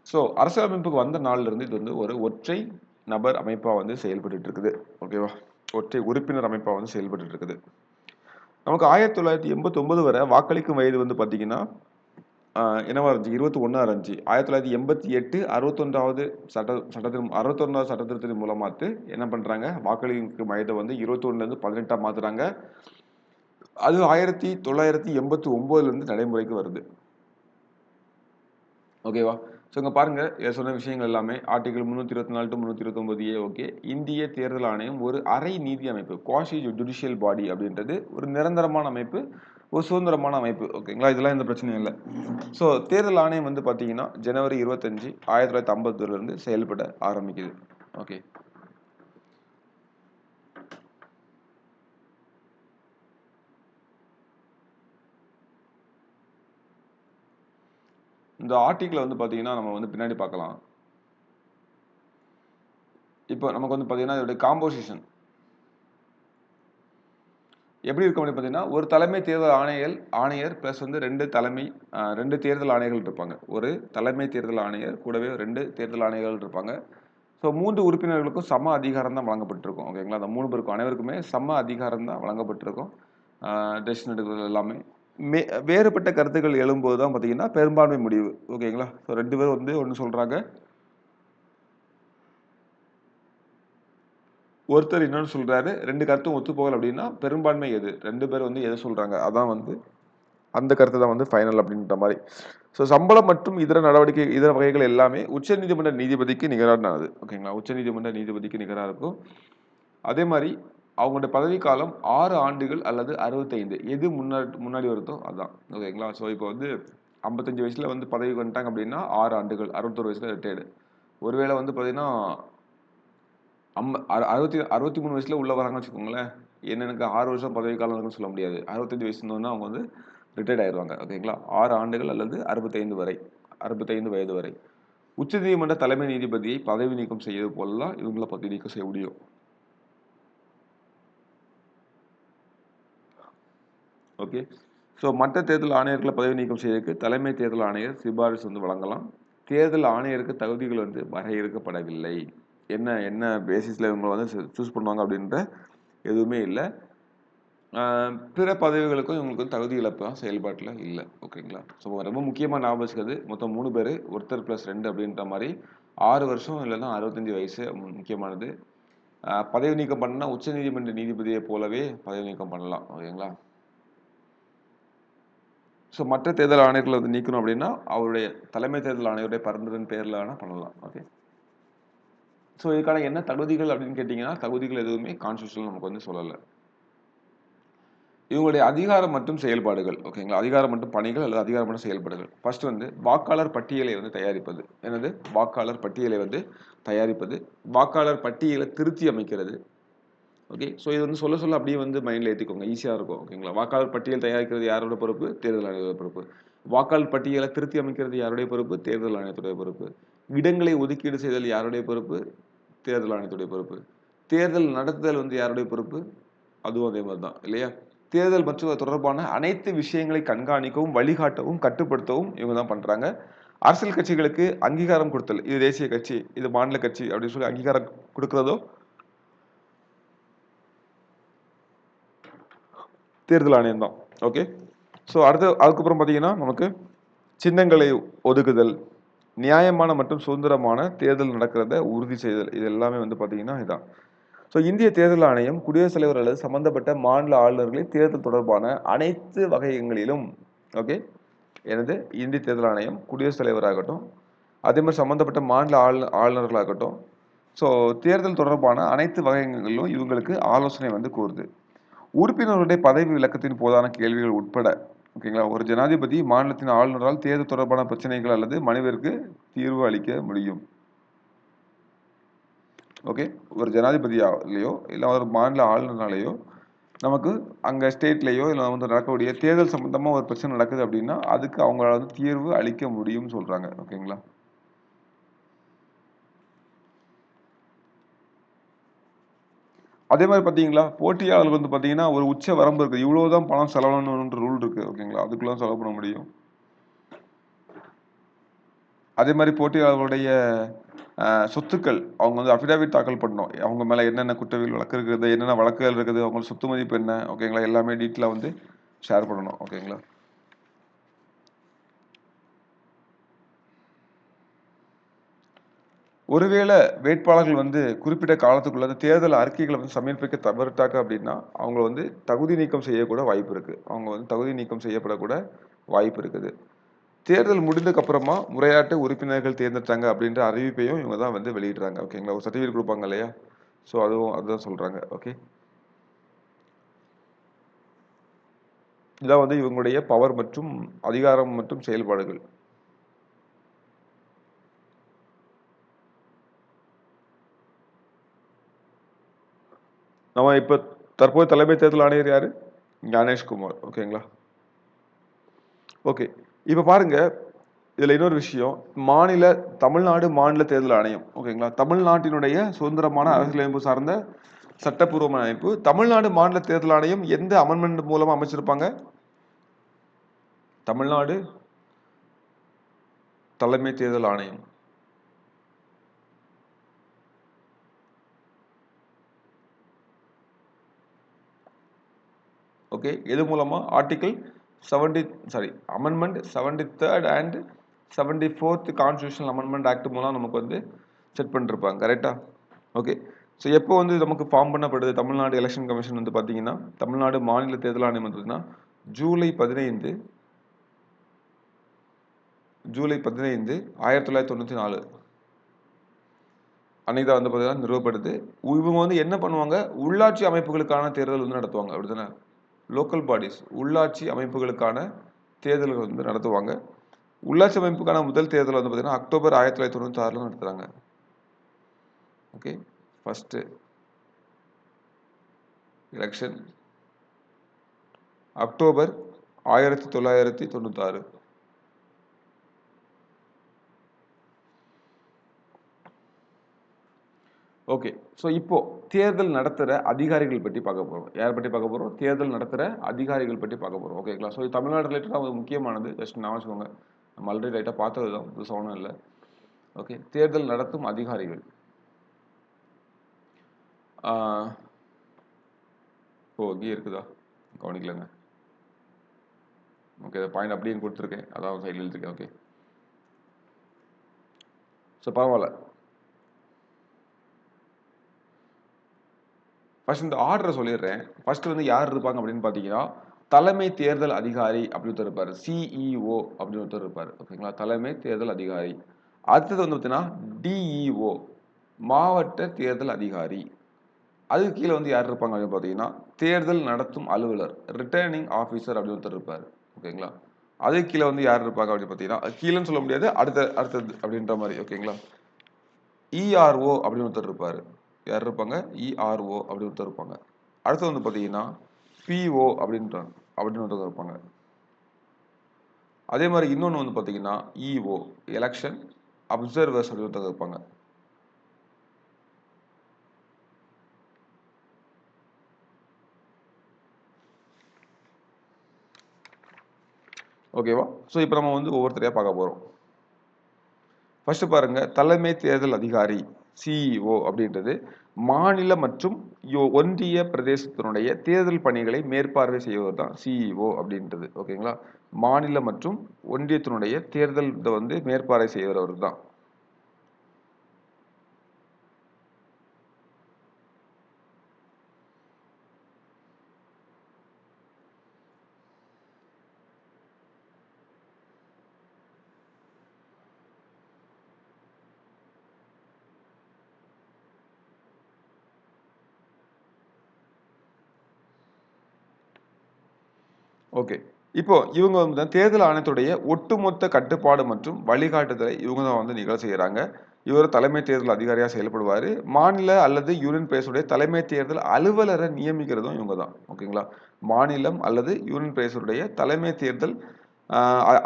ஸோ அரசியலமைப்புக்கு வந்த நாள்ல இருந்து இது வந்து ஒரு ஒற்றை நபர் அமைப்பா வந்து செயல்பட்டு இருக்குது. ஓகேவா? ஒற்றை உறுப்பினர் அமைப்பா வந்து செயல்பட்டு இருக்குது. நமக்கு 1989 வரை வாக்களிக்கும் வயது வந்து பார்த்தீங்கன்னா என்னவா இருந்துச்சு? 21 இருந்துச்சு. 1988 61வது சட்டத்தின் 61வது சட்ட திருத்தத்தின் மூலமாத்து என்ன பண்றாங்க? வாக்களிக்கும் வயதை வந்து 21லேருந்து 18ஆ மாத்துறாங்க. அது 1989 இருந்து நடைமுறைக்கு வருது. ஓகேவா? ஸோ இங்க பாருங்க, சொன்ன விஷயங்கள் எல்லாமே ஆர்டிகல் 324 டு 329 ஓகே. இந்திய தேர்தல் ஆணையம் ஒரு அரை நீதி அமைப்பு. குவாஷி ஜுடிஷியல் பாடி அப்படின்றது ஒரு நிரந்தரமான அமைப்பு, ஒரு சுதந்திரமான அமைப்பு. ஓகேங்களா? இதெல்லாம் எந்த பிரச்சனையும் இல்ல. ஸோ தேர்தல் ஆணையம் வந்து பார்த்தீங்கன்னா, ஜனவரி 25, 1950 இருந்து செயல்பட ஆரம்பிக்குது. ஓகே. இந்த ஆர்டிகிள வந்து பார்த்தீங்கன்னா, நம்ம வந்து பின்னாடி பார்க்கலாம். இப்போ நமக்கு வந்து பார்த்தீங்கன்னா, இதோட காம்போசிஷன் எப்படி இருக்கும் அப்படின்னு பார்த்தீங்கன்னா, ஒரு தலைமை தேர்தல் ஆணையர் பிளஸ் வந்து 2 தேர்தல் ஆணையர்கள் இருப்பாங்க. ஒரு தலைமை தேர்தல் ஆணையர் கூடவே 2 தேர்தல் ஆணையர்கள் இருப்பாங்க. ஸோ 3 உறுப்பினர்களுக்கும் சம அதிகாரம் தான் வழங்கப்பட்டிருக்கும். ஓகேங்களா? அந்த 3 பேருக்கும் அனைவருக்குமே சம அதிகாரம் தான் வழங்கப்பட்டிருக்கும். டெசிஷன் எடுக்கிறது எல்லாமே. மே வேறுபட்ட கருத்துக்கள் எழும்போது தான் பார்த்தீங்கன்னா, பெரும்பான்மை முடிவு. ஓகேங்களா? ஸோ 2 பேரும் வந்து ஒண்ணு சொல்றாங்க. ஒருத்தர் இன்னொன்னு சொல்றாரு. 2 கருத்தும் ஒத்துப்போகல அப்படின்னா, பெரும்பான்மை எது? 2 பேர் வந்து எத சொல்றாங்க? அதான் வந்து அந்த கருத்து தான் வந்து ஃபைனல் அப்படின்ற மாரி. ஸோ சம்பளம் மற்றும் இதர வகைகள் எல்லாமே உச்சநீதிமன்ற நீதிபதிக்கு நிகரானது. ஓகேங்களா? உச்சநீதிமன்ற நீதிபதிக்கு நிகரா இருக்கும். அதே மாரி அவங்களுடைய பதவி காலம் 6 ஆண்டுகள் அல்லது 65. எது முன்னாடி வருதோ அதான். ஓகேங்களா? ஸோ இப்போ வந்து 55 வயசுல வந்து பதவிக்கு வந்துட்டாங்க அப்படின்னா 6 ஆண்டுகள். 61 வயசுல ரிட்டயர்டு. ஒருவேளை வந்து பார்த்தீங்கன்னா, 63 வயசுல உள்ள வராங்கன்னு வச்சுக்கோங்களேன். எனக்கு 6 வருஷம் பதவி காலம் இருக்குன்னு சொல்ல முடியாது. 65 வயசு இருந்தோன்னா அவங்க வந்து ரிட்டயர்ட் ஆயிருவாங்க. ஓகேங்களா? 6 ஆண்டுகள் அல்லது 65 வயது வரை. உச்சநீதிமன்ற தலைமை நீதிபதியை பதவி நீக்கம் செய்வது போலலாம் இவங்கள பதவி நீக்கம் செய்ய முடியும். ஓகே. ஸோ மற்ற தேர்தல் ஆணையர்களை பதவி நீக்கம் செய்வதற்கு தலைமை தேர்தல் ஆணையர் சிபாரிசு வந்து வழங்கலாம். தேர்தல் ஆணையருக்கு தகுதிகள் வந்து வரையறுக்கப்படவில்லை. என்ன என்ன பேசிஸ்ல இவங்க வந்து சூஸ் பண்ணுவாங்க அப்படின்ற எதுவுமே இல்ல. பிற பதவிகளுக்கும் இவங்களுக்கு வந்து தகுதி இழப்புலாம் செயல்பாட்டுல இல்ல. ஓகேங்களா? ஸோ ரொம்ப முக்கியமா ஞாபகம் வச்சுக்கிறது, மொத்தம் 3 பேரு. ஒருத்தர் பிளஸ் 2 அப்படின்ற மாரி 6 வருஷம் இல்லன்னா 65 வயசு முக்கியமானது. பதவி நீக்கம் பண்ணா உச்சநீதிமன்ற நீதிபதியை போலவே பதவி நீக்கம் பண்ணலாம். ஓகேங்களா? ஸோ மற்ற தேர்தல் ஆணையர்களை வந்து நீக்கணும் அப்படின்னா, அவருடைய தலைமை தேர்தல் ஆணையருடைய பரிந்துரையின் பேர்ல வேணா பண்ணலாம். ஓகே. ஸோ இதுக்கான என்ன தகுதிகள் அப்படின்னு கேட்டீங்கன்னா, தகுதிகள் எதுவுமே கான்ஸ்டிடியூஷன்ல நமக்கு வந்து சொல்லல. இவங்களுடைய அதிகாரம் மற்றும் செயல்பாடுகள். ஓகேங்களா? அதிகாரம் மற்றும் பணிகள் அல்லது அதிகாரம் மற்றும் செயல்பாடுகள். ஃபர்ஸ்ட் வந்து வாக்காளர் பட்டியலை வந்து தயாரிப்பது. என்னது? வாக்காளர் பட்டியலை வந்து தயாரிப்பது. வாக்காளர் பட்டியலை திருத்தி அமைக்கிறது. ஓகே. ஸோ இது வந்து சொல்ல சொல்ல அப்படியே வந்து மைண்ட்ல ஏத்திக்கோங்க. ஈஸியா இருக்கும். ஓகேங்களா? வாக்காளர் பட்டியல் தயாரிக்கிறது யாரோட பொறுப்பு? தேர்தல் ஆணையரோட பொறுப்பு. வாக்காளர் பட்டியலை திருத்தி அமைக்கிறது யாருடைய பொறுப்பு? தேர்தல் ஆணையத்துடைய பொறுப்பு. இடங்களை ஒதுக்கீடு செய்தல் யாருடைய பொறுப்பு? தேர்தல் ஆணையத்துடைய பொறுப்பு. தேர்தல் நடத்துதல் வந்து யாருடைய பொறுப்பு? அதுவும் அதே மாதிரி தான் இல்லையா? தேர்தல் மற்றும் அது தொடர்பான அனைத்து விஷயங்களை கண்காணிக்கவும், வழிகாட்டவும், கட்டுப்படுத்தவும் இவங்க தான் பண்றாங்க. அரசியல் கட்சிகளுக்கு அங்கீகாரம் கொடுத்தல். இது தேசிய கட்சி, இது மாநில கட்சி அப்படின்னு சொல்லி அங்கீகாரம் கொடுக்கிறதோ தேர்தல் ஆணையம் தான். ஓகே. ஸோ அதுக்கப்புறம் பார்த்தீங்கன்னா நமக்கு சின்னங்களை ஒதுக்குதல், நியாயமான மற்றும் சுதந்திரமான தேர்தல் நடக்கிறத உறுதி செய்தல், இது எல்லாமே வந்து பார்த்தீங்கன்னா இதான். ஸோ இந்திய தேர்தல் ஆணையம் குடியரசுத் தலைவர் அல்லது சம்பந்தப்பட்ட மாநில ஆளுநர்களை தேர்தல் தொடர்பான அனைத்து வகைகளிலும், ஓகே, எனது இந்திய தேர்தல் ஆணையம் குடியரசுத் தலைவராகட்டும், அதே மாதிரி சம்பந்தப்பட்ட மாநில ஆளுநர்களாகட்டும், ஸோ தேர்தல் தொடர்பான அனைத்து வகைகளிலும் இவங்களுக்கு ஆலோசனை வந்து கூறுது. உறுப்பினர்களுடைய பதவி விலக்கத்தின் போதான கேள்விகள் உட்பட, ஓகேங்களா, ஒரு ஜனாதிபதி மாநிலத்தின் ஆளுநரால் தேர்தல் தொடர்பான பிரச்சனைகள் அல்லது மனுவிற்கு தீர்வு அளிக்க முடியும். ஓகே, ஒரு ஜனாதிபதியாலேயோ இல்லை ஒரு மாநில ஆளுநராலேயோ நமக்கு அங்கே ஸ்டேட்லேயோ இல்லை வந்து நடக்கக்கூடிய தேர்தல் சம்பந்தமாக ஒரு பிரச்சனை நடக்குது அப்படின்னா அதுக்கு அவங்களால வந்து தீர்வு அளிக்க முடியும்னு சொல்றாங்க. ஓகேங்களா. அதே மாதிரி பார்த்தீங்களா, போட்டியாளர்கள் வந்து பார்த்தீங்கன்னா ஒரு உச்ச வரம்பு இருக்குது, இவ்வளவுதான் பணம் செலவணுன்ற ரூல் இருக்கு. ஓகேங்களா, அதுக்குள்ள செலவு பண்ண முடியும். அதே மாதிரி போட்டியாளர்களுடைய சொத்துக்கள் அவங்க வந்து அஃபிடாவிட் தாக்கல் பண்ணணும். அவங்க மேலே என்னென்ன குற்றவியல் வழக்கு இருக்குது, என்னென்ன வழக்குகள் இருக்குது, அவங்க சொத்து மதிப்பு என்ன, ஓகேங்களா, எல்லாமே டீட்டெயிலாக வந்து ஷேர் பண்ணணும். ஓகேங்களா. ஒருவேளை வேட்பாளர்கள் வந்து குறிப்பிட்ட காலத்துக்குள்ள அந்த தேர்தல் அறிக்கைகளை வந்து சமர்ப்பிக்க தவறிட்டாங்க அப்படின்னா அவங்க வந்து தகுதி நீக்கம் செய்யக்கூட வாய்ப்பு இருக்கு. அவங்க வந்து தகுதி நீக்கம் செய்யப்படக்கூட வாய்ப்பு இருக்குது. தேர்தல் முடிந்ததுக்கு அப்புறமா முறையாட்டு உறுப்பினர்கள் தேர்ந்தெடுத்தாங்க அப்படின்ற அறிவிப்பையும் இவங்க தான் வந்து வெளியிடுறாங்க. ஓகேங்களா, ஒரு சர்டிஃபிகேட் கொடுப்பாங்க இல்லையா, ஸோ அதுதான் சொல்றாங்க. ஓகே, இதான் வந்து இவங்களுடைய பவர் மற்றும் அதிகாரம் மற்றும் செயல்பாடுகள். நம்ம இப்ப தற்போது தலைமை தேர்தல் ஆணையர் யாரு? ஞானேஷ்குமார். ஓகேங்களா. ஓகே, இப்ப பாருங்க, இதுல இன்னொரு விஷயம், தமிழ்நாடு மாநில தேர்தல் ஆணையம். ஓகேங்களா, தமிழ்நாட்டினுடைய சுதந்திரமான அரசியலமைப்பு சார்ந்த சட்டப்பூர்வமான அமைப்பு. தமிழ்நாடு மாநில தேர்தல் ஆணையம் எந்த அமெண்ட்மெண்ட் மூலமா அமைச்சிருப்பாங்க? தமிழ்நாடு தலைமை தேர்தல் ஆணையம். ஓகே, எது மூலமா? Article 70 amendment 73rd and 74th constitutional amendment act மூலம் நமக்கு வந்து செட் பண்ணிருப்பாங்க. கரெக்டா? ஓகே. ஸோ எப்போ வந்து நமக்கு ஃபார்ம் பண்ணப்படுது தமிழ்நாடு எலெக்ஷன் கமிஷன் வந்து பார்த்தீங்கன்னா, தமிழ்நாடு மாநில தேர்தல் ஆணையம் வந்ததுன்னா ஜூலை 15 1994 அன்னைக்கு தான் வந்து பார்த்தீங்கன்னா நிறுவப்படுது. இவங்க வந்து என்ன பண்ணுவாங்க, உள்ளாட்சி அமைப்புகளுக்கான தேர்தல் வந்து நடத்துவாங்க. அப்படிதானே? லோக்கல் பாடிஸ், உள்ளாட்சி அமைப்புகளுக்கான தேர்தல்கள் வந்து நடத்துவாங்க. உள்ளாட்சி அமைப்புக்கான முதல் தேர்தல் வந்து பார்த்தீங்கன்னா அக்டோபர் 1996 நடத்துறாங்க. Okay, first election October 1996. Okay, so இப்போ தேர்தல் நடத்துகிற அதிகாரிகள் பற்றி பார்க்க போகிறோம். யார் பற்றி பார்க்க போகிறோம்? தேர்தல் நடத்துகிற அதிகாரிகள் பற்றி பார்க்க போகிறோம். ஓகேங்களா. ஸோ தமிழ்நாடு ரிலேட்டடாக ஒரு முக்கியமானது, ஜஸ்ட் நான் வச்சுக்கோங்க, நம்ம ஆல்ரெடி லைட்டாக பார்த்தது தான், புதுசாக ஒன்றும் இல்லை. ஓகே, தேர்தல் நடத்தும் அதிகாரிகள். ஓ, இங்கே இருக்குதா? கவனிக்கலங்க. ஓகே, பாயிண்ட் அப்படியே கொடுத்துருக்கேன், அதான் சைடில் எழுதிருக்கேன். ஓகே, ஸோ பரவாயில்ல. ஃபர்ஸ்ட் இந்த ஆர்டரை சொல்லிடுறேன். ஃபர்ஸ்ட் வந்து யார் இருப்பாங்க அப்படின்னு பார்த்தீங்கன்னா, தலைமை தேர்தல் அதிகாரி அப்படின்னு ஒருத்தர் இருப்பார். சிஇஓ அப்படின்னு ஒருத்தர் இருப்பார். ஓகேங்களா, தலைமை தேர்தல் அதிகாரி. அடுத்தது வந்து பார்த்தீங்கன்னா டிஇஓ, மாவட்ட தேர்தல் அதிகாரி. அதுக்கு கீழே வந்து யார் இருப்பாங்க அப்படின்னு பார்த்தீங்கன்னா, தேர்தல் நடத்தும் அலுவலர், ரிட்டர்னிங் ஆஃபீஸர் அப்படின்னு ஒருத்தர் இருப்பார். ஓகேங்களா, அதுக்கு கீழே வந்து யார் இருப்பாங்க அப்படின்னு பார்த்தீங்கன்னா, கீழேன்னு சொல்ல முடியாது, அடுத்தது அப்படின்ற மாதிரி. ஓகேங்களா, இஆர்ஓ அப்படின்னு ஒருத்தர் இருப்பார். யார் இருப்பாங்க? இஆர்ஓ அப்படின்னு ஒருத்தர் இருப்பாங்க. அடுத்து வந்து பார்த்தீங்கன்னா பிஓ அப்படின்னு ஒருத்தர் இருப்பாங்க. அதே மாதிரி இன்னொன்று வந்து பார்த்தீங்கன்னா இஓ, எலெக்ஷன் அப்சர்வர்ஸ் அப்படின்னு ஒருத்தர் இருப்பாங்க. ஓகேவா? ஸோ இப்போ நம்ம வந்து ஒவ்வொருத்தரையாக பார்க்க போகிறோம். ஃபர்ஸ்ட் பாருங்க, தலைமை தேர்தல் அதிகாரி. சிஇஓ அப்படின்றது மாநில மற்றும் ஒன்றிய பிரதேசத்தினுடைய தேர்தல் பணிகளை மேற்பார்வை செய்வது தான் சிஇஓ அப்படின்றது. ஓகேங்களா? மாநில மற்றும் ஒன்றியத்தினுடைய தேர்தல் வந்து மேற்பார்வை செய்கிறவர் தான். ஓகே. இப்போ இவங்க வந்து தேர்தல் ஆணையத்துடைய ஒட்டுமொத்த கட்டுப்பாடு மற்றும் வழிகாட்டுதலை இவங்க தான் வந்து நிகழ செய்யறாங்க. இவர் தலைமை தேர்தல் அதிகாரியா செயல்படுவாரு. மாநில அல்லது யூனியன் பிரதேசத்துடைய தலைமை தேர்தல் அலுவலரை நியமிக்கிறதும் இவங்க தான். ஓகேங்களா? மாநிலம் அல்லது யூனியன் பிரதேசத்துடைய தலைமை தேர்தல்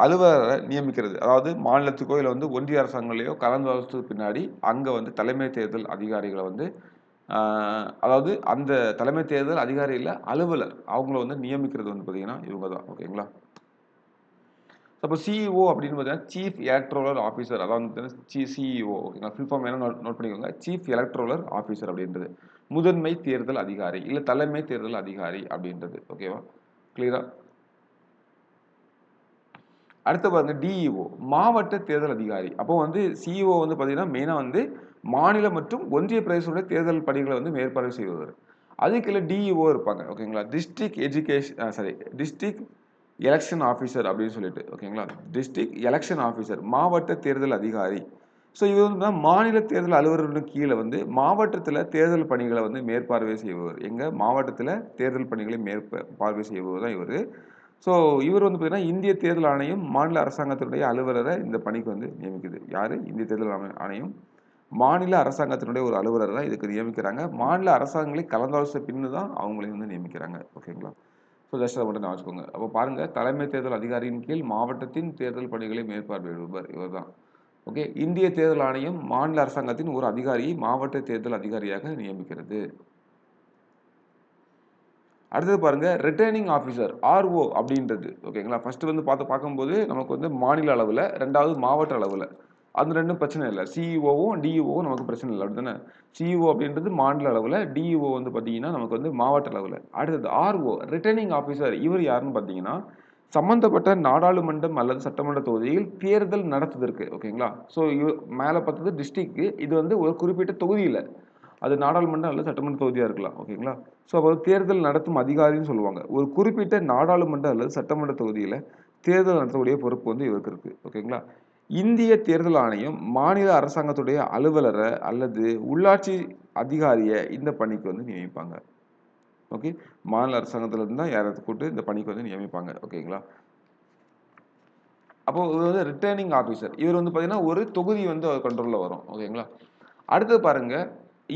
அலுவலரை நியமிக்கிறது. அதாவது மாநிலத்துக்கோ இல்ல வந்து ஒன்றிய அரசாங்கங்களையோ கலந்தாலோசிச்சதுக்கு பின்னாடி அங்க வந்து தலைமை தேர்தல் அதிகாரிகளை வந்து அதாவது அந்த தலைமை தேர்தல் அதிகாரி இல்ல அலுவலர் அவங்கள வந்து நியமிக்கிறது வந்து பார்த்தீங்கன்னா இவங்க தான். ஓகேங்களா? அப்போ சிஇஓ அப்படின்னு பார்த்தீங்கன்னா சீஃப் எலக்ட்ரல் ஆஃபீஸர். அதாவது சிஇஓ. ஓகேங்களா? ஃபுல் ஃபார்ம் என்ன நோட் பண்ணிக்கோங்க. சீஃப் எலக்ட்ரல் ஆஃபீஸர் அப்படின்றது முதன்மை தேர்தல் அதிகாரி இல்ல தலைமை தேர்தல் அதிகாரி அப்படின்றது. ஓகேவா? கிளியரா? அடுத்து பாருங்க டிஇஓ மாவட்ட தேர்தல் அதிகாரி. அப்போ வந்து சிஇஓ வந்து பார்த்தீங்கன்னா மெயினா வந்து மாநில மற்றும் ஒன்றிய பிரதேசத்துடைய தேர்தல் பணிகளை வந்து மேற்பார்வை செய்வார். அதுக்கு கீழே டிஇஓ இருப்பாங்க. ஓகேங்களா? டிஸ்ட்ரிக்ட் எலெக்ஷன் ஆஃபீஸர் அப்படின்னு சொல்லிட்டு. ஓகேங்களா? டிஸ்ட்ரிக்ட் எலெக்ஷன் ஆஃபீஸர் மாவட்ட தேர்தல் அதிகாரி. ஸோ இது வந்து மாநில தேர்தல் அலுவலர்களுக்கு கீழே வந்து மாவட்டத்தில் தேர்தல் பணிகளை வந்து மேற்பார்வை செய்பவர். எங்க மாவட்டத்தில் தேர்தல் பணிகளை மேற்பார்வை செய்பவர் தான் இவர். ஸோ இவர் வந்து பார்த்தீங்கன்னா இந்திய தேர்தல் ஆணையம் மாநில அரசாங்கத்தினுடைய அலுவலரை இந்த பணிக்கு வந்து நியமிக்குது. யாரு? இந்திய தேர்தல் ஆணையம் மாநில அரசாங்கத்தினுடைய ஒரு அலுவலரை தான் இதுக்கு நியமிக்கிறாங்க. மாநில அரசாங்கங்களை கலந்தாலோசித்த பின்னு தான் அவங்களையும் வந்து நியமிக்கிறாங்க. ஓகேங்களா? ஸோ ஜஸ்ட் அதை மட்டும் நான் வச்சுக்கோங்க. அப்போ பாருங்க தலைமை தேர்தல் அதிகாரியின் கீழ் மாவட்டத்தின் தேர்தல் பணிகளை மேற்பார்வையிடுவார் இவர் தான். ஓகே. இந்திய தேர்தல் ஆணையம் மாநில அரசாங்கத்தின் ஒரு அதிகாரியை மாவட்ட தேர்தல் அதிகாரியாக நியமிக்கிறது. அடுத்தது பாருங்க ரிட்டர்னிங் ஆஃபீஸர் ஆர்ஓ அப்படின்றது. ஓகேங்களா? ஃபர்ஸ்ட் வந்து பார்க்கும்போது நமக்கு வந்து மாநில அளவில், ரெண்டாவது மாவட்ட அளவில். அது ரெண்டும் பிரச்சனை இல்லை. சிஇஓவும் டிஇஓவும் நமக்கு பிரச்சனை இல்லை. அப்படித்தானே? சிஇஓ அப்படின்றது மாநில அளவில், டிஇஓ வந்து பார்த்தீங்கன்னா நமக்கு வந்து மாவட்ட அளவில். அடுத்தது ஆர்ஓ ரிட்டர்னிங் ஆஃபீஸர். இவர் யாருன்னு பார்த்தீங்கன்னா சம்பந்தப்பட்ட நாடாளுமன்றம் அல்லது சட்டமன்ற தொகுதியில் தேர்தல் நடத்துவதற்கு. ஓகேங்களா? ஸோ மேலே பார்த்தது டிஸ்ட்ரிக்ட். இது வந்து ஒரு குறிப்பிட்ட தொகுதியில் அது நாடாளுமன்றம் அல்லது சட்டமன்ற தொகுதியா இருக்கலாம். ஓகேங்களா? ஸோ அப்போ தேர்தல் நடத்தும் அதிகாரின்னு சொல்லுவாங்க. ஒரு குறிப்பிட்ட நாடாளுமன்ற அல்லது சட்டமன்ற தொகுதியில தேர்தல் நடத்தக்கூடிய பொறுப்பு வந்து இவருக்கு இருக்கு. ஓகேங்களா? இந்திய தேர்தல் ஆணையம் மாநில அரசாங்கத்துடைய அலுவலரை அல்லது உள்ளாட்சி அதிகாரிய இந்த பணிக்கு வந்து நியமிப்பாங்க. ஓகே. மாநில அரசாங்கத்துல இருந்து தான் யாராவது கூப்பிட்டு இந்த பணிக்கு வந்து நியமிப்பாங்க. ஓகேங்களா? அப்போ இவர் வந்து ரிட்டர்னிங் ஆஃபீஸர். இவர் வந்து பார்த்தீங்கன்னா ஒரு தொகுதி வந்து அவர் கண்ட்ரோல்ல வரும். ஓகேங்களா? அடுத்து பாருங்க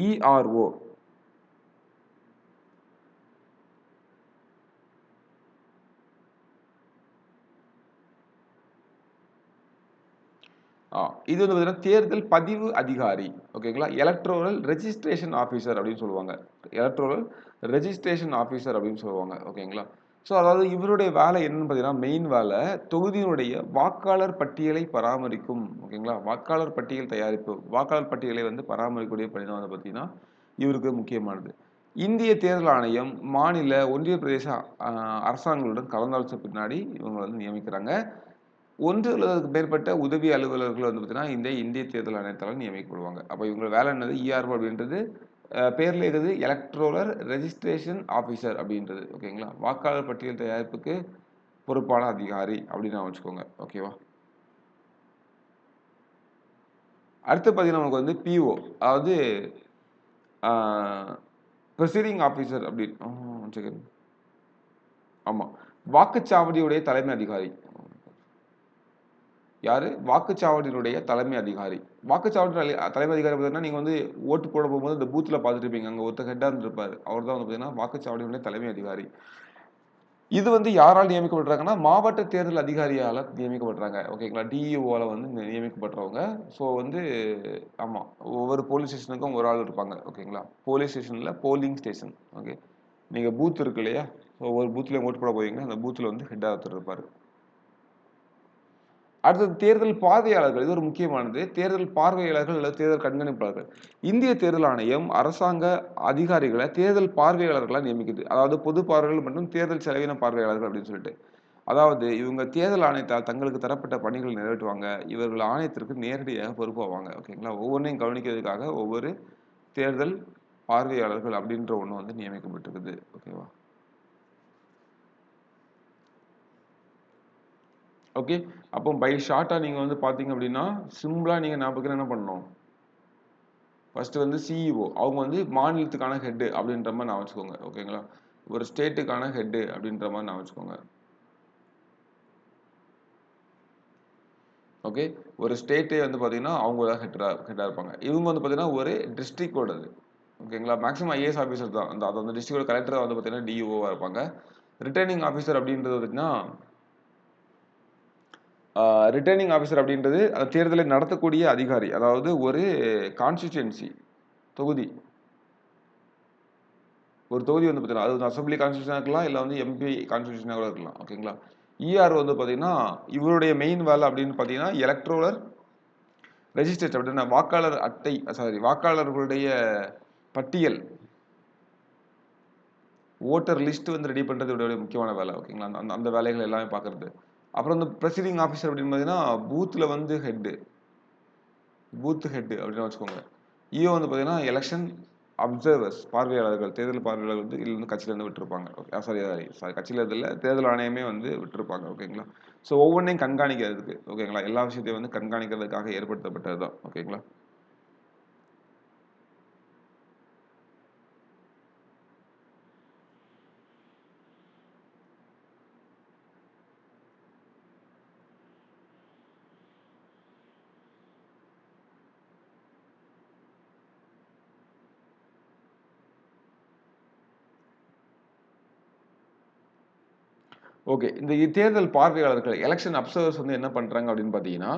இஆர்ஓ. இது வந்து பார்த்தீங்கன்னா தேர்தல் பதிவு அதிகாரி. ஓகேங்களா? எலக்ட்ரோரல் ரெஜிஸ்ட்ரேஷன் ஆஃபீஸர் அப்படின்னு சொல்லுவாங்க. எலக்ட்ரோரல் ரெஜிஸ்ட்ரேஷன் ஆஃபீஸர் அப்படின்னு சொல்லுவாங்க. ஓகேங்களா? ஸோ அதாவது இவருடைய வேலை என்னன்னு பார்த்தீங்கன்னா மெயின் வேலை தொகுதியினுடைய வாக்காளர் பட்டியலை பராமரிக்கும். ஓகேங்களா? வாக்காளர் பட்டியல் தயாரிப்பு, வாக்காளர் பட்டியலை வந்து பராமரிக்கக்கூடிய பணி தான் வந்து பார்த்தீங்கன்னா இவருக்கு முக்கியமானது. இந்திய தேர்தல் ஆணையம் மாநில ஒன்றிய பிரதேச அரசாங்கங்களுடன் கலந்தாலோசித்த பின்னாடி இவங்க வந்து நியமிக்கிறாங்க. ஒன்று அல்லது அதுக்கு மேற்பட்ட உதவி அலுவலர்கள் வந்து பார்த்தீங்கன்னா இந்த இந்திய தேர்தல் ஆணையத்தால் நியமிக்கப்படுவாங்க. அப்போ இவங்க வேலை என்னது? இஆர்ஓ அப்படின்றது பேர்ல இருக்குது எலக்ட்ரோலர் ரெஜிஸ்ட்ரேஷன் ஆஃபீஸர் அப்படின்றது. ஓகேங்களா? வாக்காளர் பட்டியல் தயாரிப்புக்கு பொறுப்பான அதிகாரி அப்படின்னு நான் வச்சுக்கோங்க. ஓகேவா? அடுத்து பார்த்தீங்கன்னா நமக்கு வந்து பிஓ அதாவது ப்ரிசைடிங் ஆஃபீஸர் அப்படின்னு. ஆமா. வாக்குச்சாவடியுடைய தலைமை அதிகாரி. யாரு? வாக்குச்சாவடியினுடைய தலைமை அதிகாரி. வாக்குச்சாவடி தலைமை அதிகாரி பார்த்தீங்கன்னா, நீங்க வந்து ஓட்டு போட போகும்போது இந்த பூத்ல பார்த்துருப்பீங்க. அங்க ஒருத்தர் ஹெட்டா இருந்திருப்பாரு. அவர் தான் வந்து பார்த்தீங்கன்னா, வாக்குச்சாவடியினுடைய தலைமை அதிகாரி. இது வந்து யாரால் நியமிக்கப்படுறாங்கன்னா, மாவட்ட தேர்தல் அதிகாரியால நியமிக்கப்படுறாங்க. ஓகேங்களா? டிஇஓவால வந்து நியமிக்கப்படுறவங்க. ஸோ வந்து ஆமா. ஒவ்வொரு போலீஸ் ஸ்டேஷனுக்கும் ஒரு ஆள் இருப்பாங்க. ஓகேங்களா? போலீஸ் ஸ்டேஷன்ல போலிங் ஸ்டேஷன். ஓகே. நீங்க பூத் இருக்கு இல்லையா? ஒவ்வொரு பூத்லயும் ஓட்டு போட போவீங்க. அந்த பூத்ல வந்து ஹெட்டா ஒருத்தர் இருப்பாரு. அடுத்தது தேர்தல் பார்வையாளர்கள். இது ஒரு முக்கியமானது. தேர்தல் பார்வையாளர்கள் அல்லது தேர்தல் கண்காணிப்பாளர்கள். இந்திய தேர்தல் ஆணையம் அரசாங்க அதிகாரிகளை தேர்தல் பார்வையாளர்களா நியமிக்குது. அதாவது பொது பார்வையாளர்கள் மற்றும் தேர்தல் செலவின பார்வையாளர்கள் அப்படின்னு சொல்லிட்டு. அதாவது இவங்க தேர்தல் ஆணையத்தால் தங்களுக்கு தரப்பட்ட பணிகளை நிறைவேற்றுவாங்க. இவர்கள் ஆணையத்திற்கு நேரடியாக பொறுப்பாவாங்க. ஓகேங்களா? ஒவ்வொன்றையும் கவனிக்கிறதுக்காக ஒவ்வொரு தேர்தல் பார்வையாளர்கள் அப்படின்ற ஒண்ணு வந்து நியமிக்கப்பட்டிருக்குது. ஓகேவா? ஓகே. அப்போ பை ஷார்ட்டா நீங்க வந்து பார்த்தீங்க அப்படின்னா, சிம்பிளா நீங்க ஞாபகம் என்ன பண்ணணும்? ஃபர்ஸ்ட் வந்து சிஇஓ. அவங்க வந்து மாநிலத்துக்கான ஹெட் அப்படின்ற மாதிரி நான் வச்சுக்கோங்க. ஓகேங்களா? ஒரு ஸ்டேட்டுக்கான ஹெட் அப்படின்ற மாதிரி நான் வச்சுக்கோங்க. ஓகே. ஒரு ஸ்டேட்டே வந்து பார்த்தீங்கன்னா, அவங்க தான் ஹெட்டா இருப்பாங்க. இவங்க வந்து பார்த்தீங்கன்னா, ஒரு டிஸ்ட்ரிக்டோடது. ஓகேங்களா? மேக்ஸிமம் ஐஏஎஸ் ஆஃபீஸர் தான். அந்த டிஸ்ட்ரிக்டோட கலெக்டர் வந்து பார்த்தீங்கன்னா, டிஇஓவா இருப்பாங்க. ரிட்டர்னிங் ஆஃபீஸர் அப்படின்றது பார்த்தீங்கன்னா, ரிட்டர்னிங் ஆஃபீஸர் அப்படின்றது தேர்தலை நடத்தக்கூடிய அதிகாரி. அதாவது ஒரு கான்ஸ்டிட்யூயன்சி தொகுதி. ஒரு தொகுதி வந்து பார்த்தீங்கன்னா, அது அசெம்பிளி கான்ஸ்டிட்யூஷனா இருக்கலாம், இல்ல வந்து எம்பி கான்ஸ்டிட்யூஷனா கூட இருக்கலாம். ஓகேங்களா? இஆர் வந்து பார்த்தீங்கன்னா, இவருடைய மெயின் வேலை அப்படின்னு பார்த்தீங்கன்னா, எலக்ட்ரோலர் ரெஜிஸ்டர்ஸ் அப்படின்னா வாக்காளர் அட்டை வாக்காளர்களுடைய பட்டியல் ஓட்டர் லிஸ்ட் வந்து ரெடி பண்றது இவருடைய முக்கியமான வேலை. ஓகேங்களா? அந்த அந்த வேலைகள் எல்லாமே பார்க்கறது. அப்புறம் வந்து ப்ரெசைடிங் ஆஃபீஸர் அப்படின்னு பார்த்தீங்கன்னா, பூத்ல வந்து பூத் ஹெட் அப்படின்னு வச்சுக்கோங்க. இஓ வந்து பார்த்தீங்கன்னா, எலெக்ஷன் அப்சர்வர்ஸ் பார்வையாளர்கள், தேர்தல் பார்வையாளர்கள் வந்து இதுல இருந்து கட்சியில இருந்து விட்டுருப்பாங்க. ஓகே. சாரி கட்சியில இல்ல, தேர்தல் ஆணையமே வந்து விட்டுருப்பாங்க. ஓகேங்களா? ஸோ ஒவ்வொன்றையும் கண்காணிக்கிறதுக்கு. ஓகேங்களா? எல்லா விஷயத்தையும் வந்து கண்காணிக்கிறதுக்காக ஏற்படுத்தப்பட்டது தான். ஓகேங்களா? ஓகே. இந்த தேர்தல் பார்வையாளர்கள், எலக்ஷன் அப்சர்வர்ஸ் வந்து என்ன பண்றாங்க அப்படின்னு பார்த்தீங்கன்னா,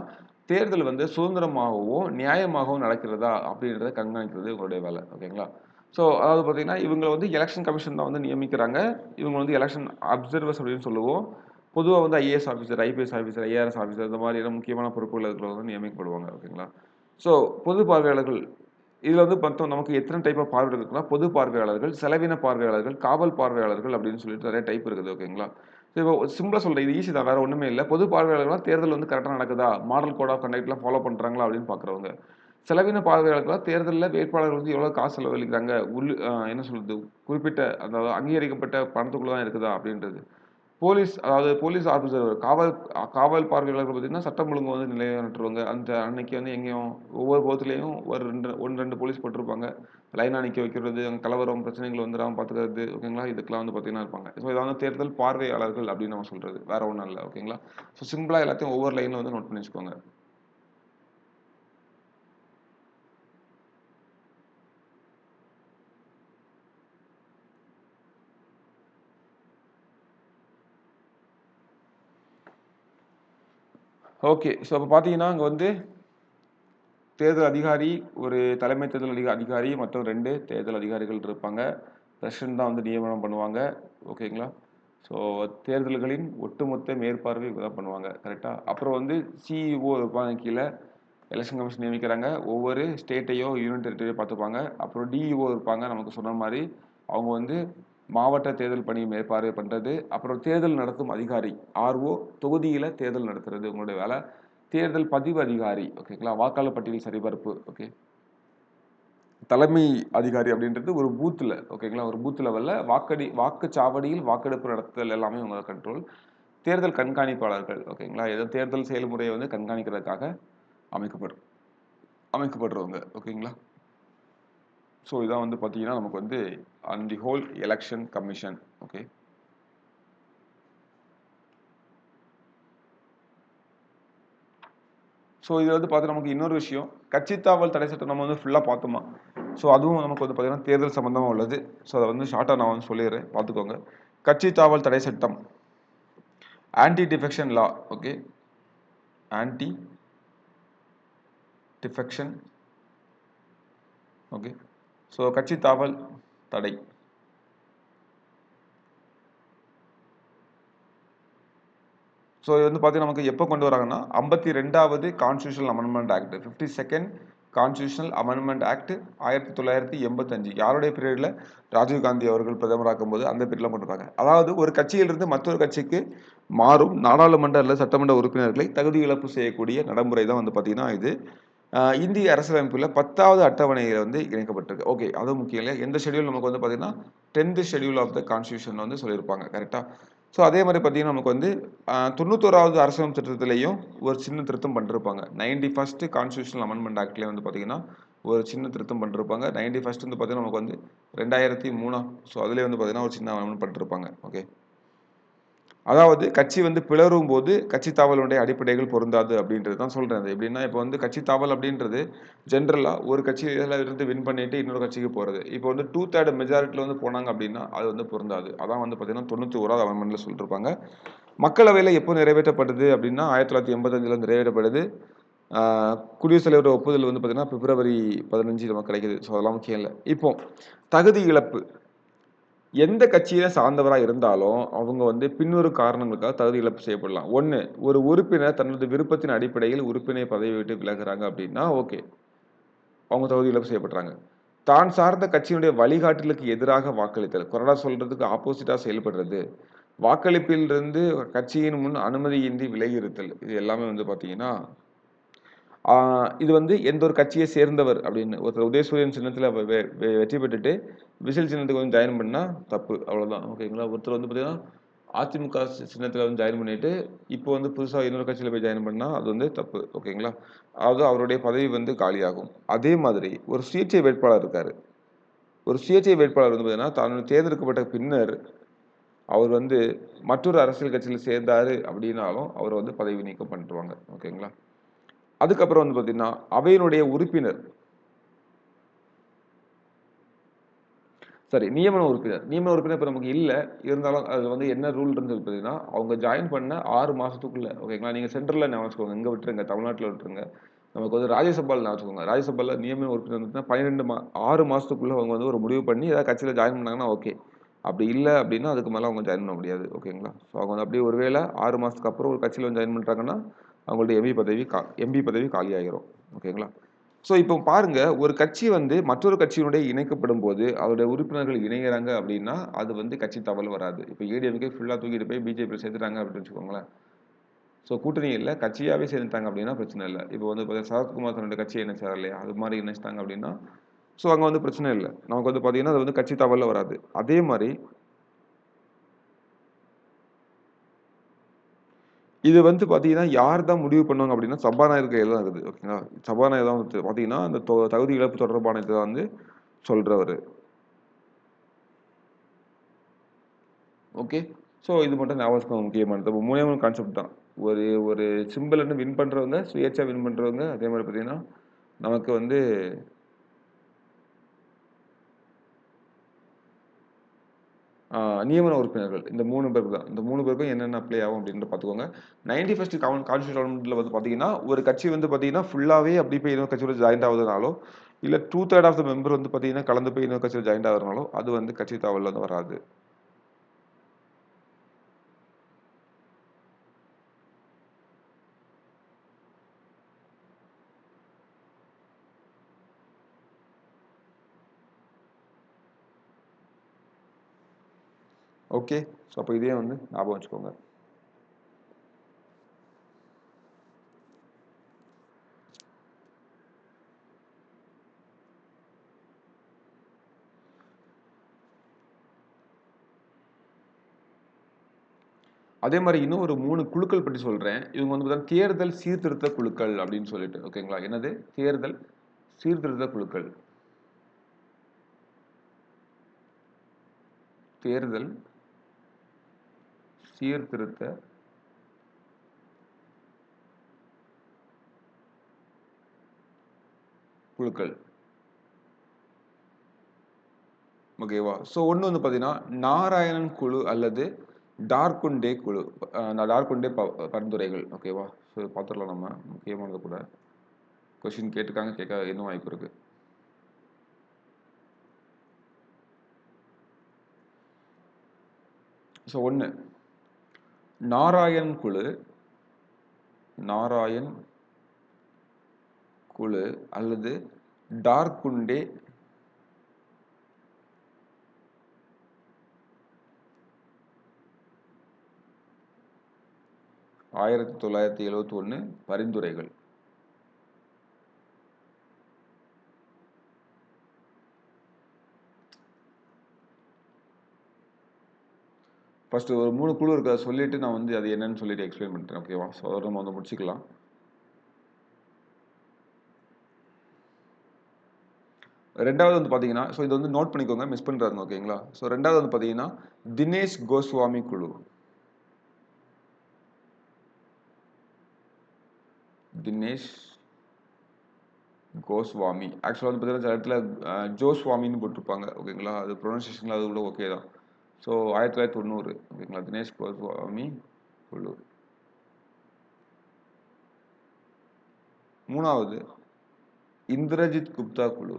தேர்தல் வந்து சுதந்திரமாகவும், நியாயமாகவும் நடக்கிறதா அப்படின்றத கண்காணிக்கிறது இவங்களுடைய வேலை. ஓகேங்களா? ஸோ அதாவது பார்த்தீங்கன்னா, இவங்க வந்து எலக்ஷன் கமிஷன் தான் வந்து நியமிக்கிறாங்க. இவங்க வந்து எலக்ஷன் அப்சர்வர்ஸ் அப்படின்னு சொல்லுவோம். பொதுவா வந்து IAS officer, IPS officer, IRS officer இந்த மாதிரியான முக்கியமான பொறுப்புகள் இருக்கிறவங்க வந்து நியமிக்கப்படுவாங்க. ஓகேங்களா? ஸோ பொது பார்வையாளர்கள் இதுல வந்து மொத்தம் நமக்கு எத்தனை டைப் ஆஃப் பார்வையாளர்கள் இருக்குன்னா, பொது பார்வையாளர்கள், செலவின பார்வையாளர்கள், காவல் பார்வையாளர்கள் அப்படின்னு சொல்லிட்டு நிறைய டைப் இருக்குது. ஓகேங்களா? இப்போ சிம்பிளா சொல்றேன். இது ஈஸி தான். வேற ஒண்ணுமே இல்ல. பொது பார்வையாளர்கள்னா தேர்தல் வந்து கரெக்ட்டா நடக்குதா? மாடல் கோட் ஆஃப் கண்டக்ட்லாம் ஃபாலோ பண்றாங்களா? அப்படின்னு பார்க்கிறவங்க. செலவின பார்வையாளர்களா தேர்தல்ல வேட்பாளர்கள் வந்து எவ்வளவு காசு செலவழிக்கிறாங்க? என்ன சொல்றது? குறிப்பிட்ட அதாவது அங்கீகரிக்கப்பட்ட பணத்துக்குள்ள தான் இருக்குதா? அப்படின்றது. போலீஸ் ஆஃபீசர் காவல் பார்வையாளர்கள் பார்த்தீங்கன்னா, சட்டம் ஒழுங்கு வந்து நிலைநாட்டுறவங்க. அந்த அன்னைக்கு வந்து எங்கேயும் ஒவ்வொரு பூத்லயும் ஒரு 2 போலீஸ் போட்டிருப்பாங்க. லைனா நிக்க வைக்கிறது, அங்க கலவரம், பிரச்சனைகள் வந்துராம பார்த்துக்கிறது. ஓகேங்களா? இதுக்கெல்லாம் வந்து பார்த்தீங்கன்னா இருப்பாங்க. ஸோ இத வந்து தேர்தல் பார்வையாளர்கள் அப்படின்னு நம்ம சொல்றது. வேற ஒண்ணும் இல்ல. ஓகேங்களா? ஸோ சிம்பிளா எல்லாத்தையும் ஒவ்வொரு லைன்ல வந்து நோட் பண்ணி வச்சுக்கோங்க. ஓகே. ஸோ அப்ப பார்த்தீங்கன்னா, அங்க வந்து தேர்தல் அதிகாரி, ஒரு தலைமை தேர்தல் அதிகாரி மற்றும் 2 தேர்தல் அதிகாரிகள் இருப்பாங்க. பிரசிடென்ட் தான் வந்து நியமனம் பண்ணுவாங்க. ஓகேங்களா? ஸோ தேர்தல்களின் ஒட்டுமொத்த மேற்பார்வை இவங்க தான் பண்ணுவாங்க. கரெக்ட்டா? அப்புறம் வந்து சிஇஓ இருப்பாங்க கீழ. எலெக்ஷன் கமிஷன் நியமிக்கிறாங்க. ஒவ்வொரு ஸ்டேட்டையோ, யூனியன் டெரிட்டரியோ பார்த்துப்பாங்க. அப்புறம் டிஇஓ இருப்பாங்க. நமக்கு சொன்ன மாரி. அவங்க வந்து மாவட்ட தேர்தல் பணி மேற்பார்வை பண்றது. அப்புறம் தேர்தல் நடத்தும் அதிகாரி. ஆர்ஓ தொகுதியில தேர்தல் நடத்துறது உங்களுடைய வேலை. தேர்தல் பதிவு அதிகாரி. ஓகேங்களா? வாக்காளர் பட்டியல் சரிபார்ப்பு. ஓகே. தலைமை அதிகாரி அப்படின்றது ஒரு பூத்ல. ஓகேங்களா? ஒரு பூத் லெவல்ல வாக்குச்சாவடியில் வாக்கெடுப்பு நடத்துதல் எல்லாமே உங்க கண்ட்ரோல். தேர்தல் கண்காணிப்பாளர்கள். ஓகேங்களா? ஏதோ தேர்தல் செயல்முறையை வந்து கண்காணிக்கிறதுக்காக அமைக்கப்படும் அமைக்கப்படுறவங்க. ஓகேங்களா? ஸோ இதான் வந்து பார்த்தீங்கன்னா, நமக்கு வந்து on the whole election commission. Okay. So இது வந்து பார்த்தா நமக்கு இன்னொரு விஷயம். கட்சித்தாவல் தடை சட்டம் நம்ம வந்து ஃபுல்லா பார்த்தோமா? ஸோ அதுவும் நமக்கு வந்து பார்த்தீங்கன்னா, தேர்தல் சம்பந்தமா உள்ளது. ஸோ அத வந்து ஷார்ட்டா நான் வந்து சொல்லிர்றேன். பார்த்துக்கோங்க. கட்சித்தாவல் தடை சட்டம். Anti defection law. Okay. Anti defection. Okay. So கட்சித்தாவல் தடை. ஸோ இது வந்து பார்த்தீங்கன்னா நமக்கு எப்போ கொண்டு வராங்கன்னா 52வது constitutional amendment act 52nd constitutional amendment act 1985 யாருடைய பீரியடில் ராஜீவ்காந்தி அவர்கள் பிரதமராக்கும் போது அந்த பீரியட்ல கொண்டு வராங்க. அதாவது ஒரு கட்சியிலிருந்து மற்றொரு கட்சிக்கு மாறும் நாடாளுமன்ற அல்லது சட்டமன்ற உறுப்பினர்களை தகுதி இழப்பு செய்யக்கூடிய நடைமுறை தான் வந்து பார்த்தீங்கன்னா இது இந்திய அரசியலமைப்பில் 10வது அட்டவணையில் வந்து இணைக்கப்பட்டிருக்கு. ஓகே, அது முக்கியம் இல்லையா? எந்த ஷெடியூல் நமக்கு வந்து பார்த்தீங்கன்னா 10th schedule of the constitution வந்து சொல்லியிருப்பாங்க கரெக்டாக. ஸோ அதே மாதிரி பார்த்தீங்கன்னா நமக்கு வந்து 91வது அரசியலமைப்பு சட்டத்திலையும் ஒரு சின்ன திருத்தம் பண்ணிருப்பாங்க. 91st கான்ஸ்டியூஷனல் அமெண்ட்மெண்ட் ஆக்ட்லேயே வந்து பார்த்தீங்கன்னா ஒரு சின்ன திருத்தம் பண்ணிருப்பாங்க. 91st வந்து பார்த்தீங்கன்னா நமக்கு வந்து 2003 ஸோ அதுலேயே வந்து பார்த்தீங்கன்னா ஒரு சின்ன அமெண்ட்மெண்ட் பண்ணிருப்பாங்க. ஓகே, அதாவது கட்சி வந்து பிளரும் போது கட்சி தாவலுடைய அடிப்படைகள் பொருந்தாது அப்படின்றது தான் சொல்றேன். அது எப்படின்னா இப்போ வந்து கட்சி தாவல் அப்படின்றது ஜென்ரலா ஒரு கட்சியில இருந்து வின் பண்ணிட்டு இன்னொரு கட்சிக்கு போறது. இப்போ வந்து 2/3 மெஜாரிட்டில வந்து போனாங்க அப்படின்னா அது வந்து பொருந்தாது. அதான் வந்து பார்த்தீங்கன்னா 91வது அமெண்ட்மெண்ட்ல சொல்லிருப்பாங்க. மக்களவையில எப்போ நிறைவேற்றப்படுது அப்படின்னா 1985ல நிறைவேற்றப்படுது. குடியரசுத் தலைவர் ஒப்புதல் வந்து பார்த்தீங்கன்னா பிப்ரவரி 15 நமக்கு கிடைக்குது. ஸோ அதெல்லாம் முக்கியம் இல்லை. இப்போ தகுதி இழப்பு எந்த கட்சியை சார்ந்தவராக இருந்தாலும் அவங்க வந்து பின்வரும் காரணங்களுக்காக தகுதி இழப்பு செய்யப்படலாம். ஒன்று, ஒரு உறுப்பினர் தனது விருப்பத்தின் அடிப்படையில் உறுப்பினர் பதவியை விட்டு விலகுறாங்க அப்படின்னா ஓகே, அவங்க தகுதி இழப்பு செய்யப்படுறாங்க. தான் சார்ந்த கட்சியினுடைய வழிகாட்டலுக்கு எதிராக வாக்களித்தல், கொறடா சொல்றதுக்கு ஆப்போசிட்டா செயல்படுறது, வாக்களிப்பில் இருந்து கட்சியின் முன் அனுமதியின்றி விலகி இருத்தல், இது எல்லாமே வந்து பார்த்தீங்கன்னா இது வந்து எந்த ஒரு கட்சியை சேர்ந்தவர் அப்படின்னு ஒருத்தர் உதயசூரியன் சின்னத்தில் வெற்றி பெற்றுட்டு விசில் சின்னத்துக்கு வந்து ஜாயின் பண்ணா தப்பு, அவ்வளவுதான். ஓகேங்களா? ஒருத்தர் வந்து பார்த்தீங்கன்னா அதிமுக சின்னத்தில் வந்து ஜாயின் பண்ணிட்டு இப்போ வந்து புதுசாக இன்னொரு கட்சியில் போய் ஜாயின் பண்ணா அது வந்து தப்பு. ஓகேங்களா? அதாவது அவருடைய பதவி வந்து காலியாகும். அதே மாதிரி ஒரு சுயேட்சை வேட்பாளர் இருக்காரு. ஒரு சுயேட்சை வேட்பாளர் வந்து பார்த்தீங்கன்னா தான் தேர்ந்தெடுக்கப்பட்ட பின்னர் அவர் வந்து மற்றொரு அரசியல் கட்சியில் சேர்ந்தாரு அப்படின்னாலும் அவர் வந்து பதவி நீக்கம் பண்ணிடுவாங்க. ஓகேங்களா? அதுக்கப்புறம் வந்து பார்த்தீங்கன்னா அவையினுடைய உறுப்பினர் சரி, நியமன உறுப்பினர். நியமன உறுப்பினர் இப்ப நமக்கு இல்ல. இருந்தாலும் அது வந்து என்ன ரூல் இருந்தது பார்த்தீங்கன்னா, அவங்க ஜாயின் பண்ண 6 மாசத்துக்குள்ள ஓகேங்களா? நீங்க சென்ட்ரல்ல ஞாபகம் வச்சுக்கோங்க. இங்க விட்டுருங்க. தமிழ்நாட்டுல விட்டுருங்க. நமக்கு வந்து ராஜ்யசபால ஞாபகம் வச்சுக்கோங்க. ராஜ்யசபால நியமன உறுப்பினர் வந்துச்சுன்னா 6 மாசத்துக்குள்ள அவங்க வந்து ஒரு முடிவு பண்ணி ஏதாவது கட்சியில ஜாயின் பண்ணாங்கன்னா ஓகே. அப்படி இல்ல அப்படின்னா அதுக்கு மேல அவங்க ஜாயின் பண்ண முடியாது. ஓகேங்களா? ஸோ அவங்க வந்து அப்படியே ஒருவேளை 6 மாசத்துக்கு அப்புறம் ஒரு கட்சியில வந்து ஜாயின் பண்றாங்கன்னா, அவங்களுடைய எம்பி பதவி காலியாகிரும். ஓகேங்களா? ஸோ இப்போ பாருங்க, ஒரு கட்சி வந்து மற்றொரு கட்சியினுடைய இணைக்கப்படும் போது, அதோட உறுப்பினர்கள் இணையறாங்க அப்படின்னா, அது வந்து கட்சி தவல் வராது. இப்போ ஏடிஎம்கே ஃபுல்லா தூக்கிட்டு போய் பிஜேபியில சேர்த்துட்டாங்க அப்படின்னு வச்சுக்கோங்களேன். ஸோ கூட்டணி இல்ல, கட்சியாவே சேர்ந்துட்டாங்க அப்படின்னா பிரச்சனை இல்ல. இப்போ வந்து பார்த்தீங்கன்னா, சரத்குமார் தன்னுடைய கட்சியை இணைச்சார் இல்லையா? அது மாதிரி இணைச்சிட்டாங்க அப்படின்னா, ஸோ அங்க வந்து பிரச்சனை இல்ல. நமக்கு வந்து பார்த்தீங்கன்னா, அது வந்து கட்சி தாவல்ல வராது. அதே மாரி இது வந்து பார்த்தீங்கன்னா, யார் தான் முடிவு பண்ணுவாங்க அப்படின்னா, சபாநாயகர் கையில தான் இருக்குது. ஓகேங்களா? சபாநாயகர் தான் வந்து பார்த்தீங்கன்னா, அந்த தகுதி இழப்பு தொடர்பான இத வந்து சொல்றவரு. ஓகே. ஸோ இது மட்டும் ஞாபகம் வச்சுக்கோங்க முக்கியமானது. அப்ப 3 கான்செப்ட் தான். ஒரு ஒரு சிம்பிள்ன்னு வின் பண்றவங்க, சுயேட்சையா வின் பண்றவங்க, அதே மாரி பார்த்தீங்கன்னா, நமக்கு வந்து ஆ நியமன உறுப்பினர்கள். இந்த 3 பேருக்கு தான். இந்த 3 பேருக்கும் என்னென்ன அப்ளை ஆகும் அப்டின்றத பார்த்துக்கோங்க. 91 கான்ஸ்டிடியூஷன் அமெண்ட்மென்ட்ல வந்து பார்த்தீங்கன்னா, ஒரு கட்சி வந்து பார்த்தீங்கன்னா, ஃபுல்லாவே அப்டி போய் இன்னொரு கட்சியோட ஜாயிண்ட் ஆகுதுனாலோ, இல்ல 2/3 ஆஃப் த மெம்பர் வந்து பார்த்தீங்கன்னா, கலந்து போய் இன்னொரு கட்சியில ஜாயிண்ட் ஆகுறனாலோ, அது வந்து கட்சி தாவல்ல வந்து வராது. ஓகே. ஸோ அப்ப இதே வந்து ஞாபகம் வச்சுக்கோங்க. அதே மாரி இன்னும் ஒரு 3 குழுக்கள் பத்தி சொல்றேன். இவங்க வந்து பார்த்தீங்கன்னா, தேர்தல் சீர்திருத்த குழுக்கள் அப்படின்னு சொல்லிட்டு. ஓகேங்களா? என்னது? தேர்தல் சீர்திருத்த குழுக்கள். தேர்தல் சீர்திருத்த குழுக்கள். ஓகேவா? ஸோ ஒண்ணு வந்து பார்த்தீங்கன்னா, நாராயணன் குழு அல்லது டார்குண்டே குழு. டார்குண்டே பரிந்துரைகள். ஓகேவா? ஸோ பார்த்துடலாம் நம்ம. முக்கியமானது கூட. கொஸ்டின் கேட்டுருக்காங்க. கேட்க இன்னும் வாய்ப்பு இருக்கு. ஸோ 1 நாராயண் குழு, நாராயண் குழு அல்லது டார்குண்டே ஆயிரத்தி 971 பரிந்துரைகள். ஃபர்ஸ்ட் ஒரு 3 குழு இருக்கு, அதை சொல்லிட்டு நான் வந்து அது என்னன்னு சொல்லிட்டு எக்ஸ்பிளைன் பண்ணுறேன். ஓகேவா? ஸோ அதை நம்ம வந்து முடிச்சுக்கலாம். ரெண்டாவது வந்து பார்த்தீங்கன்னா, ஸோ இது வந்து நோட் பண்ணிக்கோங்க, மிஸ் பண்ணுறாங்க. ஓகேங்களா? ஸோ ரெண்டாவது வந்து பார்த்தீங்கன்னா தினேஷ் கோஸ்வாமி குழு. தினேஷ் கோஸ்வாமி. ஆக்சுவலாக வந்து பார்த்தீங்கன்னா சில இடத்துல ஜோஸ்வாமின்னு போட்டிருப்பாங்க. ஓகேங்களா? அது ப்ரொனன்சியேஷனில் அது கூட ஓகே தான். ஸோ 1990. ஓகேங்களா? தினேஷ் கோஸ்வாமி குழு. மூணாவது இந்திரஜித் குப்தா குழு.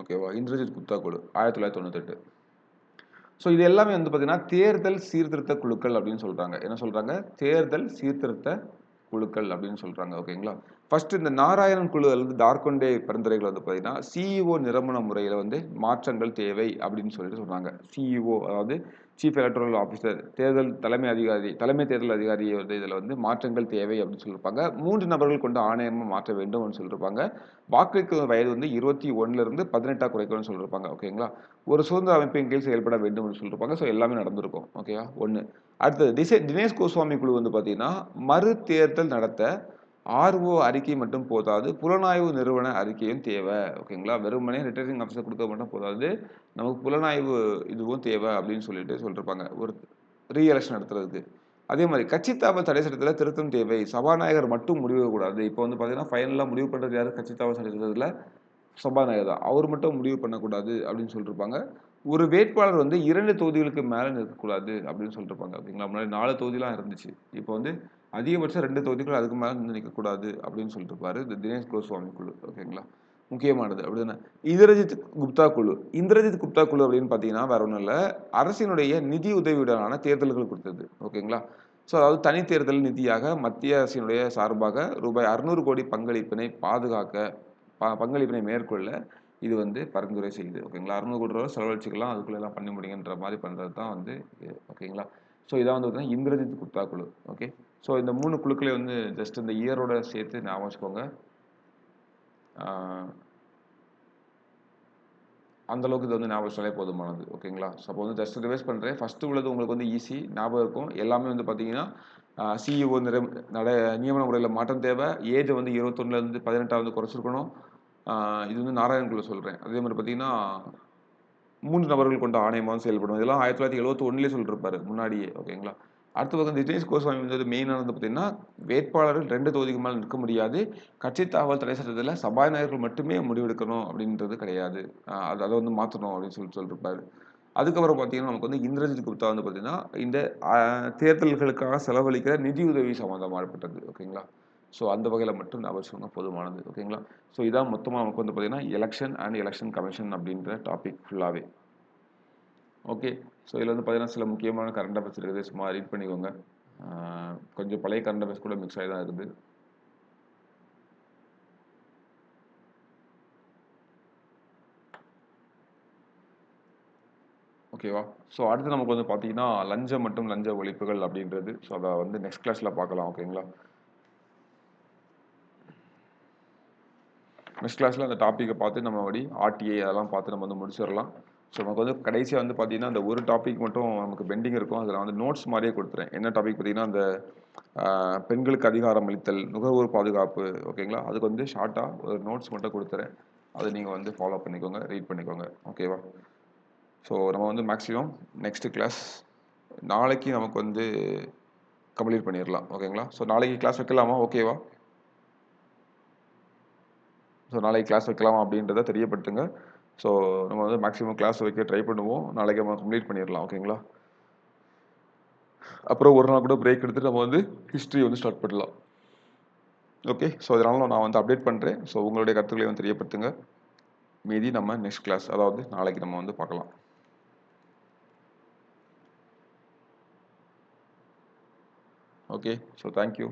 ஓகேவா? இந்திரஜித் குப்தா குழு 1998. ஸோ இது எல்லாமே வந்து பார்த்தீங்கன்னா தேர்தல் சீர்திருத்த குழுக்கள் அப்படின்னு சொல்றாங்க. என்ன சொல்றாங்க? தேர்தல் சீர்திருத்த குழுக்கள் அப்படின்னு சொல்றாங்க. ஓகேங்களா? ஃபர்ஸ்ட் இந்த நாராயணன் குழு அல்லது டார்கொண்டே பரிந்துரைகள் வந்து பார்த்தீங்கன்னா சிஇஓ நிரமன முறையில் வந்து மாற்றங்கள் தேவை அப்படின்னு சொல்லிட்டு சொன்னாங்க. சிஇஓ அதாவது சீஃப் எலக்ட்ரல் ஆஃபீஸர், தேர்தல் தலைமை அதிகாரி, தலைமை தேர்தல் அதிகாரி வந்து இதில் வந்து மாற்றங்கள் தேவை அப்படின்னு சொல்லியிருப்பாங்க. 3 நபர்கள் கொண்ட ஆணையமாக மாற்ற வேண்டும் அப்படின்னு சொல்லியிருப்பாங்க. வாக்களிக்கும் வயது வந்து 21 இருந்து 18 குறைக்கணும்னு சொல்லியிருப்பாங்க. ஓகேங்களா? ஒரு சுதந்திர அமைப்பின் கீழ் செயல்பட வேண்டும் அப்படின்னு சொல்லியிருப்பாங்க. ஸோ எல்லாமே நடந்திருக்கும். ஓகேவா? ஒன்று. அடுத்தது தினேஷ் கோஸ்வாமி குழு வந்து பார்த்தீங்கன்னா மறு தேர்தல் நடத்த ஆர்ஓ அறிக்கை மட்டும் போதாது, புலனாய்வு நிறுவன அறிக்கையும் தேவை. ஓகேங்களா? வெறுமனே ரிட்டர்னிங் ஆஃபீஸர் கொடுக்க மட்டும் போதாது, நமக்கு புலனாய்வு இதுவும் தேவை அப்படின்னு சொல்லியிருப்பாங்க ஒரு ரீஎலெக்ஷன் நடத்துறதுக்கு. அதே மாதிரி கட்சி தாவல் தடை சட்டத்தில் திருத்தம் தேவை, சபாநாயகர் மட்டும் முடிவு கூடாது. இப்போ வந்து பார்த்தீங்கன்னா ஃபைனலாக முடிவு பண்ணுறது யாரு? கட்சி தாவல் சட்டத்தில் சபாநாயகர் தான். அவர் மட்டும் முடிவு பண்ணக்கூடாது அப்படின்னு சொல்லியிருப்பாங்க. ஒரு வேட்பாளர் வந்து 2 தொகுதிகளுக்கு மேலே நிற்கக்கூடாது அப்படின்னு சொல்லியிருப்பாங்க. ஓகேங்களா? முன்னாடி 4 தொகுதிலாம் இருந்துச்சு. இப்போ வந்து அதிகபட்சம் 2 தொகுதிகள் அதுக்கு மேலே நிற்கக்கூடாது அப்படின்னு சொல்லியிருப்பாரு இந்த தினேஷ் கோஸ்வாமி குழு. ஓகேங்களா? முக்கியமானது அப்படிதானே. இந்திரஜித் குப்தா குழு. இந்திரஜித் குப்தா குழு அப்படின்னு பார்த்தீங்கன்னா வேற ஒன்றும் இல்லை, அரசினுடைய நிதி உதவியுடனான தேர்தல்கள் கொடுத்தது. ஓகேங்களா? ஸோ அதாவது தனி தேர்தல் நிதியாக மத்திய அரசினுடைய சார்பாக ரூபாய் 600 கோடி பங்களிப்பினை பாதுகாக்க பங்களிப்பினை மேற்கொள்ள இது வந்து பரிந்துரை செய்யுது. ஓகேங்களா? 600 கோடி ரூபாய் செலவழிச்சுக்கலாம், அதுக்குள்ள எல்லாம் பண்ணி முடியுன்ற மாதிரி பண்றது தான் வந்து ஓகேங்களா? ஸோ இதான் வந்து இந்திரஜித் குப்தா குழு. ஓகே. ஸோ இந்த 3 குழுக்களை வந்து ஜஸ்ட் இந்த இயரோட சேர்த்து ஞாபகம் வச்சுக்கோங்க. அந்த அளவுக்கு இது வந்து ஞாபகம் வச்சாலே போதுமானது. ஓகேங்களா? ஸோ அப்போ வந்து ஜஸ்ட் ரிவைஸ் பண்ணுறேன். ஃபர்ஸ்ட் உள்ளது உங்களுக்கு வந்து ஈஸி ஞாபகம் இருக்கும். எல்லாமே வந்து பார்த்தீங்கன்னா சிஇஓ நியமன முறையில் மாற்றம் தேவை. ஏஜ் வந்து 21லேருந்து 18 வந்து குறைச்சிருக்கணும். இது வந்து நாராயண் குழு சொல்கிறேன். அதே மாதிரி பார்த்தீங்கன்னா 3 நபர்கள் கொண்ட ஆணையமாக செயல்படும். இதெல்லாம் 1971 சொல்லியிருப்பாரு முன்னாடியே. ஓகேங்களா? அடுத்த பக்கம் தினேஷ் கோஸ்வாமி வந்து மெயினானது பார்த்தீங்கன்னா வேட்பாளர்கள் 2 தொகுதிக்கு மேலே நிற்க முடியாது, கட்சி தாவல் தடை சட்டத்தில் சபாநாயகர்கள் மட்டுமே முடிவெடுக்கணும் அப்படின்றது கிடையாது, அதை வந்து மாற்றணும் அப்படின்னு சொல்லியிருப்பாரு. அதுக்கப்புறம் பார்த்தீங்கன்னா நமக்கு வந்து இந்திரஜித் குப்தா வந்து பார்த்தீங்கன்னா இந்த தேர்தல்களுக்காக செலவழிக்கிற நிதி உதவி சம்மந்தமாகப்பட்டது. ஓகேங்களா? ஸோ அந்த வகையில் மட்டும் ஞாபகம் போதுமானது. ஓகேங்களா? ஸோ இதான் மொத்தமாக நமக்கு வந்து பார்த்தீங்கன்னா எலெக்ஷன் அண்ட் எலெக்ஷன் கமிஷன் அப்படின்ற டாபிக் ஃபுல்லாகவே. ஓகே. ஸோ இதில் வந்து பார்த்தீங்கன்னா சில முக்கியமான கரண்ட் அஃபேர்ஸ் இருக்குது, சும்மா ரீட் பண்ணிக்கோங்க. கொஞ்சம் பழைய கரண்ட் அஃபேர்ஸ் கூட மிக்ஸ் ஆகி தான் இருக்குது. ஓகேவா? ஸோ அடுத்து நமக்கு வந்து பார்த்தீங்கன்னா லஞ்சம் மற்றும் லஞ்ச ஒழிப்புகள் அப்படின்றது. ஸோ அதை வந்து நெக்ஸ்ட் கிளாஸில் பார்க்கலாம். ஓகேங்களா? நெக்ஸ்ட் கிளாஸில் அந்த டாப்பிக்கை பார்த்து நம்ம அப்படி ஆர்டிஐ அதெல்லாம் பார்த்து நம்ம வந்து முடிச்சிடலாம். ஸோ நமக்கு வந்து கடைசியாக வந்து பார்த்தீங்கன்னா அந்த ஒரு டாபிக் மட்டும் நமக்கு பெண்டிங் இருக்கும். அதில் வந்து நோட்ஸ் மாதிரியே கொடுத்துறேன். என்ன டாபிக் பார்த்தீங்கன்னா அந்த பெண்களுக்கு அதிகாரம் அளித்தல், நுகர்வோர் பாதுகாப்பு. ஓகேங்களா? அதுக்கு வந்து ஷார்ட்டாக ஒரு நோட்ஸ் மட்டும் கொடுத்துறேன். அதை நீங்கள் வந்து ஃபாலோ பண்ணிக்கோங்க, ரீட் பண்ணிக்கோங்க. ஓகேவா? ஸோ நம்ம வந்து மேக்ஸிமம் நெக்ஸ்ட் கிளாஸ் நாளைக்கு நமக்கு வந்து கம்ப்ளீட் பண்ணிடலாம். ஓகேங்களா? ஸோ நாளைக்கு கிளாஸ் வைக்கலாமா? ஓகேவா? ஸோ நாளைக்கு கிளாஸ் வைக்கலாமா அப்படின்றத தெரியப்படுத்துங்க. ஸோ நம்ம வந்து மேக்ஸிமம் கிளாஸ் வைக்க ட்ரை பண்ணுவோம். நாளைக்கு நம்ம கம்ப்ளீட் பண்ணிடலாம். ஓகேங்களா? அப்புறம் ஒரு நாள் கூட பிரேக் எடுத்துட்டு நம்ம வந்து ஹிஸ்ட்ரி வந்து ஸ்டார்ட் பண்ணலாம். ஓகே, ஸோ இதனால நான் வந்து அப்டேட் பண்ணுறேன். ஸோ உங்களுடைய கருத்துக்களை வந்து தெரியப்படுத்துங்க. மீதி நம்ம நெக்ஸ்ட் கிளாஸ், அதாவது நாளைக்கு நம்ம வந்து பார்க்கலாம். Okay, so thank you.